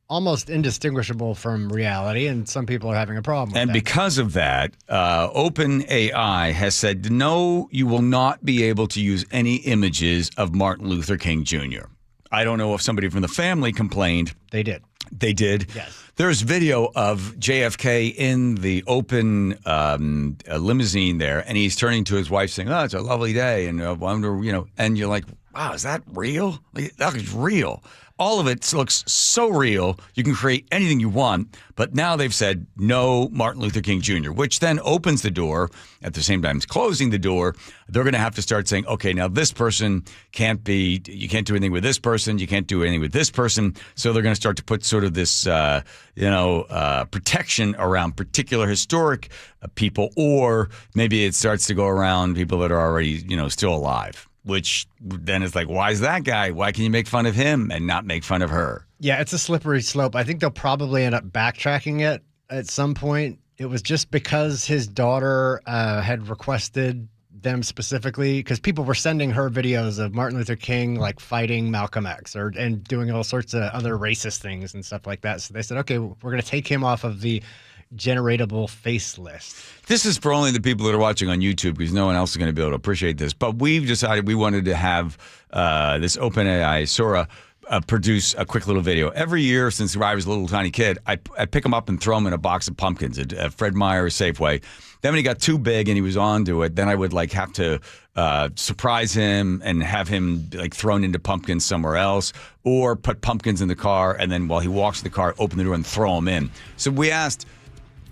almost indistinguishable from reality, and some people are having a problem with and that. Because of that, OpenAI has said, no, you will not be able to use any images of Martin Luther King Jr. I don't know if somebody from the family complained. They did. They did? Yes. There's video of JFK in the open limousine there, and he's turning to his wife saying, oh, it's a lovely day, and I wonder, and you're like, wow, is that real? That is real. All of it looks so real, you can create anything you want. But now they've said no Martin Luther King Jr., which then opens the door, at the same time as closing the door. They're going to have to start saying, okay, now this person you can't do anything with this person, you can't do anything with this person. So they're going to start to put sort of this, protection around particular historic people, or maybe it starts to go around people that are already, still alive. Which then is like, why is that guy? Why can you make fun of him and not make fun of her? Yeah, it's a slippery slope. I think they'll probably end up backtracking it at some point. It was just because his daughter had requested them specifically, because people were sending her videos of Martin Luther King like fighting Malcolm X and doing all sorts of other racist things and stuff like that. So they said, okay, we're going to take him off of the generatable face list. This is for only the people that are watching on YouTube, because no one else is going to be able to appreciate this. But we've decided we wanted to have this OpenAI Sora produce a quick little video. Every year since I was a little tiny kid, I pick them up and throw them in a box of pumpkins at Fred Meyer Safeway. Then when he got too big and he was onto it, then I would like have to surprise him and have him like thrown into pumpkins somewhere else, or put pumpkins in the car and then while he walks to the car, open the door and throw them in. So we asked,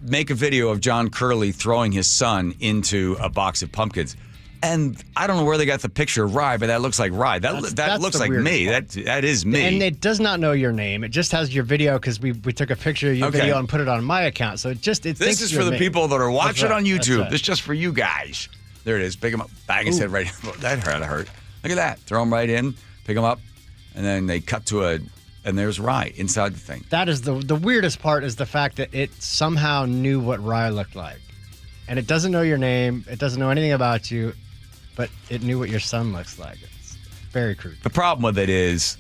make a video of John Curley throwing his son into a box of pumpkins. And I don't know where they got the picture of Rye, but that looks like Rye. That looks like me. That is me. And it does not know your name. It just has your video because we took a picture of your video and put it on my account. So this is for the people that are watching on YouTube. This is just for you guys. There it is. Pick them up. Bang his head right. That hurt. Look at that. Throw them right in. Pick them up, and then they cut to and there's Rye inside the thing. That is the weirdest part is the fact that it somehow knew what Rye looked like, and it doesn't know your name. It doesn't know anything about you. But it knew what your son looks like. It's very crude. The problem with it is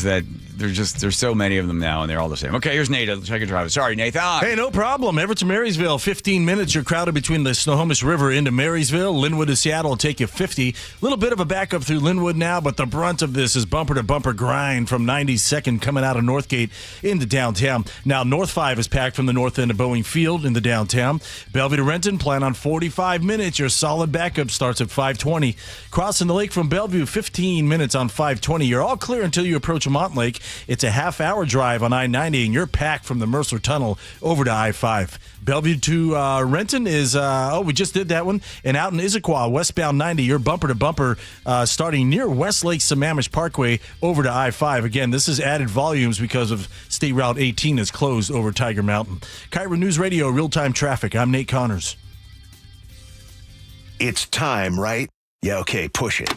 that there's so many of them now, and they're all the same. Okay, here's Nate. Check your driver. Sorry, Nathan. Hey, no problem. Everett to Marysville, 15 minutes. You're crowded between the Snohomish River into Marysville. Linwood to Seattle will take you 50. A little bit of a backup through Linwood now, but the brunt of this is bumper-to-bumper grind from 92nd coming out of Northgate into downtown. Now, North 5 is packed from the north end of Boeing Field into downtown. Bellevue to Renton, plan on 45 minutes. Your solid backup starts at 520. Crossing the lake from Bellevue, 15 minutes on 520. You're all clear until you approach Montlake. It's a half-hour drive on I-90, and you're packed from the Mercer Tunnel over to I-5. Bellevue to Renton is, we just did that one. And out in Issaquah, westbound 90, you're bumper-to-bumper starting near Westlake Sammamish Parkway over to I-5. Again, this is added volumes because of State Route 18 is closed over Tiger Mountain. KIRO News Radio, real-time traffic. I'm Nate Connors. It's time, right? Yeah, okay, push it.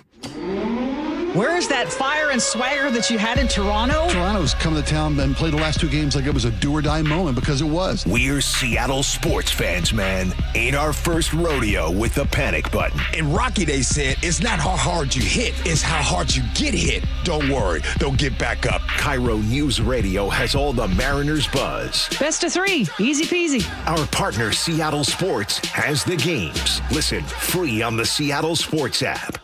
Where is that fire and swagger that you had in Toronto? Toronto's come to town and played the last two games like it was a do-or-die moment because it was. We're Seattle sports fans, man. Ain't our first rodeo with the panic button. And Rocky, they said, it's not how hard you hit, it's how hard you get hit. Don't worry, they'll get back up. KIRO News Radio has all the Mariners buzz. Best of 3, easy peasy. Our partner, Seattle Sports, has the games. Listen free on the Seattle Sports app.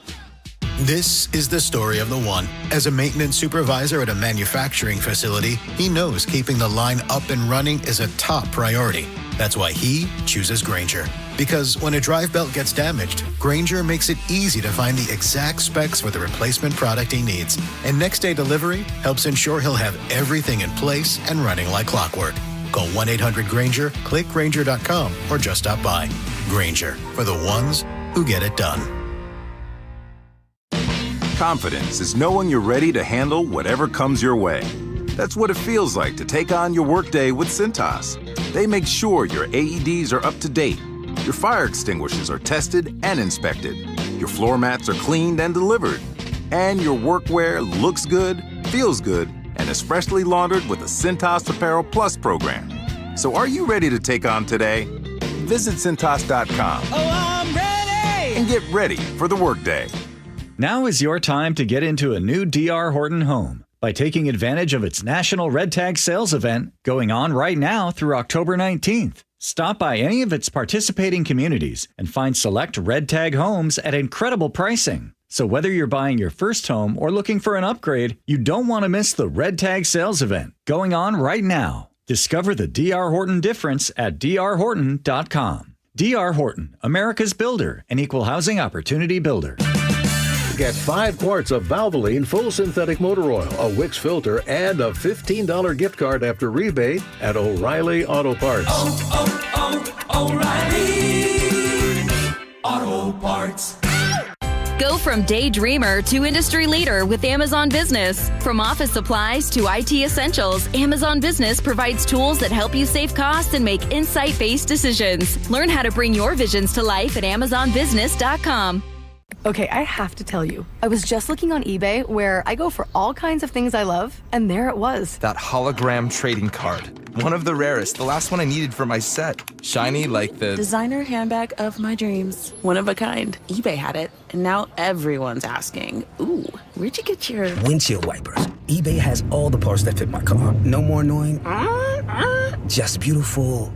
This is the story of the one. As a maintenance supervisor at a manufacturing facility, he knows keeping the line up and running is a top priority. That's why he chooses Grainger. Because when a drive belt gets damaged, Grainger makes it easy to find the exact specs for the replacement product he needs. And next day delivery helps ensure he'll have everything in place and running like clockwork. Call 1-800-GRAINGER, click Grainger.com, or just stop by. Grainger, for the ones who get it done. Confidence is knowing you're ready to handle whatever comes your way. That's what it feels like to take on your workday with Cintas. They make sure your AEDs are up to date, your fire extinguishers are tested and inspected, your floor mats are cleaned and delivered, and your workwear looks good, feels good, and is freshly laundered with the Cintas Apparel Plus program. So are you ready to take on today? Visit Cintas.com. Oh, I'm ready! And get ready for the workday. Now is your time to get into a new D.R. Horton home by taking advantage of its National Red Tag Sales event going on right now through October 19th. Stop by any of its participating communities and find select Red Tag homes at incredible pricing. So whether you're buying your first home or looking for an upgrade, you don't want to miss the Red Tag Sales event going on right now. Discover the D.R. Horton difference at drhorton.com. D.R. Horton, America's builder and equal housing opportunity builder. Get 5 quarts of Valvoline Full Synthetic Motor Oil, a Wix filter, and a $15 gift card after rebate at O'Reilly Auto Parts. O'Reilly Auto Parts. Go from daydreamer to industry leader with Amazon Business. From office supplies to IT essentials, Amazon Business provides tools that help you save costs and make insight-based decisions. Learn how to bring your visions to life at AmazonBusiness.com. Okay, I have to tell you, I was just looking on eBay where I go for all kinds of things I love, and there it was. That hologram trading card. One of the rarest, the last one I needed for my set. Shiny like the designer handbag of my dreams. One of a kind. eBay had it, and now everyone's asking, ooh, where'd you get your windshield wipers? eBay has all the parts that fit my car. No more annoying, just beautiful.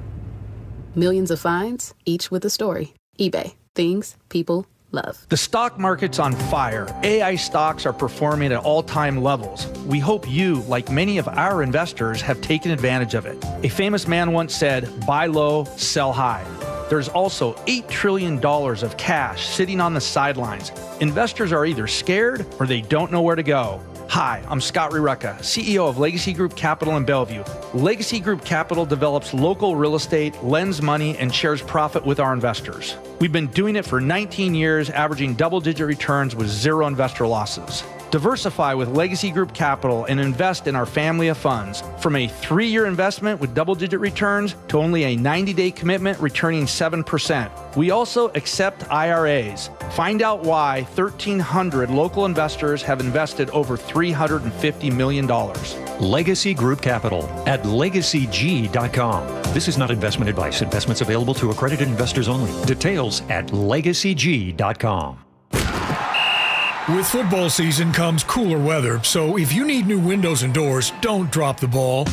Millions of finds, each with a story. eBay. Things, people, love. The stock market's on fire. AI stocks are performing at all-time levels. We hope you, like many of our investors, have taken advantage of it. A famous man once said, buy low, sell high. There's also $8 trillion of cash sitting on the sidelines. Investors are either scared or they don't know where to go. Hi, I'm Scott Rurecka, CEO of Legacy Group Capital in Bellevue. Legacy Group Capital develops local real estate, lends money, and shares profit with our investors. We've been doing it for 19 years, averaging double-digit returns with zero investor losses. Diversify with Legacy Group Capital and invest in our family of funds. From a 3-year investment with double-digit returns to only a 90-day commitment returning 7%. We also accept IRAs. Find out why 1,300 local investors have invested over $350 million. Legacy Group Capital at legacyg.com. This is not investment advice. Investments available to accredited investors only. Details at legacyg.com. With football season comes cooler weather, so if you need new windows and doors, don't drop the ball.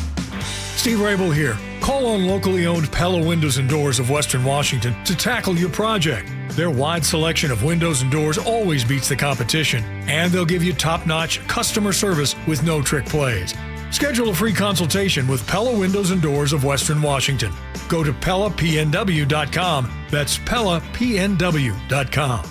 Steve Rabel here. Call on locally owned Pella Windows and Doors of Western Washington to tackle your project. Their wide selection of windows and doors always beats the competition, and they'll give you top-notch customer service with no trick plays. Schedule a free consultation with Pella Windows and Doors of Western Washington. Go to PellaPNW.com. That's PellaPNW.com.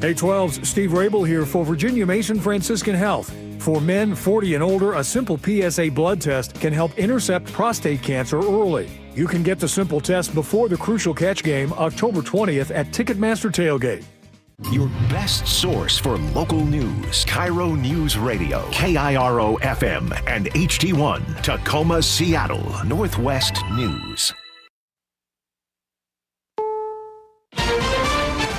Hey 12's Steve Rabel here for Virginia Mason Franciscan Health. For men 40 and older, a simple PSA blood test can help intercept prostate cancer early. You can get the simple test before the Crucial Catch game October 20th at Ticketmaster Tailgate. Your best source for local news. KIRO News Radio. KIRO FM and HD1. Tacoma, Seattle. Northwest News.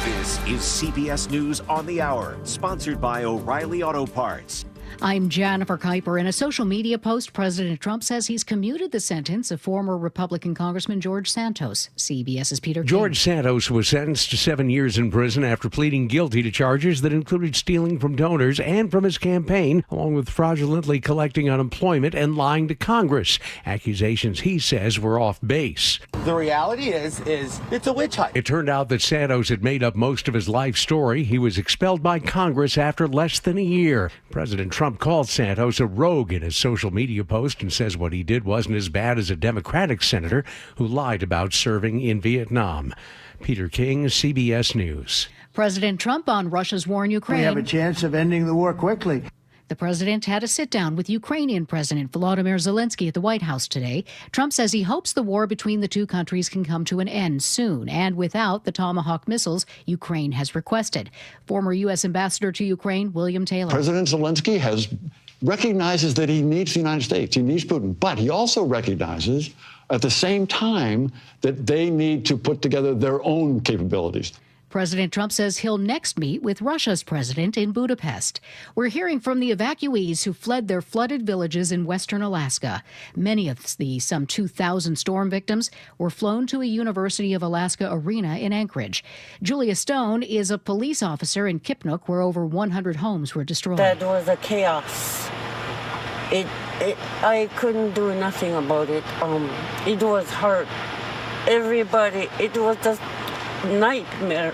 This is CBS News on the Hour, sponsored by O'Reilly Auto Parts. I'm Jennifer Kuiper. In a social media post, President Trump says he's commuted the sentence of former Republican Congressman George Santos. CBS's Peter King. George Santos was sentenced to 7 years in prison after pleading guilty to charges that included stealing from donors and from his campaign, along with fraudulently collecting unemployment and lying to Congress. Accusations he says were off base. The reality is it's a witch hunt. It turned out that Santos had made up most of his life story. He was expelled by Congress after less than a year. President Trump called Santos a rogue in his social media post and says what he did wasn't as bad as a Democratic senator who lied about serving in Vietnam. Peter King, CBS News. President Trump on Russia's war in Ukraine. We have a chance of ending the war quickly. The president had a sit-down with Ukrainian President Volodymyr Zelensky at the White House today. Trump says he hopes the war between the two countries can come to an end soon and without the Tomahawk missiles Ukraine has requested. Former U.S. Ambassador to Ukraine, William Taylor. President Zelensky recognizes that he needs the United States. He needs Putin. But he also recognizes at the same time that they need to put together their own capabilities. President Trump says he'll next meet with Russia's president in Budapest. We're hearing from the evacuees who fled their flooded villages in western Alaska. Many of the some 2,000 storm victims were flown to a University of Alaska arena in Anchorage. Julia Stone is a police officer in Kipnuk, where over 100 homes were destroyed. That was a chaos. I couldn't do nothing about it. It was hard. Everybody, it was just nightmare.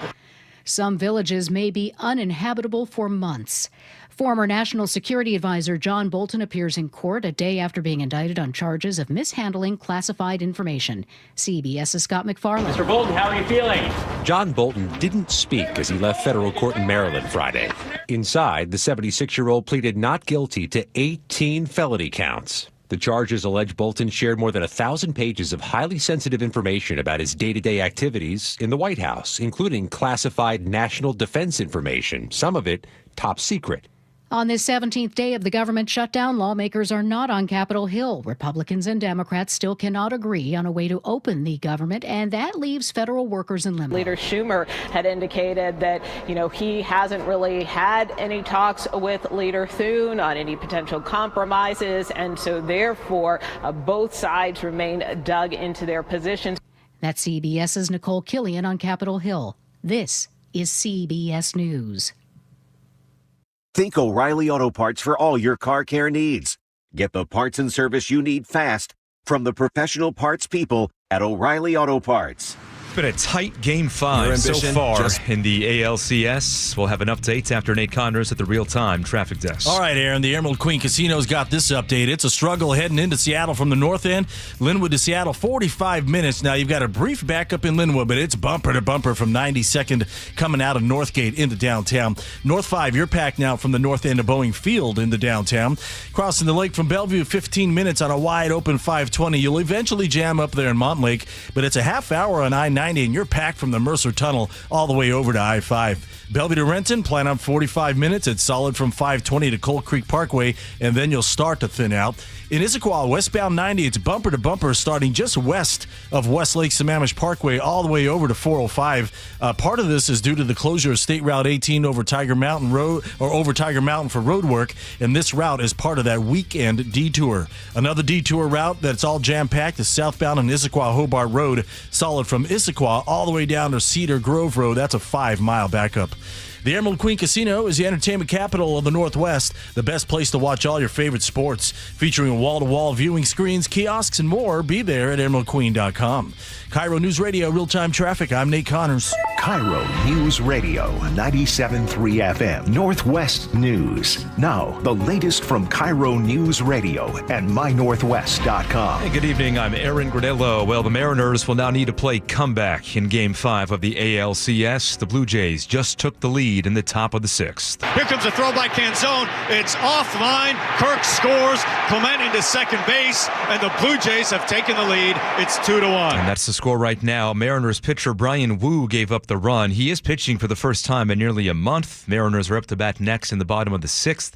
Some villages may be uninhabitable for months. Former National Security Advisor John Bolton appears in court a day after being indicted on charges of mishandling classified information. CBS's Scott McFarland. Mr. Bolton, how are you feeling? John Bolton didn't speak as he left federal court in Maryland Friday. Inside, the 76-year-old pleaded not guilty to 18 felony counts. The charges allege Bolton shared more than 1,000 pages of highly sensitive information about his day-to-day activities in the White House, including classified national defense information, some of it top secret. On this 17th day of the government shutdown, lawmakers are not on Capitol Hill. Republicans and Democrats still cannot agree on a way to open the government, and that leaves federal workers in limbo. Leader Schumer had indicated that, he hasn't really had any talks with Leader Thune on any potential compromises, and so therefore both sides remain dug into their positions. That's CBS's Nicole Killian on Capitol Hill. This is CBS News. Think O'Reilly Auto Parts for all your car care needs. Get the parts and service you need fast from the professional parts people at O'Reilly Auto Parts. been a tight Game 5 so far in the ALCS. We'll have an update after Nate Connors at the real-time traffic desk. All right, Aaron, the Emerald Queen Casino's got this update. It's a struggle heading into Seattle from the north end. Linwood to Seattle, 45 minutes. Now, you've got a brief backup in Linwood, but it's bumper to bumper from 92nd coming out of Northgate into downtown. North 5, you're packed now from the north end of Boeing Field into downtown. Crossing the lake from Bellevue, 15 minutes on a wide-open 520. You'll eventually jam up there in Montlake, but it's a half hour on I-90, and you're packed from the Mercer Tunnel all the way over to I-5. Bellevue to Renton, plan on 45 minutes. It's solid from 520 to Coal Creek Parkway, and then you'll start to thin out. In Issaquah, westbound 90, it's bumper to bumper starting just west of Westlake Sammamish Parkway all the way over to 405. Part of this is due to the closure of State Route 18 over Tiger Mountain Road, or over Tiger Mountain for road work, and this route is part of that weekend detour. Another detour route that's all jam-packed is southbound on Issaquah-Hobart Road, solid from Issaquah all the way down to Cedar Grove Road. That's a 5-mile backup. The Emerald Queen Casino is the entertainment capital of the Northwest, the best place to watch all your favorite sports. Featuring wall-to-wall viewing screens, kiosks, and more, be there at emeraldqueen.com. KIRO News Radio, real-time traffic. I'm Nate Connors. KIRO News Radio, 97.3 FM, Northwest News. Now, the latest from KIRO News Radio and mynorthwest.com. Hey, good evening. I'm Aaron Granillo. Well, the Mariners will now need to play comeback in Game 5 of the ALCS. The Blue Jays just took the lead in the top of the 6th. Here comes a throw by Canzone. It's offline. Kirk scores. Clement into second base, and the Blue Jays have taken the lead. It's 2-1. And that's the score right now. Mariners pitcher Brian Wu gave up the run. He is pitching for the first time in nearly a month. Mariners are up to bat next in the bottom of the 6th.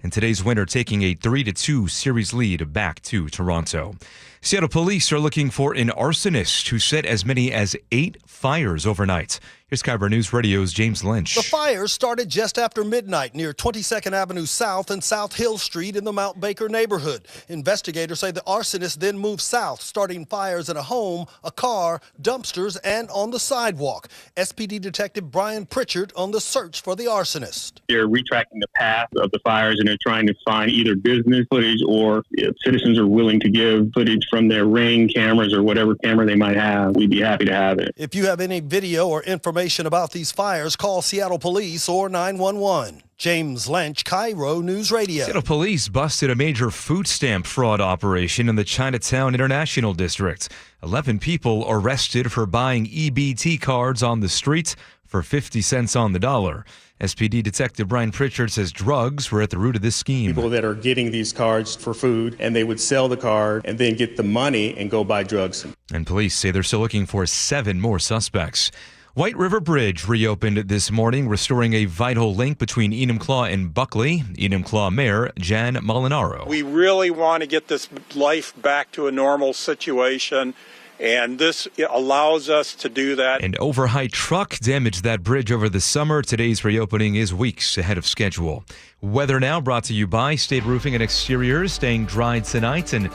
And today's winner taking a 3-2 series lead back to Toronto. Seattle police are looking for an arsonist who set as many as 8 fires overnight. Here's KIRO News Radio's James Lynch. The fires started just after midnight near 22nd Avenue South and South Hill Street in the Mount Baker neighborhood. Investigators say the arsonist then moved south, starting fires in a home, a car, dumpsters, and on the sidewalk. SPD Detective Brian Pritchard on the search for the arsonist. They're retracting the path of the fires, and they're trying to find either business footage or if citizens are willing to give footage from their Ring cameras or whatever camera they might have. We'd be happy to have it. If you have any video or information about these fires, call Seattle Police or 911. James Lynch, KIRO News Radio. Seattle police busted a major food stamp fraud operation in the Chinatown International District. 11 people arrested for buying EBT cards on the street for 50 cents on the dollar. SPD Detective Brian Pritchard says drugs were at the root of this scheme. People that are getting these cards for food, and they would sell the card and then get the money and go buy drugs. And police say they're still looking for 7 more suspects. White River Bridge reopened this morning, restoring a vital link between Enumclaw and Buckley. Enumclaw Mayor Jan Molinaro. We really want to get this life back to a normal situation, and this allows us to do that. An overheight truck damaged that bridge over the summer. Today's reopening is weeks ahead of schedule. Weather now brought to you by State Roofing and Exteriors, staying dry tonight and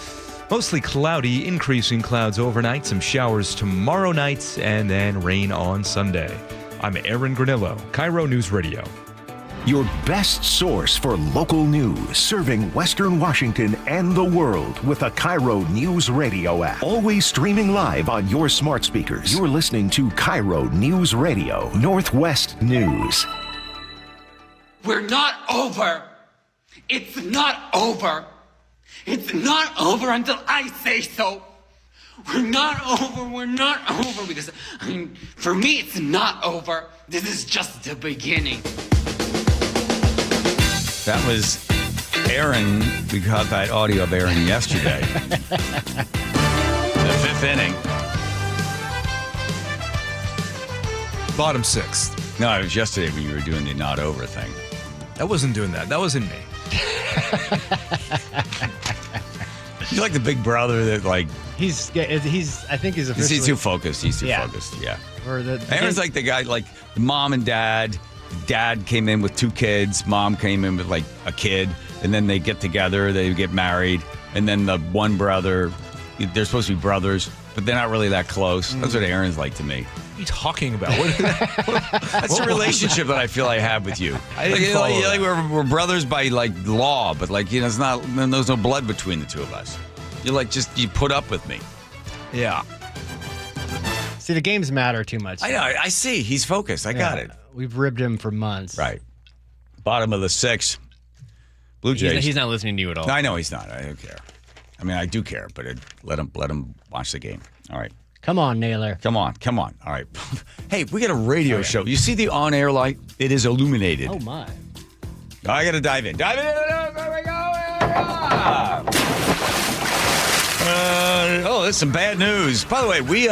mostly cloudy, increasing clouds overnight, some showers tomorrow night, and then rain on Sunday. I'm Aaron Granillo, KIRO News Radio. Your best source for local news, serving Western Washington and the world with a KIRO News Radio app. Always streaming live on your smart speakers. You're listening to KIRO News Radio, Northwest News. We're not over. It's not over. It's not over until I say so. We're not over because, for me, it's not over. This is just the beginning. That was Aaron. We got that audio of Aaron yesterday. The 5th inning. Bottom 6th. No, it was yesterday when you were doing the not over thing. I wasn't doing that. That wasn't me. He's like the big brother that he's I think he's officially... He's too focused. Yeah. Aaron's like the guy, like the mom and dad. Dad came in with 2 kids. Mom came in with like a kid. And then they get together. They get married. And then the one brother, they're supposed to be brothers, but they're not really that close. That's what Aaron's like to me. What are you talking about? That's the relationship that I feel I have with you. We're brothers by like law, but it's not. There's no blood between the two of us. You're like you put up with me. Yeah. See, the games matter too much. I know. I see. He's focused. I got it. We've ribbed him for months. Right. Bottom of the 6th. Blue Jays. He's not listening to you at all. I know he's not. I don't care. I mean, I do care, but let him watch the game. All right. Come on, Naylor. Come on. All right. Hey, we got a radio show. You see the on-air light? It is illuminated. Oh, my. I got to dive in. There we go. There's some bad news. By the way, we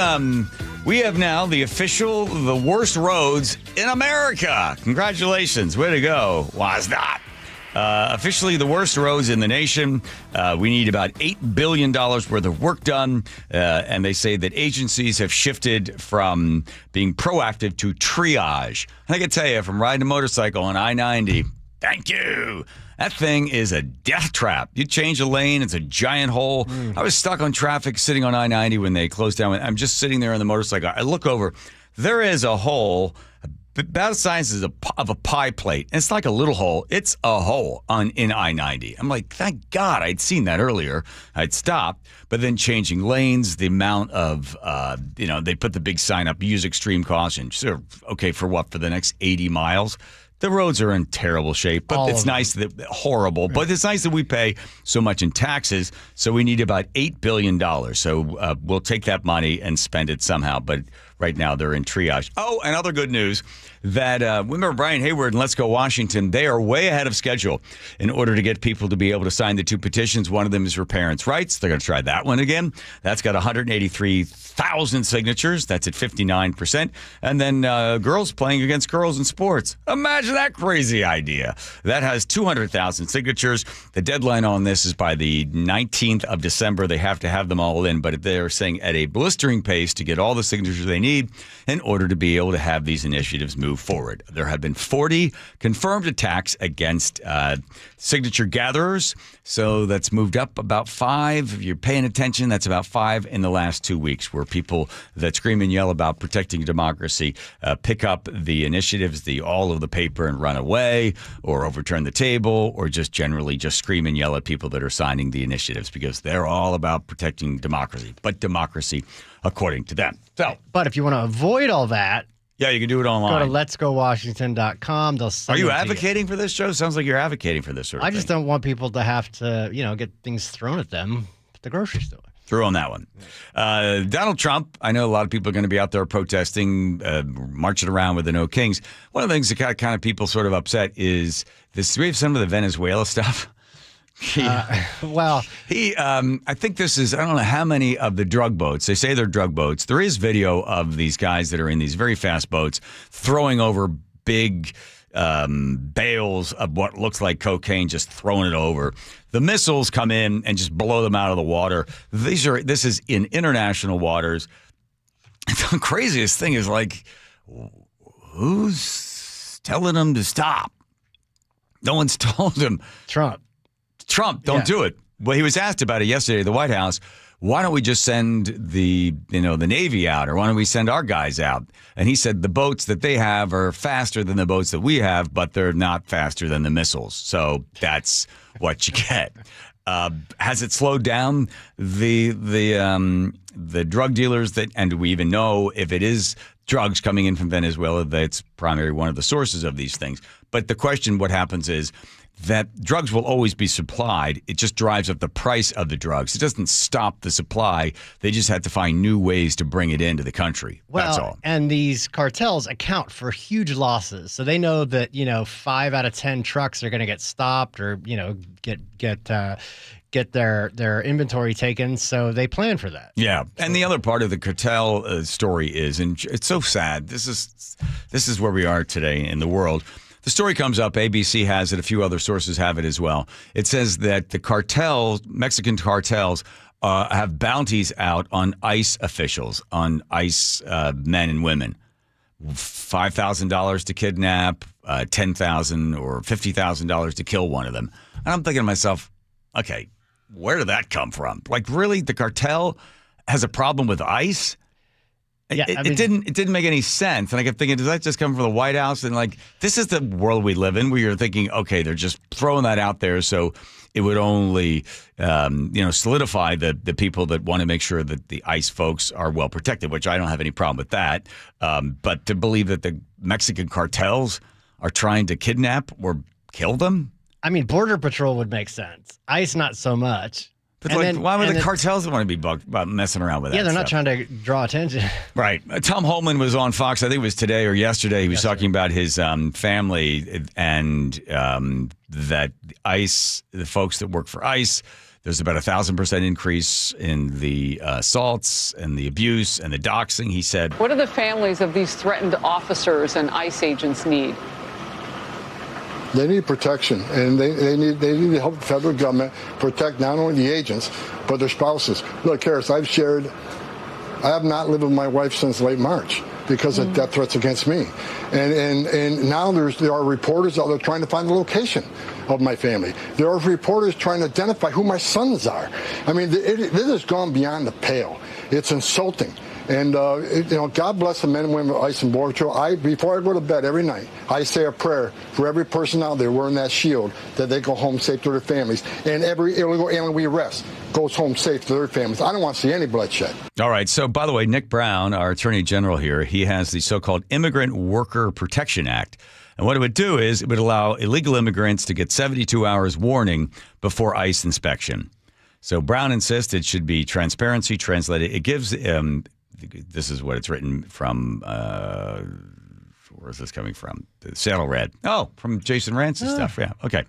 have now the worst roads in America. Congratulations. Way to go. Was not. Officially the worst roads in the nation. We need about $8 billion worth of work done. And they say that agencies have shifted from being proactive to triage. And I can tell you, from riding a motorcycle on I-90, thank you. That thing is a death trap. You change a lane, it's a giant hole. I was stuck on traffic sitting on I-90 when they closed down. I'm just sitting there on the motorcycle. I look over. There is a hole about the size of a pie plate. And it's like a little hole. It's a hole in I-90. I'm like, thank God I'd seen that earlier. I'd stopped. But then changing lanes, the amount of, they put the big sign up, use extreme caution. So, okay, for what? For the next 80 miles? The roads are in terrible shape, but it's nice that horrible. But it's nice that we pay so much in taxes. So we need about $8 billion. So we'll take that money and spend it somehow. But right now they're in triage. Oh, and other good news that remember Brian Hayward and Let's Go Washington. They are way ahead of schedule in order to get people to be able to sign the 2 petitions. One of them is for parents' rights. They're going to try that one again. That's got 183,000 signatures. That's at 59%. And then girls playing against girls in sports. Imagine that crazy idea. That has 200,000 signatures. The deadline on this is by the 19th of December. They have to have them all in, but they're saying at a blistering pace to get all the signatures they need in order to be able to have these initiatives move forward. There have been 40 confirmed attacks against signature gatherers. So that's moved up about 5. If you're paying attention, that's about 5 in the last 2 weeks where people that scream and yell about protecting democracy pick up the initiatives, all of the paper and run away or overturn the table or just generally just scream and yell at people that are signing the initiatives because they're all about protecting democracy, but democracy according to them. So, but if you want to avoid all that, yeah, you can do it online. Go to letsgowashington.com. They'll send Are you advocating for this show? Sounds like you're advocating for this sort of thing. I just don't want people to have to, get things thrown at them at the grocery store. Through on that one. Donald Trump, I know a lot of people are going to be out there protesting, marching around with the No Kings. One of the things that got kind of people sort of upset is this. We have some of the Venezuela stuff. I think this is, I don't know how many of the drug boats, they say they're drug boats. There is video of these guys that are in these very fast boats throwing over big bales of what looks like cocaine, just throwing it over. The missiles come in and just blow them out of the water. This is in international waters. The craziest thing is who's telling them to stop? No one's told him. Trump, don't do it. Well, he was asked about it yesterday at the White House. Why don't we just send the Navy out, or why don't we send our guys out? And he said the boats that they have are faster than the boats that we have, but they're not faster than the missiles. So that's what you get. Has it slowed down the drug dealers and do we even know if it is drugs coming in from Venezuela that's primarily one of the sources of these things? But the question, what happens is that drugs will always be supplied. It just drives up the price of the drugs. It doesn't stop the supply. They just have to find new ways to bring it into the country. That's all. And these cartels account for huge losses. So they know that, 5 out of 10 trucks are going to get stopped or, get their inventory taken. So they plan for that. Yeah. And the other part of the cartel story is, and it's so sad, this is where we are today in the world. The story comes up, ABC has it, a few other sources have it as well. It says that the Mexican cartels have bounties out on ICE officials, on ICE men and women. $5,000 to kidnap, $10,000 or $50,000 to kill one of them. And I'm thinking to myself, okay, where did that come from? Really, the cartel has a problem with ICE? Yeah, it didn't make any sense. And I kept thinking, does that just come from the White House? And this is the world we live in where you're thinking, okay, they're just throwing that out there. So it would only, solidify the people that want to make sure that the ICE folks are well protected, which I don't have any problem with that. But to believe that the Mexican cartels are trying to kidnap or kill them? I mean, Border Patrol would make sense. ICE, not so much. But why would the cartels want to be messing around with that? Yeah, they're not stuff? trying to draw attention. Right. Tom Holman was on Fox, I think it was today or yesterday. He was talking about his family and that ICE, the folks that work for ICE, there's about 1,000% increase in the assaults and the abuse and the doxing. He said, "What do the families of these threatened officers and ICE agents need?" They need protection, and they need to help the federal government protect not only the agents, but their spouses. Look, Harris, I have not lived with my wife since late March because of death threats against me. And now there are reporters out there trying to find the location of my family. There are reporters trying to identify who my sons are. I mean, this has gone beyond the pale. It's insulting. And, God bless the men and women of ICE and Border Patrol. Before I go to bed every night, I say a prayer for every person out there wearing that shield that they go home safe to their families. And every illegal alien we arrest goes home safe to their families. I don't want to see any bloodshed. All right. So, by the way, Nick Brown, our Attorney General here, he has the so-called Immigrant Worker Protection Act. And what it would do is it would allow illegal immigrants to get 72 hours warning before ICE inspection. So Brown insists it should be transparency translated. It gives this is what it's written from. Where is this coming from? The Seattle Red. Oh, from Jason Rance's stuff. Yeah. Okay.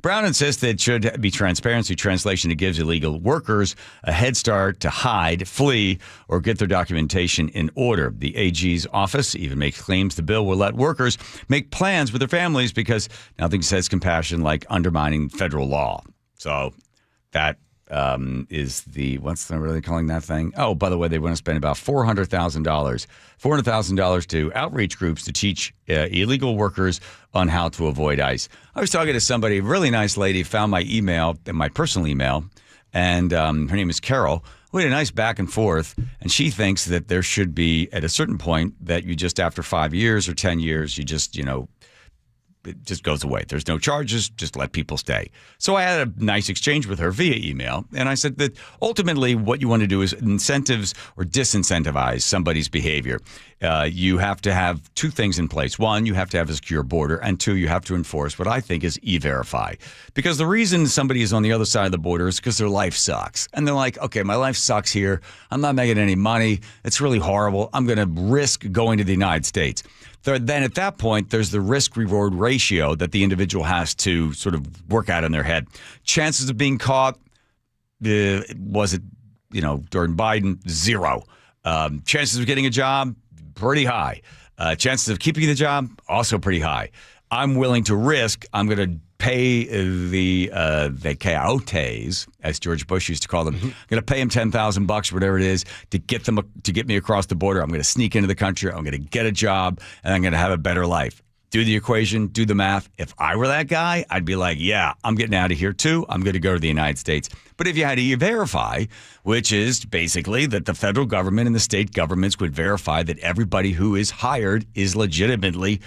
Brown insists that it should be transparency translation. It gives illegal workers a head start to hide, flee, or get their documentation in order. The AG's office even makes claims the bill will let workers make plans with their families because nothing says compassion like undermining federal law. So that is what's they really calling that thing? Oh, by the way, they want to spend about $400,000 to outreach groups to teach illegal workers on how to avoid ICE. I was talking to somebody, a really nice lady, found my email, my personal email, and her name is Carol. We had a nice back and forth, and she thinks that there should be, at a certain point, that you just after 5 years or 10 years, you just, it just goes away. There's no charges. Just let people stay. So I had a nice exchange with her via email. And I said that ultimately what you want to do is incentives or disincentivize somebody's behavior. You have to have two things in place. One, you have to have a secure border. And two, you have to enforce what I think is E-Verify. Because the reason somebody is on the other side of the border is because their life sucks. And they're like, okay, my life sucks here. I'm not making any money. It's really horrible. I'm going to risk going to the United States. Then at that point, there's the risk-reward ratio that the individual has to sort of work out in their head. Chances of being caught, during Biden, 0. Chances of getting a job, pretty high. Chances of keeping the job, also pretty high. I'm willing to risk. I'm going to pay the coyotes, as George Bush used to call them. I'm going to pay them $10,000, whatever it is, to get me across the border. I'm going to sneak into the country. I'm going to get a job, and I'm going to have a better life. Do the equation, do the math. If I were that guy, I'd be like, yeah, I'm getting out of here too. I'm going to go to the United States. But if you had to verify, which is basically that the federal government and the state governments would verify that everybody who is hired is legitimately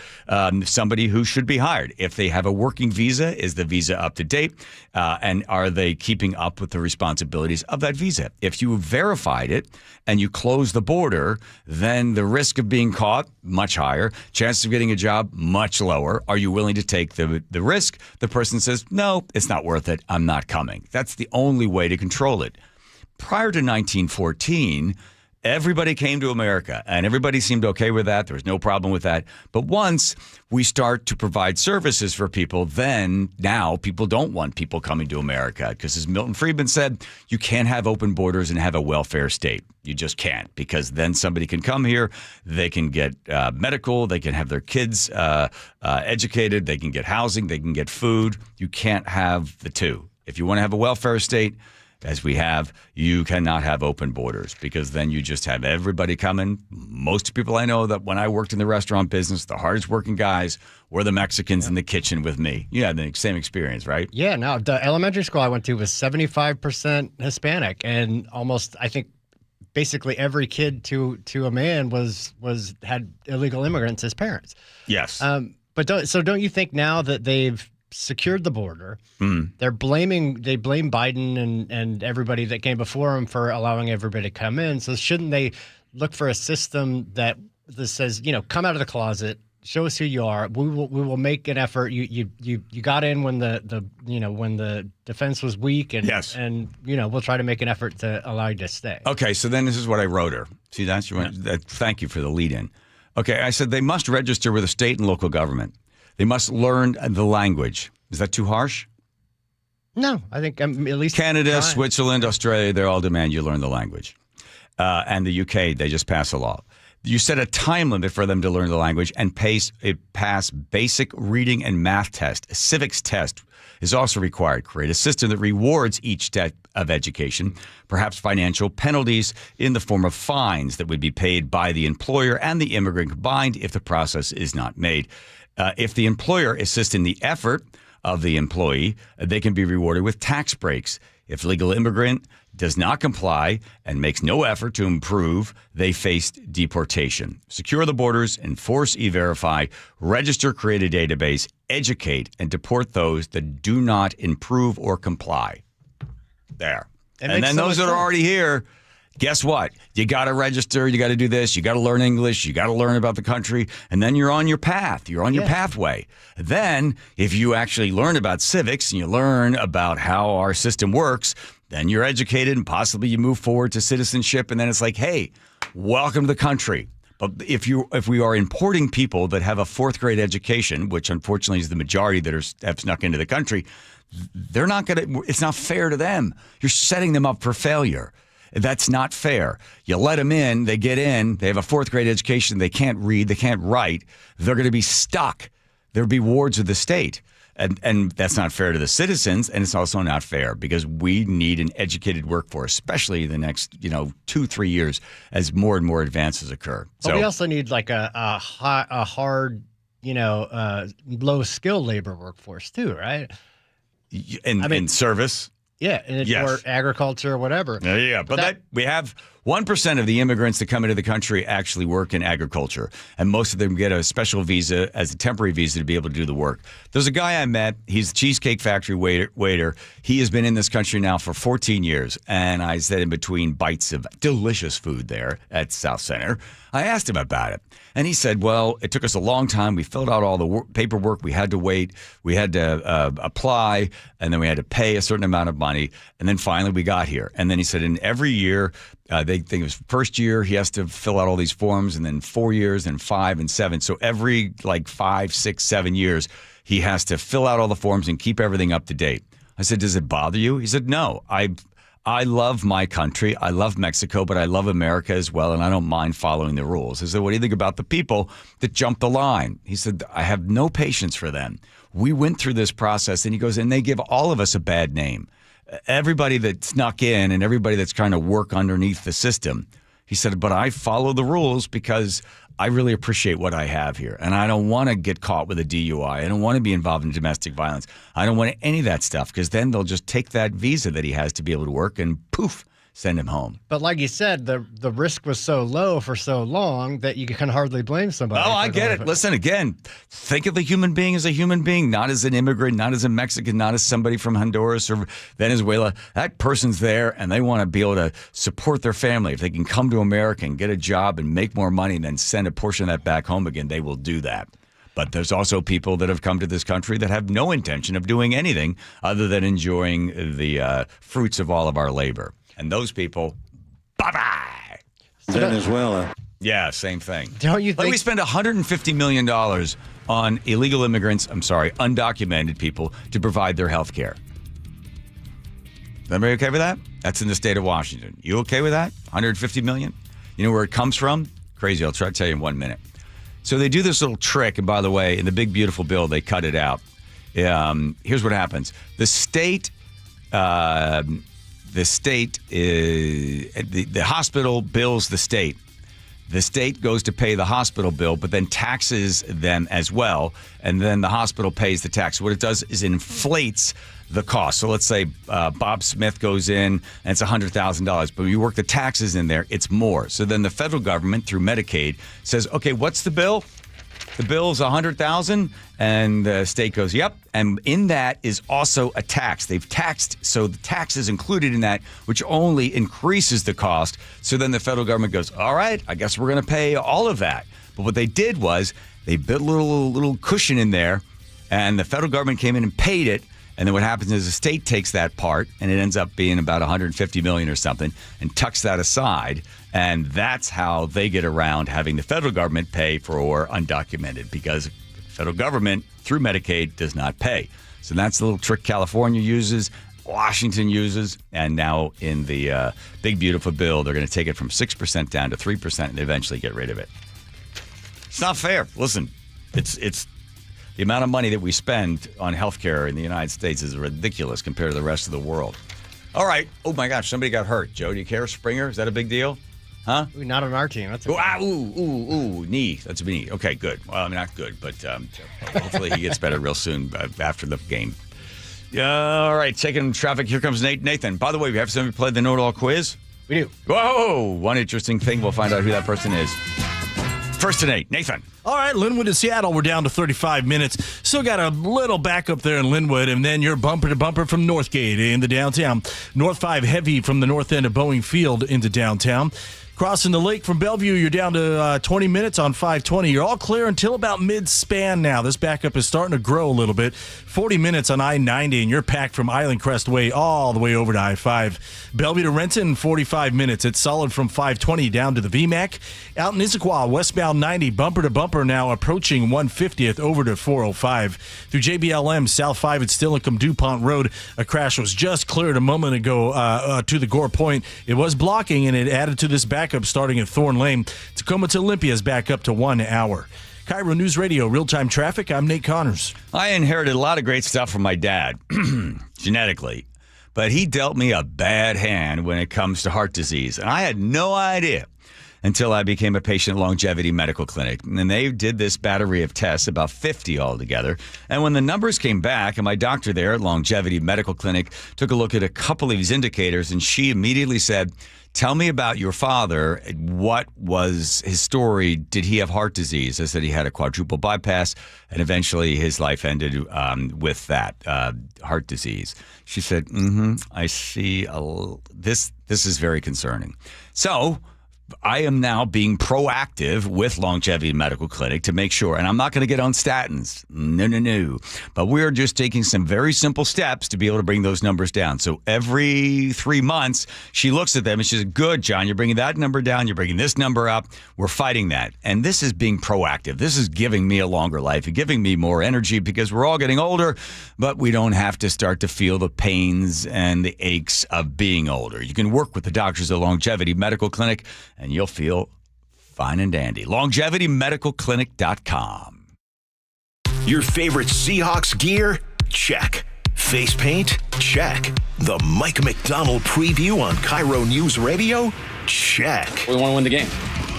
somebody who should be hired. If they have a working visa, is the visa up to date? And are they keeping up with the responsibilities of that visa? If you verified it and you close the border, then the risk of being caught, much higher. Chances of getting a job, much lower. Are you willing to take the risk? The person says, no, it's not worth it. I'm not coming. That's the only way to control it. Prior to 1914, everybody came to America, and everybody seemed okay with that. There was no problem with that. But once we start to provide services for people, then now people don't want people coming to America because, as Milton Friedman said, you can't have open borders and have a welfare state. You just can't, because then somebody can come here, they can get medical, they can have their kids educated, they can get housing, they can get food. You can't have the two. If you want to have a welfare state, as we have, you cannot have open borders, because then you just have everybody coming. Most people I know that when I worked in the restaurant business, the hardest working guys were the Mexicans in the kitchen with me. You had the same experience, right? Yeah, no, the elementary school I went to was 75% Hispanic, and almost, I think, basically every kid to a man had illegal immigrants as parents. Yes. But don't you think now that they've secured the border. They blame Biden and everybody that came before him for allowing everybody to come in. So shouldn't they look for a system that says, come out of the closet, show us who you are. We will make an effort. You got in when when the defense was weak, and Yes. and we'll try to make an effort to allow you to stay. Okay, so then this is what I wrote her. See, thank you for the lead-in. Okay, I said they must register with the state and local government. They must learn the language. Is that too harsh? No, I think at least Canada, trying. Switzerland, Australia, they all demand you learn the language. And the UK, they just pass a law. You set a time limit for them to learn the language and pass basic reading and math test. A civics test is also required. Create a system that rewards each step of education, perhaps financial penalties in the form of fines that would be paid by the employer and the immigrant combined if the process is not made. If the employer assists in the effort of the employee, they can be rewarded with tax breaks. If legal immigrant does not comply and makes no effort to improve, they face deportation. Secure the borders, enforce E-Verify, register, create a database, educate, and deport those that do not improve or comply. There. And then those that are already here, guess what? You got to register. You got to do this. You got to learn English. You got to learn about the country. And then you're on your path. You're on your pathway. Then if you actually learn about civics and you learn about how our system works, then you're educated and possibly you move forward to citizenship. And then it's like, hey, welcome to the country. But if we are importing people that have a fourth grade education, which unfortunately is the majority that have snuck into the country, they're not going to, it's not fair to them. You're setting them up for failure. That's not fair. You let them in, they get in, they have a fourth grade education, they can't read, they can't write, they're going to be stuck. They'll be wards of the state. And that's not fair to the citizens, and it's also not fair because we need an educated workforce, especially the next 2-3 years as more and more advances occur. But we also need like a hard, low skill labor workforce too, right? In service. Yeah, or agriculture or whatever. Yeah, but we have 1% of the immigrants that come into the country actually work in agriculture, and most of them get a special visa as a temporary visa to be able to do the work. There's a guy I met. He's the Cheesecake Factory waiter. He has been in this country now for 14 years, and I said in between bites of delicious food there at South Center, I asked him about it. And he said, well, it took us a long time. We filled out all the paperwork. We had to wait. We had to apply, and then we had to pay a certain amount of money. And then finally we got here. And then he said, in every year, they think it was first year, he has to fill out all these forms, and then 4 years, and 5 and 7. So every 5, 6, 7 years, he has to fill out all the forms and keep everything up to date. I said, does it bother you? He said, no, I love my country. I love Mexico, but I love America as well, and I don't mind following the rules. I said, what do you think about the people that jump the line? He said, I have no patience for them. We went through this process, and he goes, and they give all of us a bad name. Everybody that snuck in and everybody that's trying to work underneath the system. He said, but I follow the rules because I really appreciate what I have here. And I don't want to get caught with a DUI. I don't want to be involved in domestic violence. I don't want any of that stuff because then they'll just take that visa that he has to be able to work and poof, send him home. But like you said, the risk was so low for so long that you can hardly blame somebody. Oh, I get it. Listen, again, think of the human being as a human being, not as an immigrant, not as a Mexican, not as somebody from Honduras or Venezuela. That person's there and they want to be able to support their family. If they can come to America and get a job and make more money and then send a portion of that back home again, they will do that. But there's also people that have come to this country that have no intention of doing anything other than enjoying the fruits of all of our labor. And those people, bye-bye. Venezuela. Yeah, same thing. Don't you think? We spend $150 million on illegal immigrants, undocumented people, to provide their health care. Everybody okay with that? That's in the state of Washington. You okay with that? $150 million? You know where it comes from? Crazy. I'll try to tell you in 1 minute. So they do this little trick, and by the way, in the big, beautiful bill, they cut it out. Here's what happens. The state the hospital bills the state. The state goes to pay the hospital bill, but then taxes them as well, and then the hospital pays the tax. What it does is inflates the cost. So let's say Bob Smith goes in and it's $100,000, but when you work the taxes in there, it's more. So then the federal government through Medicaid says, okay, what's the bill? The bill's $100,000, and the state goes, yep. And in that is also a tax. They've taxed, so the tax is included in that, which only increases the cost. So then the federal government goes, all right, I guess we're going to pay all of that. But what they did was they built a little cushion in there, and the federal government came in and paid it. And then what happens is the state takes that part, and it ends up being about $150 million or something, and tucks that aside. And that's how they get around having the federal government pay for undocumented, because the federal government, through Medicaid, does not pay. So that's the little trick California uses, Washington uses, and now in the big, beautiful bill, they're going to take it from 6% down to 3% and eventually get rid of it. It's not fair. Listen, it's the amount of money that we spend on healthcare in the United States is ridiculous compared to the rest of the world. All right. Oh, my gosh. Somebody got hurt. Joe, do you care? Springer? Is that a big deal? Huh? Ooh, not on our team. That's knee. That's a knee. Okay, good. Well, I mean, not good, but hopefully he gets better real soon after the game. All right. Taking traffic. Here comes Nathan. By the way, we have somebody play the know-it-all quiz? We do. Whoa. One interesting thing. We'll find out who that person is. First to Nate. Nathan. All right, Linwood to Seattle, we're down to 35 minutes. Still got a little backup there in Linwood, and then you're bumper to bumper from Northgate into downtown. North 5 heavy from the north end of Boeing Field into downtown. Crossing the lake from Bellevue, you're down to 20 minutes on 520. You're all clear until about mid-span now. This backup is starting to grow a little bit. 40 minutes on I-90, and you're packed from Island Crest Way all the way over to I-5. Bellevue to Renton, 45 minutes. It's solid from 520 down to the VMAC. Out in Issaquah, westbound 90, bumper to bumper now approaching 150th over to 405. Through JBLM, South 5 at Stillicum DuPont Road, a crash was just cleared a moment ago to the Gore Point. It was blocking, and it added to this backup starting at Thorn Lane. Tacoma to Olympia is back up to 1 hour. KIRO News Radio, real-time traffic. I'm Nate Connors. I inherited a lot of great stuff from my dad, genetically, but he dealt me a bad hand when it comes to heart disease, and I had no idea until I became a patient at Longevity Medical Clinic. And they did this battery of tests, about 50 altogether. And when the numbers came back, and my doctor there at Longevity Medical Clinic took a look at a couple of these indicators, and she immediately said, tell me about your father. What was his story? Did he have heart disease? I said he had a quadruple bypass, and eventually his life ended with that heart disease. She said, I see. This is very concerning. So I am now being proactive with Longevity Medical Clinic to make sure, and I'm not going to get on statins. No. But we're just taking some very simple steps to be able to bring those numbers down. So every 3 months, she looks at them and she says, good, John, you're bringing that number down. You're bringing this number up. We're fighting that. And this is being proactive. This is giving me a longer life and giving me more energy because we're all getting older, but we don't have to start to feel the pains and the aches of being older. You can work with the doctors at Longevity Medical Clinic, and you'll feel fine and dandy. LongevityMedicalClinic.com. Your favorite Seahawks gear? Check. Face paint? Check. The Mike McDonald preview on KIRO News Radio? Check. We want to win the game.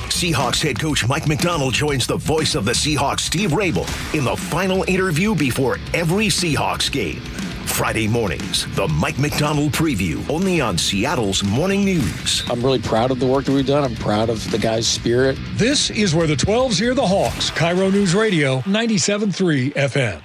Seahawks head coach Mike McDonald joins the voice of the Seahawks, Steve Rabel, in the final interview before every Seahawks game. Friday mornings, the Mike McDonald preview, only on Seattle's Morning News. I'm really proud of the work that we've done. I'm proud of the guys' spirit. This is where the 12s hear the Hawks. KIRO News Radio, 97.3 FM.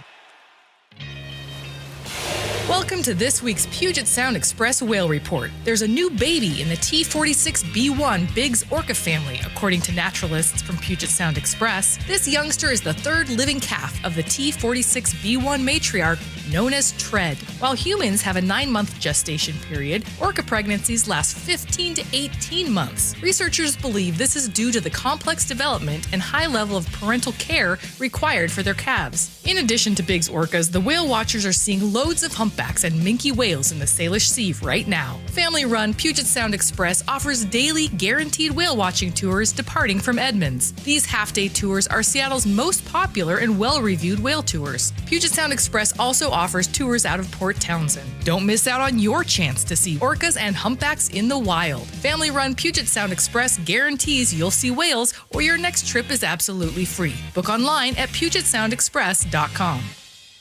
Welcome to this week's Puget Sound Express Whale Report. There's a new baby in the T46B1 Biggs orca family, according to naturalists from Puget Sound Express. This youngster is the third living calf of the T46B1 matriarch, known as Tread. While humans have a 9-month gestation period, orca pregnancies last 15 to 18 months. Researchers believe this is due to the complex development and high level of parental care required for their calves. In addition to Biggs orcas, the whale watchers are seeing loads of humpbacks and minke whales in the Salish Sea right now. Family-run Puget Sound Express offers daily guaranteed whale watching tours departing from Edmonds. These half-day tours are Seattle's most popular and well-reviewed whale tours. Puget Sound Express also offers tours out of Port Townsend. Don't miss out on your chance to see orcas and humpbacks in the wild. Family-run Puget Sound Express guarantees you'll see whales or your next trip is absolutely free. Book online at PugetSoundExpress.com.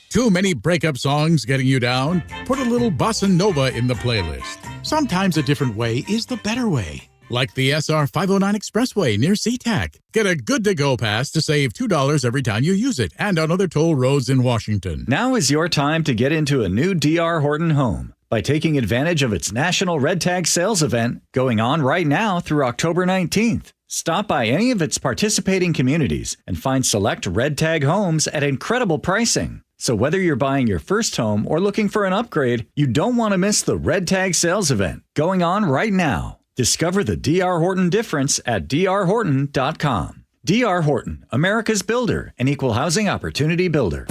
Too many breakup songs getting you down? Put a little bossa nova in the playlist. Sometimes a different way is the better way. like the SR 509 Expressway near SeaTac. Get a good-to-go pass to save $2 every time you use it, and on other toll roads in Washington. Now is your time to get into a new D.R. Horton home by taking advantage of its National Red Tag Sales event going on right now through October 19th. Stop by any of its participating communities and find select Red Tag homes at incredible pricing. So whether you're buying your first home or looking for an upgrade, you don't want to miss the Red Tag Sales event going on right now. Discover the D.R. Horton difference at drhorton.com. D.R. Horton, America's builder and equal housing opportunity builder.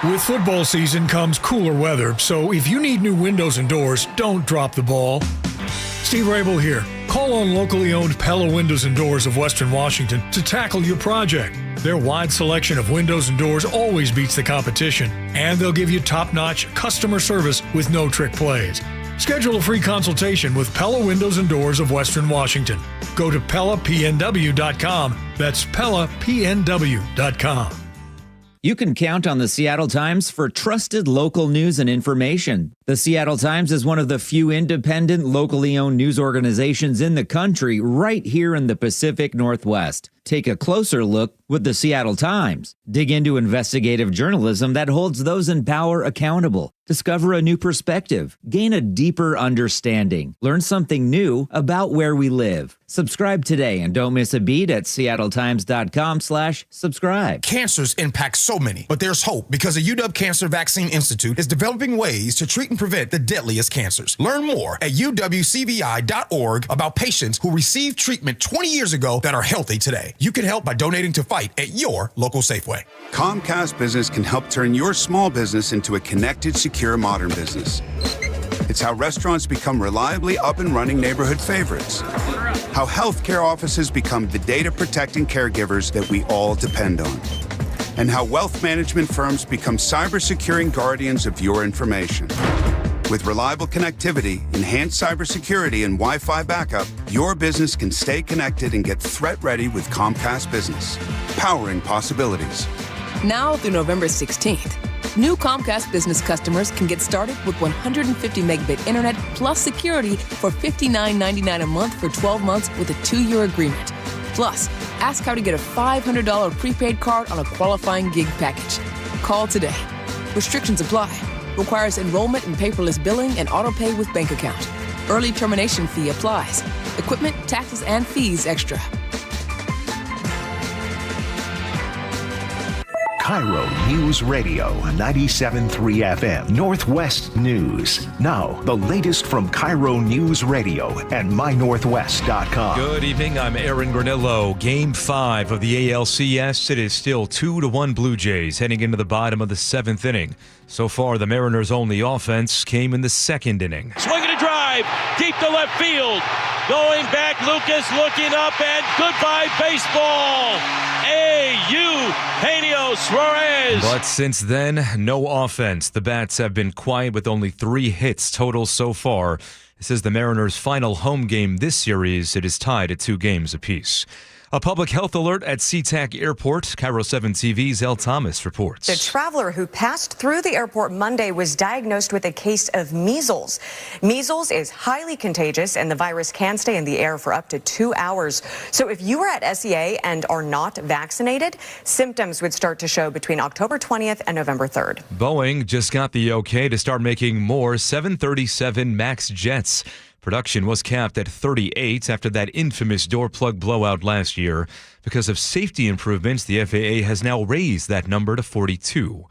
With football season comes cooler weather, so if you need new windows and doors, don't drop the ball. Steve Rabel here. Call on locally owned Pella Windows and Doors of Western Washington to tackle your project. Their wide selection of windows and doors always beats the competition, and they'll give you top-notch customer service with no trick plays. Schedule a free consultation with Pella Windows and Doors of Western Washington. Go to PellaPNW.com. That's PellaPNW.com. You can count on the Seattle Times for trusted local news and information. The Seattle Times is one of the few independent, locally owned news organizations in the country right here in the Pacific Northwest. Take a closer look with the Seattle Times. Dig into investigative journalism that holds those in power accountable. Discover a new perspective. Gain a deeper understanding. Learn something new about where we live. Subscribe today and don't miss a beat at seattletimes.com/subscribe. Cancers impact so many, but there's hope because the UW Cancer Vaccine Institute is developing ways to treat and prevent the deadliest cancers. Learn more at uwcvi.org about patients who received treatment 20 years ago that are healthy today. You can help by donating to fight at your local Safeway. Comcast Business can help turn your small business into a connected, secure, modern business. It's how restaurants become reliably up and running neighborhood favorites. How healthcare offices become the data-protecting caregivers that we all depend on. And how wealth management firms become cyber-securing guardians of your information. With reliable connectivity, enhanced cybersecurity, and Wi-Fi backup, your business can stay connected and get threat-ready with Comcast Business, powering possibilities. Now through November 16th, new Comcast Business customers can get started with 150 megabit internet plus security for $59.99 a month for 12 months with a 2-year agreement. Plus, ask how to get a $500 prepaid card on a qualifying gig package. Call today. Restrictions apply. Requires enrollment in paperless billing and auto pay with bank account. Early termination fee applies. Equipment, taxes, and fees extra. KIRO News Radio 97.3 FM Northwest News. Now, the latest from KIRO News Radio and mynorthwest.com. Good evening. I'm Aaron Granillo. Game 5 of the ALCS. It is still 2-1 Blue Jays heading into the bottom of the 7th inning. So far, the Mariners' only offense came in the 2nd inning. Swinging a drive deep to left field. Going back, Lucas looking up, and goodbye baseball. Eugenio Suarez. But since then, no offense. The Bats have been quiet with only 3 hits total so far. This is the Mariners' final home game this series. It is tied at 2 games apiece. A public health alert at SeaTac Airport. KIRO 7 TV's Elle Thomas reports. A traveler who passed through the airport Monday was diagnosed with a case of measles. Measles is highly contagious, and the virus can stay in the air for up to 2 hours. So if you are at SEA and are not vaccinated, symptoms would start to show between October 20th and November 3rd. Boeing just got the okay to start making more 737 MAX jets. Production was capped at 38 after that infamous door plug blowout last year. Because of safety improvements, the FAA has now raised that number to 42.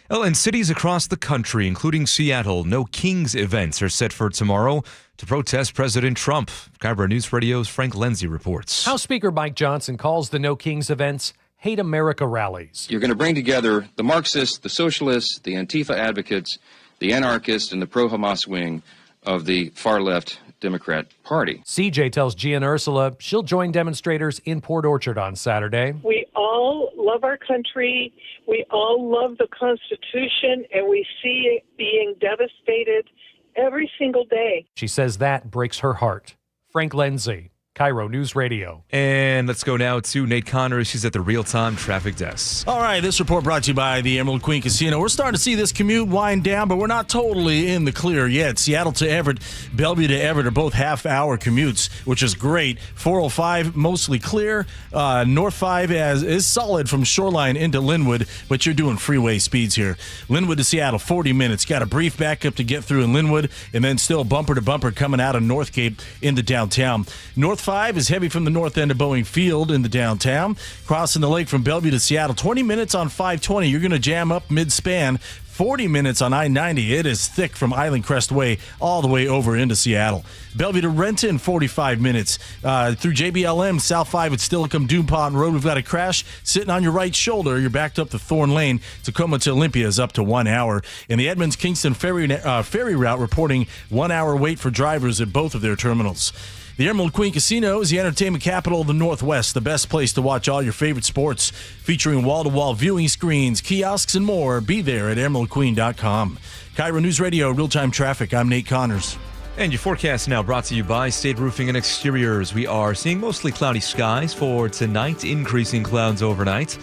In cities across the country, including Seattle, no Kings events are set for tomorrow to protest President Trump. KIRO News Radio's Frank Lenzi reports. House Speaker Mike Johnson calls the No Kings events Hate America rallies. You're going to bring together the Marxists, the socialists, the Antifa advocates, the anarchists, and the pro-Hamas wing of the far-left Democrat Party. CJ tells Gian Ursula she'll join demonstrators in Port Orchard on Saturday. We all love our country. We all love the Constitution, and we see it being devastated every single day. She says that breaks her heart. Frank Lenzi, KIRO News Radio. And let's go now to Nate Connors. She's at the real-time traffic desk. All right, this report brought to you by the Emerald Queen Casino. We're starting to see this commute wind down, but we're not totally in the clear yet. Seattle to Everett, Bellevue to Everett are both half-hour commutes, which is great. 405 mostly clear. North 5 is solid from Shoreline into Linwood, but you're doing freeway speeds here. Linwood to Seattle, 40 minutes. Got a brief backup to get through in Linwood, and then still bumper to bumper coming out of North Cape into downtown. North 5 is heavy from the north end of Boeing Field into downtown. Crossing the lake from Bellevue to Seattle, 20 minutes on 520. You're going to jam up mid-span. 40 minutes on I-90. It is thick from Island Crest Way all the way over into Seattle. Bellevue to Renton, 45 minutes. Through JBLM, South 5 at Stillicum, DuPont Road. We've got a crash sitting on your right shoulder. You're backed up to Thorn Lane. Tacoma to Olympia is up to 1 hour. And the Edmonds-Kingston ferry route reporting 1 hour wait for drivers at both of their terminals. The Emerald Queen Casino is the entertainment capital of the Northwest, the best place to watch all your favorite sports, featuring wall-to-wall viewing screens, kiosks, and more. Be there at emeraldqueen.com. KIRO News Radio, real-time traffic. I'm Nate Connors. And your forecast now brought to you by State Roofing and Exteriors. We are seeing mostly cloudy skies for tonight, increasing clouds overnight.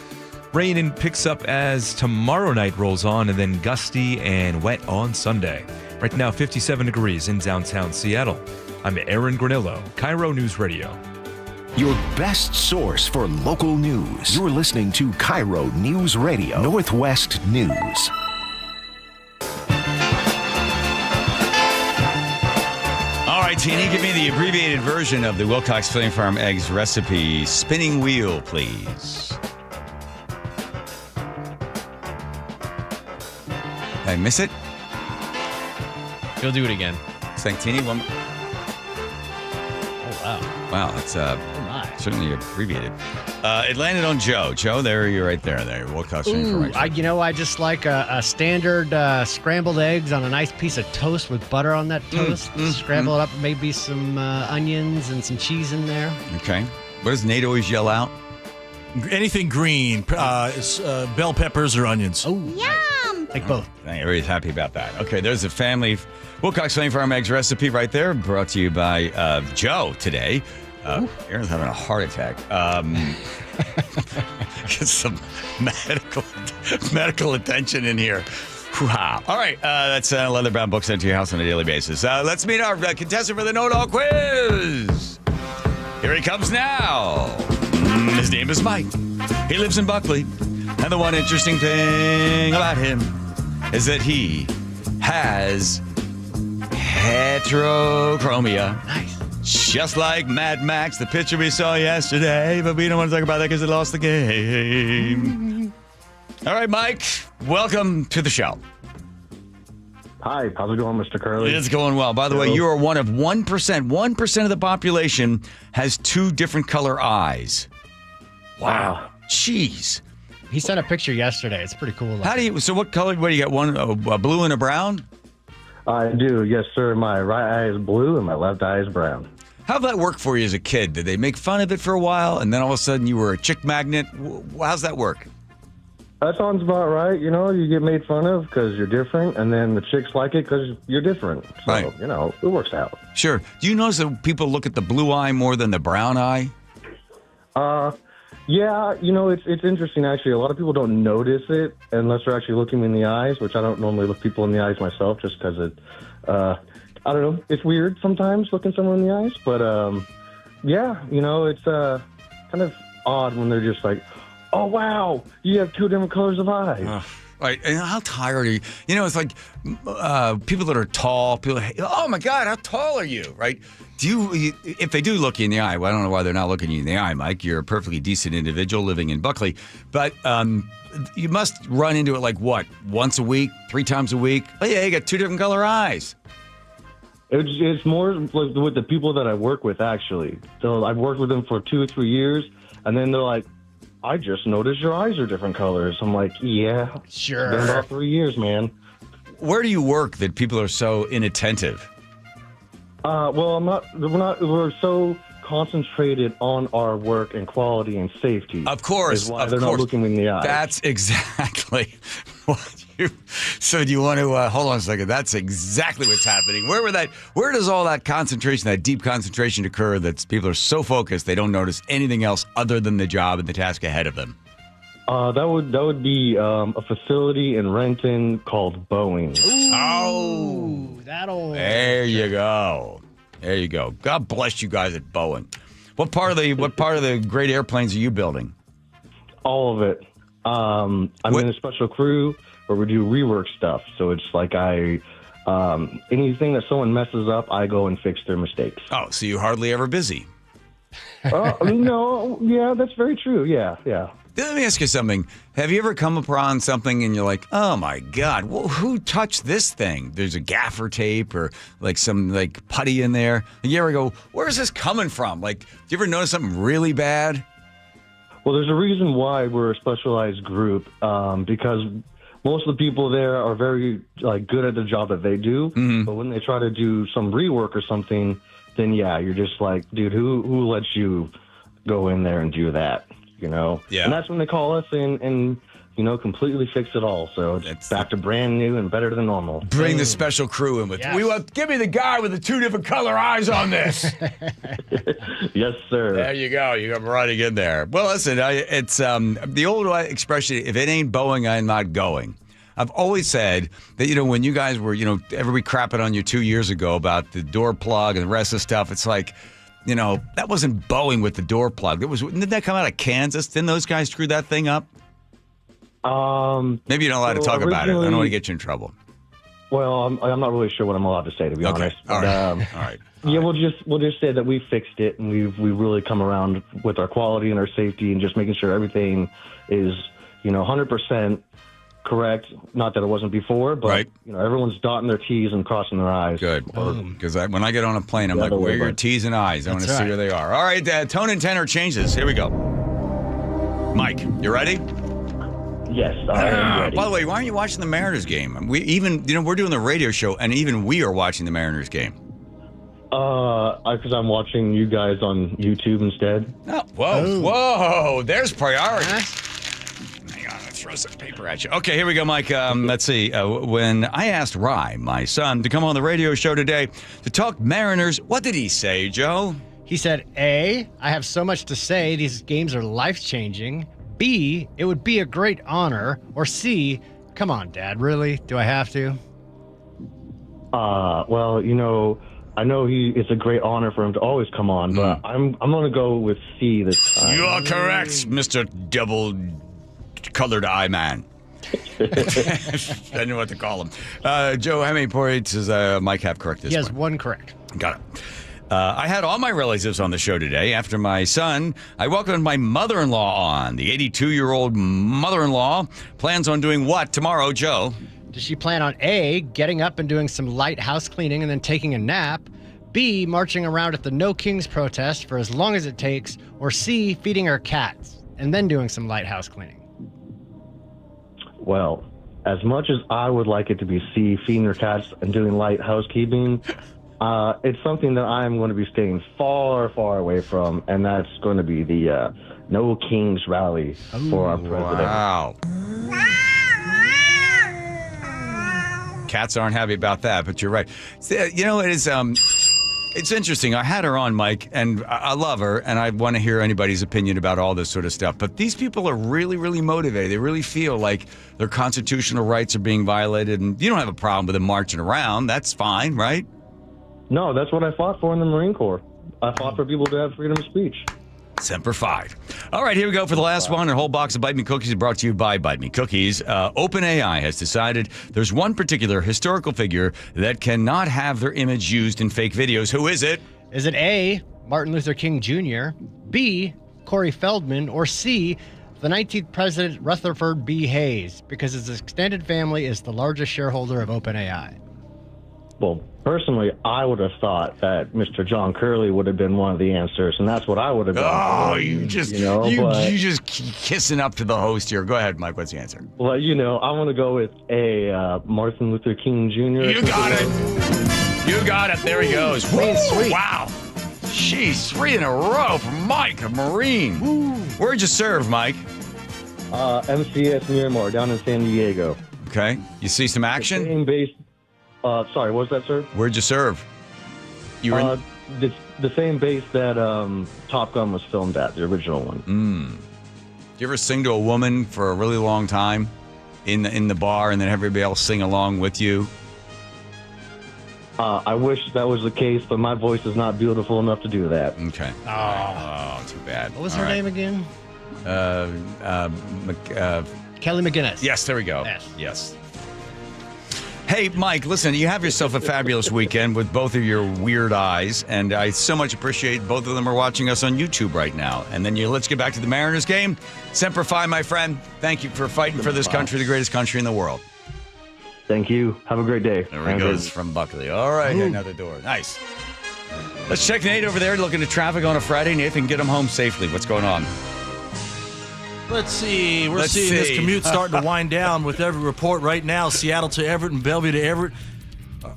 Rain picks up as tomorrow night rolls on, and then gusty and wet on Sunday. Right now, 57 degrees in downtown Seattle. I'm Aaron Granillo, KIRO News Radio. Your best source for local news. You're listening to KIRO News Radio, Northwest News. All right, Teeny, give me the abbreviated version of the Wilcox Flame Farm Eggs recipe. Spinning wheel, please. Did I miss it? You'll do it again. Thank Teeny. One. Wow, that's certainly abbreviated. It landed on Joe. Joe, you're right there. Wilcox Flame Farm. I just like a standard scrambled eggs on a nice piece of toast with butter on that toast. Scramble it up, maybe some onions and some cheese in there. Okay. What does Nate always yell out? Anything green, bell peppers or onions. Oh, yum! Like both. Everybody's happy about that. Okay, there's a family Wilcox Flame Farm Eggs recipe right there, brought to you by Joe today. Aaron's having a heart attack. Get some medical attention in here. Wow. All right, that's Leatherbound Books sent to your house on a daily basis. Let's meet our contestant for the Know-It-All Quiz. Here he comes now. His name is Mike. He lives in Buckley. And the one interesting thing about him is that he has heterochromia. Nice. Just like Mad Max, the picture we saw yesterday, but we don't want to talk about that because it lost the game. All right, Mike, welcome to the show. Hi, how's it going, Mr. Curley? It's going well. By the way, you are one of 1%. 1% of the population has two different color eyes. Wow. Jeez. He sent a picture yesterday. It's pretty cool. So what color, what do you got? One, a blue and a brown? I do, yes, sir. My right eye is blue and my left eye is brown. How'd that work for you as a kid? Did they make fun of it for a while and then all of a sudden you were a chick magnet? How's that work? That sounds about right. You know, you get made fun of because you're different, and then the chicks like it because you're different. So, right. You know, it works out. Sure. Do you notice that people look at the blue eye more than the brown eye? Yeah, you know, it's interesting, actually. A lot of people don't notice it unless they're actually looking in the eyes, which I don't normally look people in the eyes myself just because it, I don't know, it's weird sometimes looking someone in the eyes. But, yeah, you know, it's kind of odd when they're just like, oh, wow, you have two different colors of eyes. Right. And how tired are you? You know, it's like people that are tall, people, oh, my God, how tall are you, right? If they do look you in the eye, well, I don't know why they're not looking you in the eye, Mike. You're a perfectly decent individual living in Buckley. But you must run into it like what, once a week, 3 times a week? Oh, yeah, you got two different color eyes. It's more with the people that I work with, actually. So I've worked with them for 2 or 3 years, and then they're like, I just noticed your eyes are different colors. I'm like, yeah. Sure. Been about 3 years, man. Where do you work that people are so inattentive? Well, we're so concentrated on our work and quality and safety. Of course. Is why they're not looking in the eye. That's exactly what you So do you want to hold on a second? That's exactly what's happening. Where does all that concentration, that deep concentration occur that people are so focused they don't notice anything else other than the job and the task ahead of them? That would be a facility in Renton called Boeing. Oh, there you go. There you go. God bless you guys at Boeing. What part of the great airplanes are you building? All of it. I'm in a special crew where we do rework stuff. So it's like anything that someone messes up, I go and fix their mistakes. Oh, so you're hardly ever busy. No, yeah, that's very true. Yeah. Let me ask you something. Have you ever come upon something and you're like, oh my God, who touched this thing? There's a gaffer tape or like some like putty in there. And you ever go, where's this coming from? Like, do you ever notice something really bad? Well, there's a reason why we're a specialized group, because most of the people there are very good at the job that they do. Mm-hmm. But when they try to do some rework or something, then yeah, you're just like, dude, who lets you go in there and do that? Yeah. And that's when they call us and completely fix it all. So it's back to brand new and better than normal. Bring the special crew in with. Yes. Give me the guy with the 2 different color eyes on this. Yes, sir. There you go. You come running in there. Well, listen, it's the old expression: if it ain't Boeing, I'm not going. I've always said that, when you guys were, everybody crapping on you 2 years ago about the door plug and the rest of the stuff, it's like, that wasn't Boeing with the door plug. Didn't that come out of Kansas? Didn't those guys screw that thing up? Maybe you're not allowed to talk about it. I don't want to get you in trouble. Well, I'm not really sure what I'm allowed to say, to be honest. All right. Yeah, we'll just say that we fixed it and we've really come around with our quality and our safety and just making sure everything is 100% correct. Not that it wasn't before, but everyone's dotting their T's and crossing their I's. Good, because when I get on a plane, I'm like, where are your T's and I's? I want to see where they are. All right, tone and tenor changes. Here we go. Mike, you ready? Yes, I am ready. By the way, why aren't you watching the Mariners game? We're doing the radio show, and even we are watching the Mariners game. Because I'm watching you guys on YouTube instead. Oh, whoa! There's priorities. Throw some paper at you. Okay, here we go, Mike. Let's see. When I asked Rye, my son, to come on the radio show today to talk Mariners, what did he say, Joe? He said, A, I have so much to say. These games are life-changing. B, it would be a great honor. Or C, come on, Dad, really? Do I have to? Well, I know it's a great honor for him to always come on, but I'm going to go with C this time. You are correct, Mr. Double-Colored Eye Man. I don't know what to call him. Joe, how many points does Mike have correct this He has time? 1 correct. Got it. I had all my relatives on the show today. After my son, I welcomed my mother-in-law on. The 82-year-old mother-in-law plans on doing what tomorrow, Joe? Does she plan on A, getting up and doing some light house cleaning and then taking a nap? B, marching around at the No Kings protest for as long as it takes? Or C, feeding her cats and then doing some light house cleaning? Well, as much as I would like it to be C, feeding her cats and doing light housekeeping, it's something that I'm going to be staying far, far away from, and that's going to be the No Kings rally for our president. Wow. Cats aren't happy about that, but you're right. It is. It's interesting. I had her on, Mike, and I love her, and I want to hear anybody's opinion about all this sort of stuff. But these people are really, really motivated. They really feel like their constitutional rights are being violated, and you don't have a problem with them marching around. That's fine, right? No, that's what I fought for in the Marine Corps. I fought for people to have freedom of speech. Semper Fi. All right, here we go for the last one. A whole box of Bite Me Cookies is brought to you by Bite Me Cookies. OpenAI has decided there's one particular historical figure that cannot have their image used in fake videos. Who is it? Is it A, Martin Luther King Jr., B, Corey Feldman, or C, the 19th President Rutherford B. Hayes, because his extended family is the largest shareholder of OpenAI? Well, personally, I would have thought that Mr. John Curley would have been one of the answers, and that's what I would have done. Oh, you just kissing up to the host here. Go ahead, Mike. What's the answer? Well, I want to go with A, Martin Luther King Jr. You got it. You got it. There he goes. Sweet. Wow. Jeez, 3 in a row from Mike, a Marine. Woo. Where'd you serve, Mike? MCS Miramar down in San Diego. Okay. You see some action? The same base. Sorry, what was that, sir? Where'd you serve? You were in... the same base that Top Gun was filmed at, the original one. Do you ever sing to a woman for a really long time in the bar and then everybody else sing along with you? I wish that was the case, but my voice is not beautiful enough to do that. Okay. Oh, too bad. What was her name again? Kelly McGinnis. Yes, there we go. Yes. Hey, Mike, listen, you have yourself a fabulous weekend with both of your weird eyes, and I so much appreciate both of them are watching us on YouTube right now. And then let's get back to the Mariners game. Semper Fi, my friend. Thank you for fighting for this country, the greatest country in the world. Thank you. Have a great day. There he goes from Buckley. All right, another door. Nice. Let's check Nate over there looking at traffic on a Friday. Nathan, get him home safely. What's going on? Let's see. We're seeing this commute starting to wind down with every report right now. Seattle to Everett and Bellevue to Everett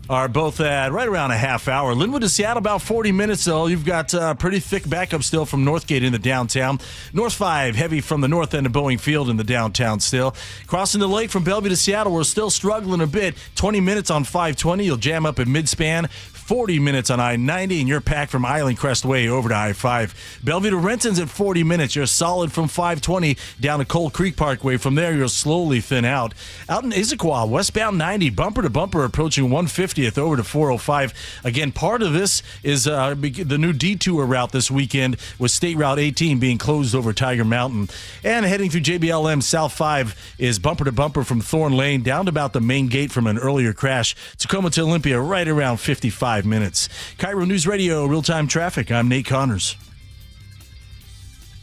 are both at right around a half hour. Linwood to Seattle, about 40 minutes, though. You've got pretty thick backup still from Northgate in the downtown. North 5, heavy from the north end of Boeing Field in the downtown still. Crossing the lake from Bellevue to Seattle, we're still struggling a bit. 20 minutes on 520. You'll jam up at Midspan. 40 minutes on I-90, and you're packed from Island Crest Way over to I-5. Bellevue to Renton's at 40 minutes. You're solid from 520 down to Cold Creek Parkway. From there, you'll slowly thin out. Out in Issaquah, westbound 90, bumper to bumper, approaching 150th over to 405. Again, part of this is the new detour route this weekend with State Route 18 being closed over Tiger Mountain. And heading through JBLM, South 5 is bumper to bumper from Thorn Lane down to about the main gate from an earlier crash. Tacoma to Olympia, right around 55 minutes. KIRO News Radio, real-time traffic. I'm Nate Connors.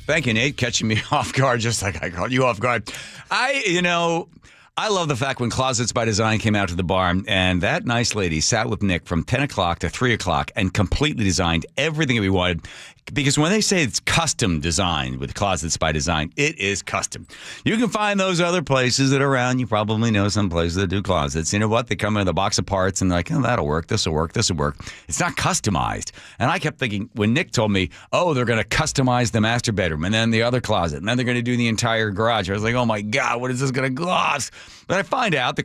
Thank you, Nate, catching me off guard just like I caught you off guard. I love the fact when Closets by Design came out to the barn and that nice lady sat with Nick from 10 o'clock to 3 o'clock and completely designed everything that we wanted. Because when they say it's custom designed with Closets by Design, it is custom. You can find those other places that are around. You probably know some places that do closets. You know what? They come in a box of parts and they're like, oh, that'll work. This will work. This will work. It's not customized. And I kept thinking when Nick told me, oh, they're going to customize the master bedroom and then the other closet and then they're going to do the entire garage. I was like, oh, my God, what is this going to cost? But I find out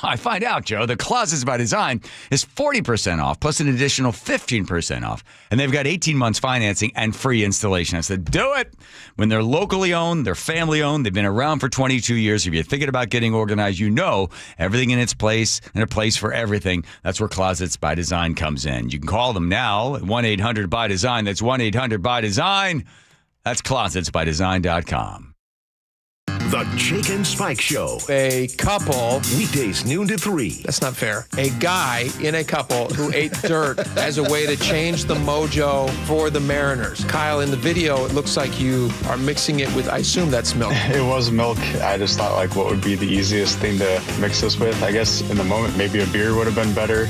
I find out, Joe, the Closets by Design is 40% off plus an additional 15% off. And they've got 18 months financing and free installation. I said, do it. When they're locally owned, they're family owned, they've been around for 22 years. If you're thinking about getting organized, you know everything in its place and a place for everything. That's where Closets by Design comes in. You can call them now at 1-800-BY-DESIGN. That's 1-800-BY-DESIGN. That's closetsbydesign.com. The Jake and Spike Show. A couple. Weekdays noon to 3. That's not fair. A guy in a couple who ate dirt as a way to change the mojo for the Mariners. Kyle, in the video, it looks like you are mixing it with, I assume that's milk. It was milk. I just thought, what would be the easiest thing to mix this with? I guess in the moment, maybe a beer would have been better.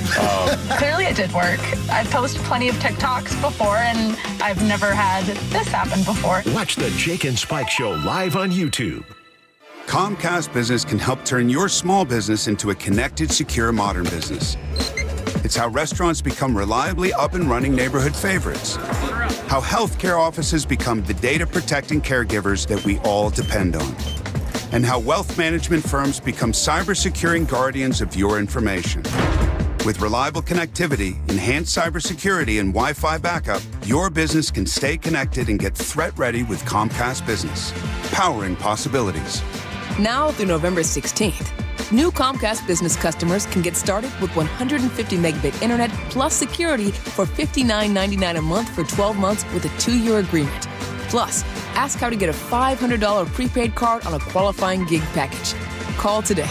Clearly it did work. I've posted plenty of TikToks before, and I've never had this happen before. Watch the Jake and Spike Show live on YouTube. Comcast Business can help turn your small business into a connected, secure, modern business. It's how restaurants become reliably up and running neighborhood favorites. How healthcare offices become the data-protecting caregivers that we all depend on. And how wealth management firms become cyber-securing guardians of your information. With reliable connectivity, enhanced cybersecurity, and Wi-Fi backup, your business can stay connected and get threat-ready with Comcast Business. Powering possibilities. Now through November 16th, new Comcast Business customers can get started with 150 megabit internet plus security for $59.99 a month for 12 months with a 2-year agreement. Plus, ask how to get a $500 prepaid card on a qualifying gig package. Call today.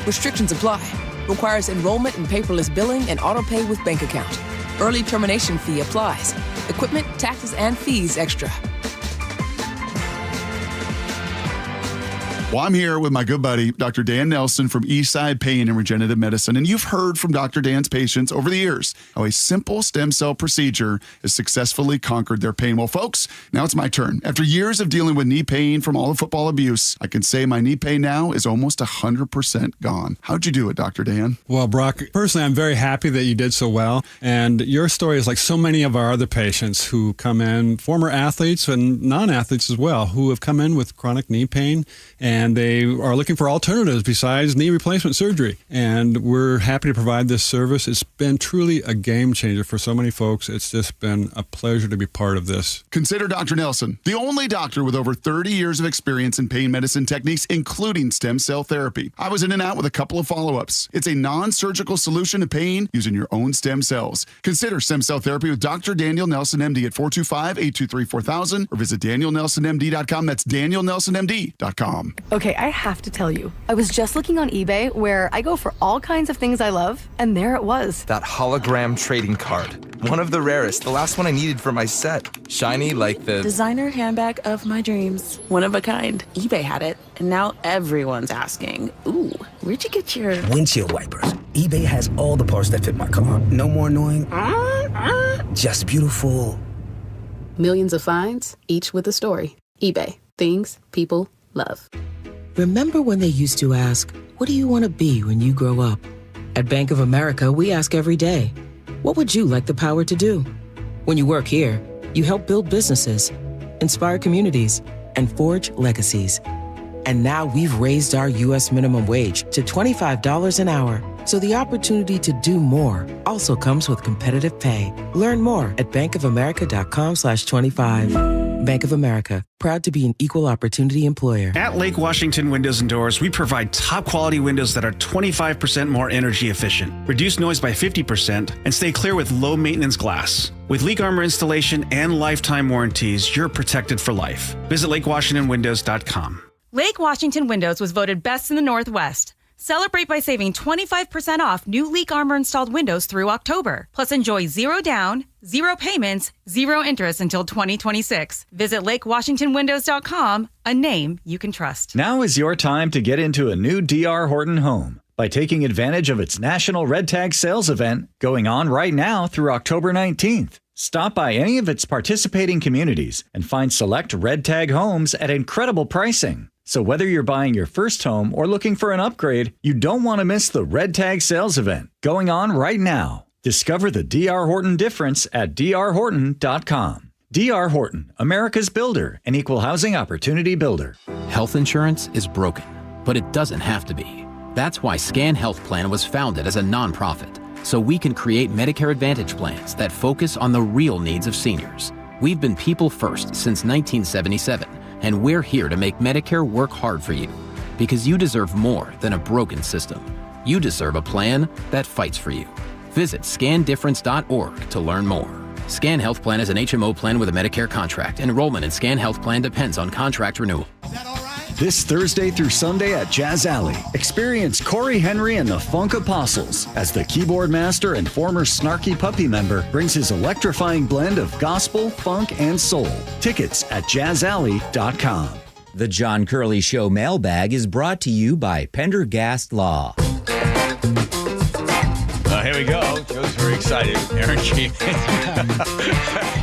Restrictions apply. Requires enrollment in paperless billing and auto pay with bank account. Early termination fee applies. Equipment, taxes, and fees extra. Well, I'm here with my good buddy, Dr. Dan Nelson from Eastside Pain and Regenerative Medicine. And you've heard from Dr. Dan's patients over the years how a simple stem cell procedure has successfully conquered their pain. Well, folks, now it's my turn. After years of dealing with knee pain from all the football abuse, I can say my knee pain now is almost 100% gone. How'd you do it, Dr. Dan? Well, Brock, personally, I'm very happy that you did so well. And your story is like so many of our other patients who come in, former athletes and non-athletes as well, who have come in with chronic knee pain and and they are looking for alternatives besides knee replacement surgery. And we're happy to provide this service. It's been truly a game changer for so many folks. It's just been a pleasure to be part of this. Consider Dr. Nelson, the only doctor with over 30 years of experience in pain medicine techniques, including stem cell therapy. I was in and out with a couple of follow-ups. It's a non-surgical solution to pain using your own stem cells. Consider stem cell therapy with Dr. Daniel Nelson, MD at 425-823-4000 or visit danielnelsonmd.com. That's danielnelsonmd.com. Okay, I have to tell you, I was just looking on eBay where I go for all kinds of things I love, and there it was. That hologram trading card. One of the rarest, the last one I needed for my set. Shiny like the designer handbag of my dreams. One of a kind. eBay had it, and now everyone's asking, ooh, where'd you get your windshield wipers? eBay has all the parts that fit my car. No more annoying, just beautiful. Millions of finds, each with a story. eBay. Things people love. Remember when they used to ask, what do you want to be when you grow up? At Bank of America, we ask every day, what would you like the power to do? When you work here, you help build businesses, inspire communities, and forge legacies. And now we've raised our U.S. minimum wage to $25 an hour. So the opportunity to do more also comes with competitive pay. Learn more at bankofamerica.com/25. Bank of America, proud to be an equal opportunity employer. At Lake Washington Windows and Doors, we provide top quality windows that are 25% more energy efficient, reduce noise by 50%, and stay clear with low maintenance glass. With leak armor installation and lifetime warranties, you're protected for life. Visit lakewashingtonwindows.com. Lake Washington Windows was voted best in the Northwest. Celebrate by saving 25% off new Leak Armor installed windows through October. Plus enjoy 0 down, 0 payments, 0 interest until 2026. Visit lakewashingtonwindows.com, a name you can trust. Now is your time to get into a new D.R. Horton home by taking advantage of its National Red Tag Sales event going on right now through October 19th. Stop by any of its participating communities and find select Red Tag homes at incredible pricing. So whether you're buying your first home or looking for an upgrade, you don't want to miss the Red Tag Sales event going on right now. Discover the D.R. Horton difference at drhorton.com. D.R. Horton, America's builder and equal housing opportunity builder. Health insurance is broken, but it doesn't have to be. That's why Scan Health Plan was founded as a nonprofit, so we can create Medicare Advantage plans that focus on the real needs of seniors. We've been people first since 1977. And we're here to make Medicare work hard for you, because you deserve more than a broken system. You deserve a plan that fights for you. Visit scandifference.org to learn more. Scan Health Plan is an HMO plan with a Medicare contract. Enrollment in Scan Health Plan depends on contract renewal. This Thursday through Sunday at Jazz Alley, experience Corey Henry and the Funk Apostles as the keyboard master and former Snarky Puppy member brings his electrifying blend of gospel, funk, and soul. Tickets at jazzalley.com. The John Curley Show mailbag is brought to you by Pendergast Law. Here we go. Joe's very excited. Aaron came in.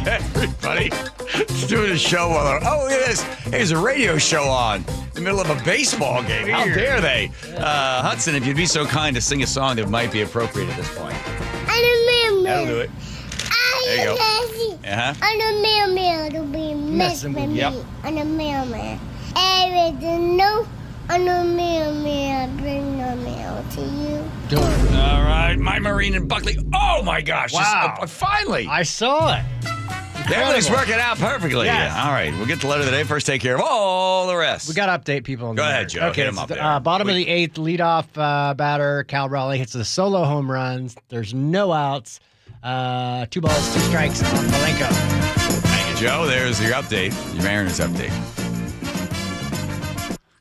Everybody, it's doing a show while oh, look at this. There's a radio show on in the middle of a baseball game. How dare they? Hudson, if you'd be so kind to sing a song that might be appropriate at this point. That'll do it. There you go. On the mailman to be messing with me. On the mailman. Everything new. On the mailman, bring the mail to you. All right, my Marine and Buckley. Oh my gosh! Wow! Finally, I saw it. Everything's working out perfectly. Yes. Yeah. All right, we'll get the letter of the day first. Take care of all the rest. We got to update people. Go ahead, Joe. Okay, hit him up there. Bottom of the 8th, leadoff batter Cal Raleigh hits the solo home runs. There's no outs. 2 balls, 2 strikes on Malenko. Thank you, Joe. There's your update. Your Mariners update.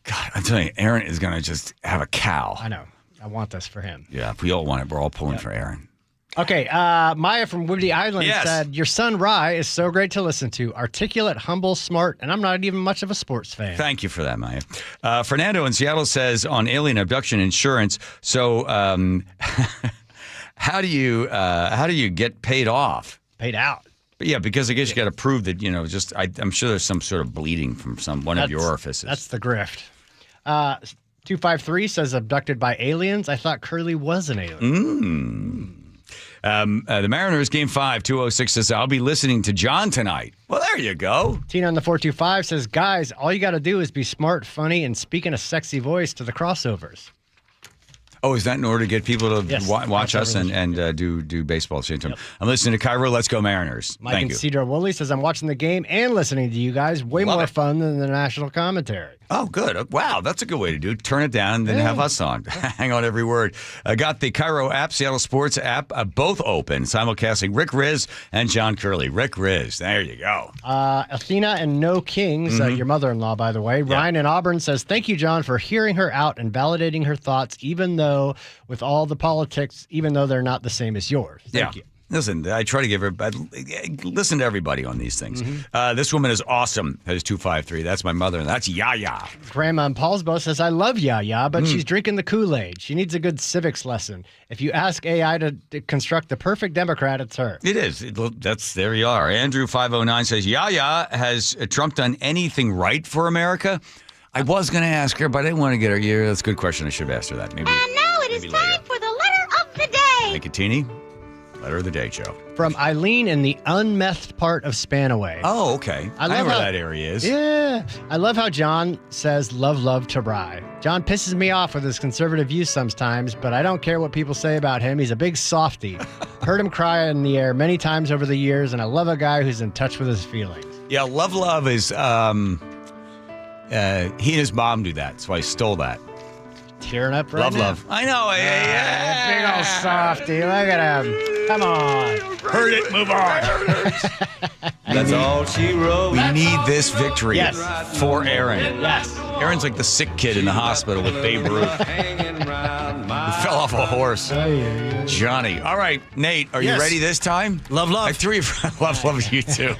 God, I'm telling you, Aaron is going to just have a cow. I know. I want this for him. Yeah, we all want it. We're all pulling for Aaron. Okay, Maya from Whidbey Island Yes. said, your son Rye is so great to listen to. Articulate, humble, smart, and I'm not even much of a sports fan. Thank you for that, Maya. Fernando in Seattle says on alien abduction insurance, so how do you get paid off? Paid out. But yeah, because I guess you got to prove that, I'm sure there's some sort of bleeding from one of your orifices. That's the grift. 253 says abducted by aliens. I thought Curly was an alien. The Mariners, Game 5, 2:06 says, I'll be listening to John tonight. Well, there you go. Tina on the 425 says, guys, all you got to do is be smart, funny, and speak in a sexy voice to the crossovers. Oh, is that in order to get people to Yes, watch us and do baseball at the same time? Yep. I'm listening to KIRO. Let's go Mariners. Mike Thank and you. Cedar Woolley says, I'm watching the game and listening to you guys. Way more fun than the national commentary. Oh, good. Wow, that's a good way to do it. Turn it down and then have us on. Hang on every word. I got the KIRO app, Seattle Sports app, both open, simulcasting Rick Riz and John Curley. Rick Riz, there you go. Athena and No Kings, your mother-in-law, by the way. Yeah. Ryan in Auburn says, thank you, John, for hearing her out and validating her thoughts, even though with all the politics, even though they're not the same as yours. Thank you. Listen, I try to give everybody, listen to everybody on these things. This woman is awesome, has 253. That's my mother, and that's Yaya. Grandma in Paulsbo says, I love Yaya, but she's drinking the Kool-Aid. She needs a good civics lesson. If you ask AI to construct the perfect Democrat, it's her. It is. There you are. Andrew 509 says, Yaya, has Trump done anything right for America? I was going to ask her, but I didn't want to get her ear. That's a good question. I should have asked her that. Maybe. And now it is time for the letter of the day. Thank you, Teeny. Letter of the day, Joe. From Eileen in the unmethed part of Spanaway. Oh, okay. I know where that area is. Yeah. I love how John says love to rye. John pisses me off with his conservative views sometimes, but I don't care what people say about him. He's a big softie. Heard him cry in the air many times over the years, and I love a guy who's in touch with his feelings. Yeah, love is, he and his mom do that, so I stole that. Tearing up right now. Love. I know. Big old softy. Look at him. Come on. Heard it. Move on. That's all she wrote. We need this victory for Aaron. Yes. Aaron's like the sick kid in the hospital with Babe Ruth. He fell off a horse. Johnny. All right, Nate, are you ready this time? Love. I have three. Love you too.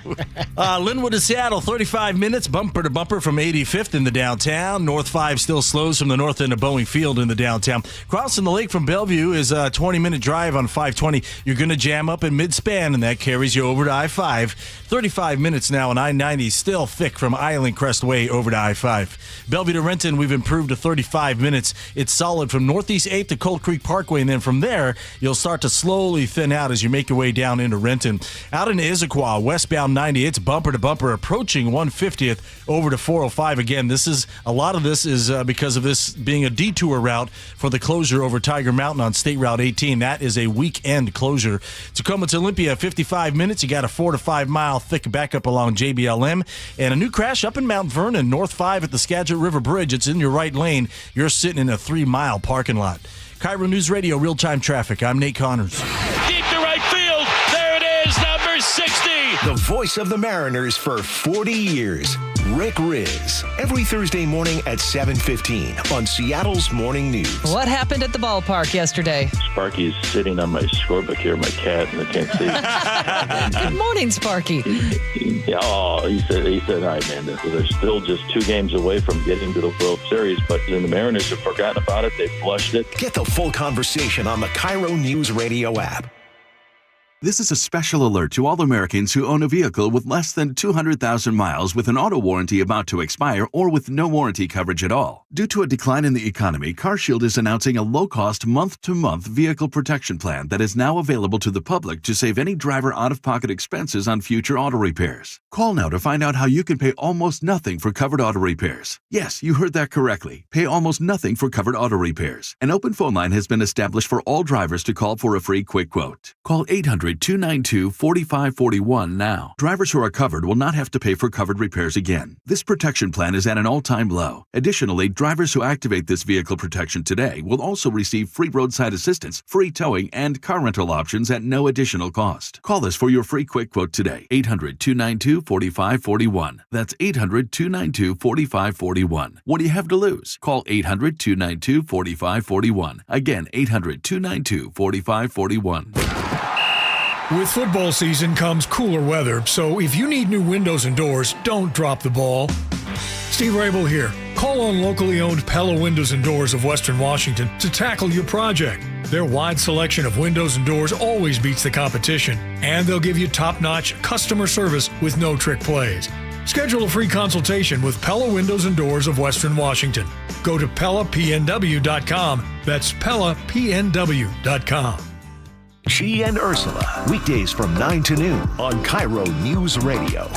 Linwood to Seattle, 35 minutes, bumper to bumper from 85th in the downtown. North 5 still slows from the north end of Boeing Field in the downtown. Crossing the lake from Bellevue is a 20-minute drive on 520. You're going to jam up in mid-span, and that carries you over to I-5. 35 minutes now on I-90, still thick from Island Crest Way over to I-5. Bellevue to Renton, we've improved to 35 minutes. It's solid from Northeast 8th to Cold Creek Parkway, and then from there, you'll start to slowly thin out as you make your way down into Renton. Out in Issaquah, westbound 90, it's bumper to bumper approaching 150th over to 405. Again, a lot of this is because of this being a detour route for the closure over Tiger Mountain on State Route 18. That is a weekend closure. Tacoma to Olympia, 55 minutes. You got a 4 to 5 mile thick backup along JBLM, and a new crash up in Mount Vernon, North 5 at the Skagit River Bridge. It's in your right lane. You're sitting in a 3-mile parking lot. KIRO News Radio, real-time traffic. I'm Nate Connors. Deep to right field. There it is, number 60. The voice of the Mariners for 40 years. Rick Riz. Every Thursday morning at 7:15 on Seattle's Morning News. What happened at the ballpark yesterday? Sparky's sitting on my scorebook here, my cat, and I can't see. Good morning, Sparky. He said, all right, man, they're still just 2 games away from getting to the World Series, but then the Mariners have forgotten about it. They flushed it. Get the full conversation on the KIRO Newsradio app. This is a special alert to all Americans who own a vehicle with less than 200,000 miles with an auto warranty about to expire or with no warranty coverage at all. Due to a decline in the economy, CarShield is announcing a low-cost month-to-month vehicle protection plan that is now available to the public to save any driver out-of-pocket expenses on future auto repairs. Call now to find out how you can pay almost nothing for covered auto repairs. Yes, you heard that correctly. Pay almost nothing for covered auto repairs. An open phone line has been established for all drivers to call for a free quick quote. Call 800-292-4541 now. Drivers who are covered will not have to pay for covered repairs again. This protection plan is at an all-time low. Additionally, drivers who activate this vehicle protection today will also receive free roadside assistance, free towing, and car rental options at no additional cost. Call us for your free quick quote today. 800-292-4541. That's 800-292-4541. What do you have to lose? Call 800-292-4541. Again, 800-292-4541. With football season comes cooler weather, so if you need new windows and doors, don't drop the ball. Steve Rabel here. Call on locally owned Pella Windows and Doors of Western Washington to tackle your project. Their wide selection of windows and doors always beats the competition, and they'll give you top-notch customer service with no trick plays. Schedule a free consultation with Pella Windows and Doors of Western Washington. Go to PellaPNW.com. That's PellaPNW.com. She and Ursula, weekdays from 9 to noon on KIRO News Radio.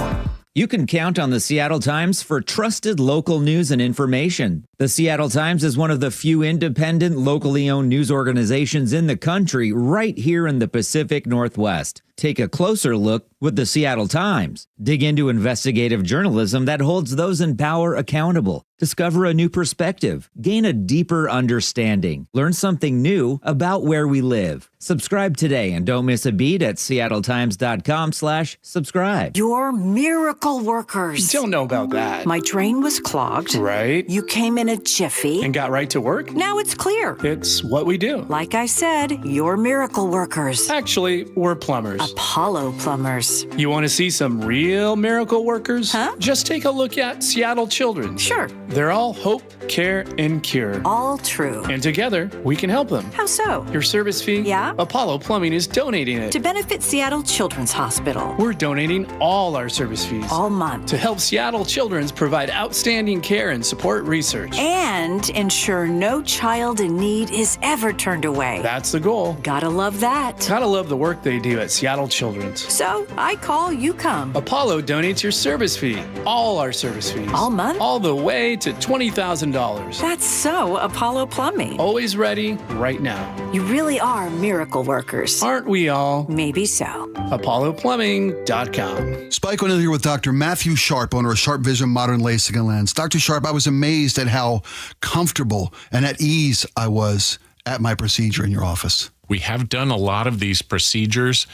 You can count on the Seattle Times for trusted local news and information. The Seattle Times is one of the few independent, locally owned news organizations in the country right here in the Pacific Northwest. Take a closer look with the Seattle Times. Dig into investigative journalism that holds those in power accountable. Discover a new perspective. Gain a deeper understanding. Learn something new about where we live. Subscribe today and don't miss a beat at seattletime.com/subscribe. You're miracle workers. Don't know about that. My drain was clogged. Right. You came in a jiffy. And got right to work? Now it's clear. It's what we do. Like I said, you're miracle workers. Actually, we're plumbers. Apollo plumbers. You want to see some real miracle workers? Huh? Just take a look at Seattle Children's. Sure. They're all hope, care, and cure. All true. And together, we can help them. How so? Your service fee? Yeah? Apollo Plumbing is donating it. To benefit Seattle Children's Hospital. We're donating all our service fees. All month. To help Seattle Children's provide outstanding care and support research. And ensure no child in need is ever turned away. That's the goal. Gotta love that. Gotta love the work they do at Seattle Children's. So, I call, you come. Apollo donates your service fee. All our service fees. All month? All the way to $20,000. That's so Apollo Plumbing. Always ready, right now. You really are miracle workers. Aren't we all? Maybe so. ApolloPlumbing.com. Spike O'Neill here with Dr. Matthew Sharp, owner of Sharp Vision Modern LASIK and Lens. Dr. Sharp, I was amazed at how comfortable and at ease I was at my procedure in your office. We have done a lot of these procedures.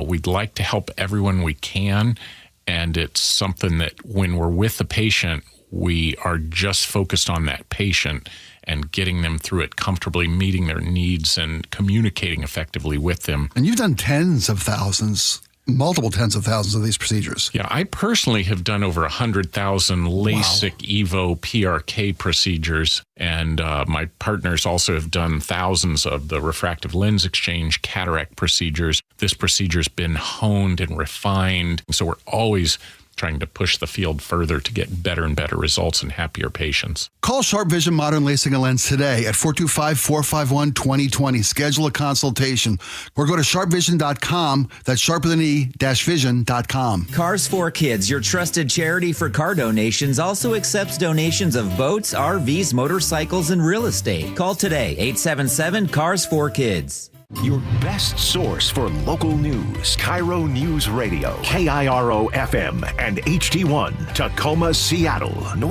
We'd like to help everyone we can, and it's something that when we're with the patient, we are just focused on that patient and getting them through it comfortably, meeting their needs and communicating effectively with them. And you've done tens of thousands, multiple tens of thousands of these procedures. Yeah, I personally have done over 100,000 LASIK, EVO, PRK procedures, and my partners also have done thousands of the refractive lens exchange cataract procedures. This procedure's been honed and refined, so we're always trying to push the field further to get better and better results and happier patients. Call Sharp Vision Modern LASIK and Lens today at 425-451-2020. Schedule a consultation or go to sharpvision.com. That's sharp with an E-vision.com. Cars for Kids, your trusted charity for car donations, also accepts donations of boats, RVs, motorcycles, and real estate. Call today, 877-CARS4KIDS. Your best source for local news. KIRO News Radio. KIRO FM and HD1, Tacoma, Seattle.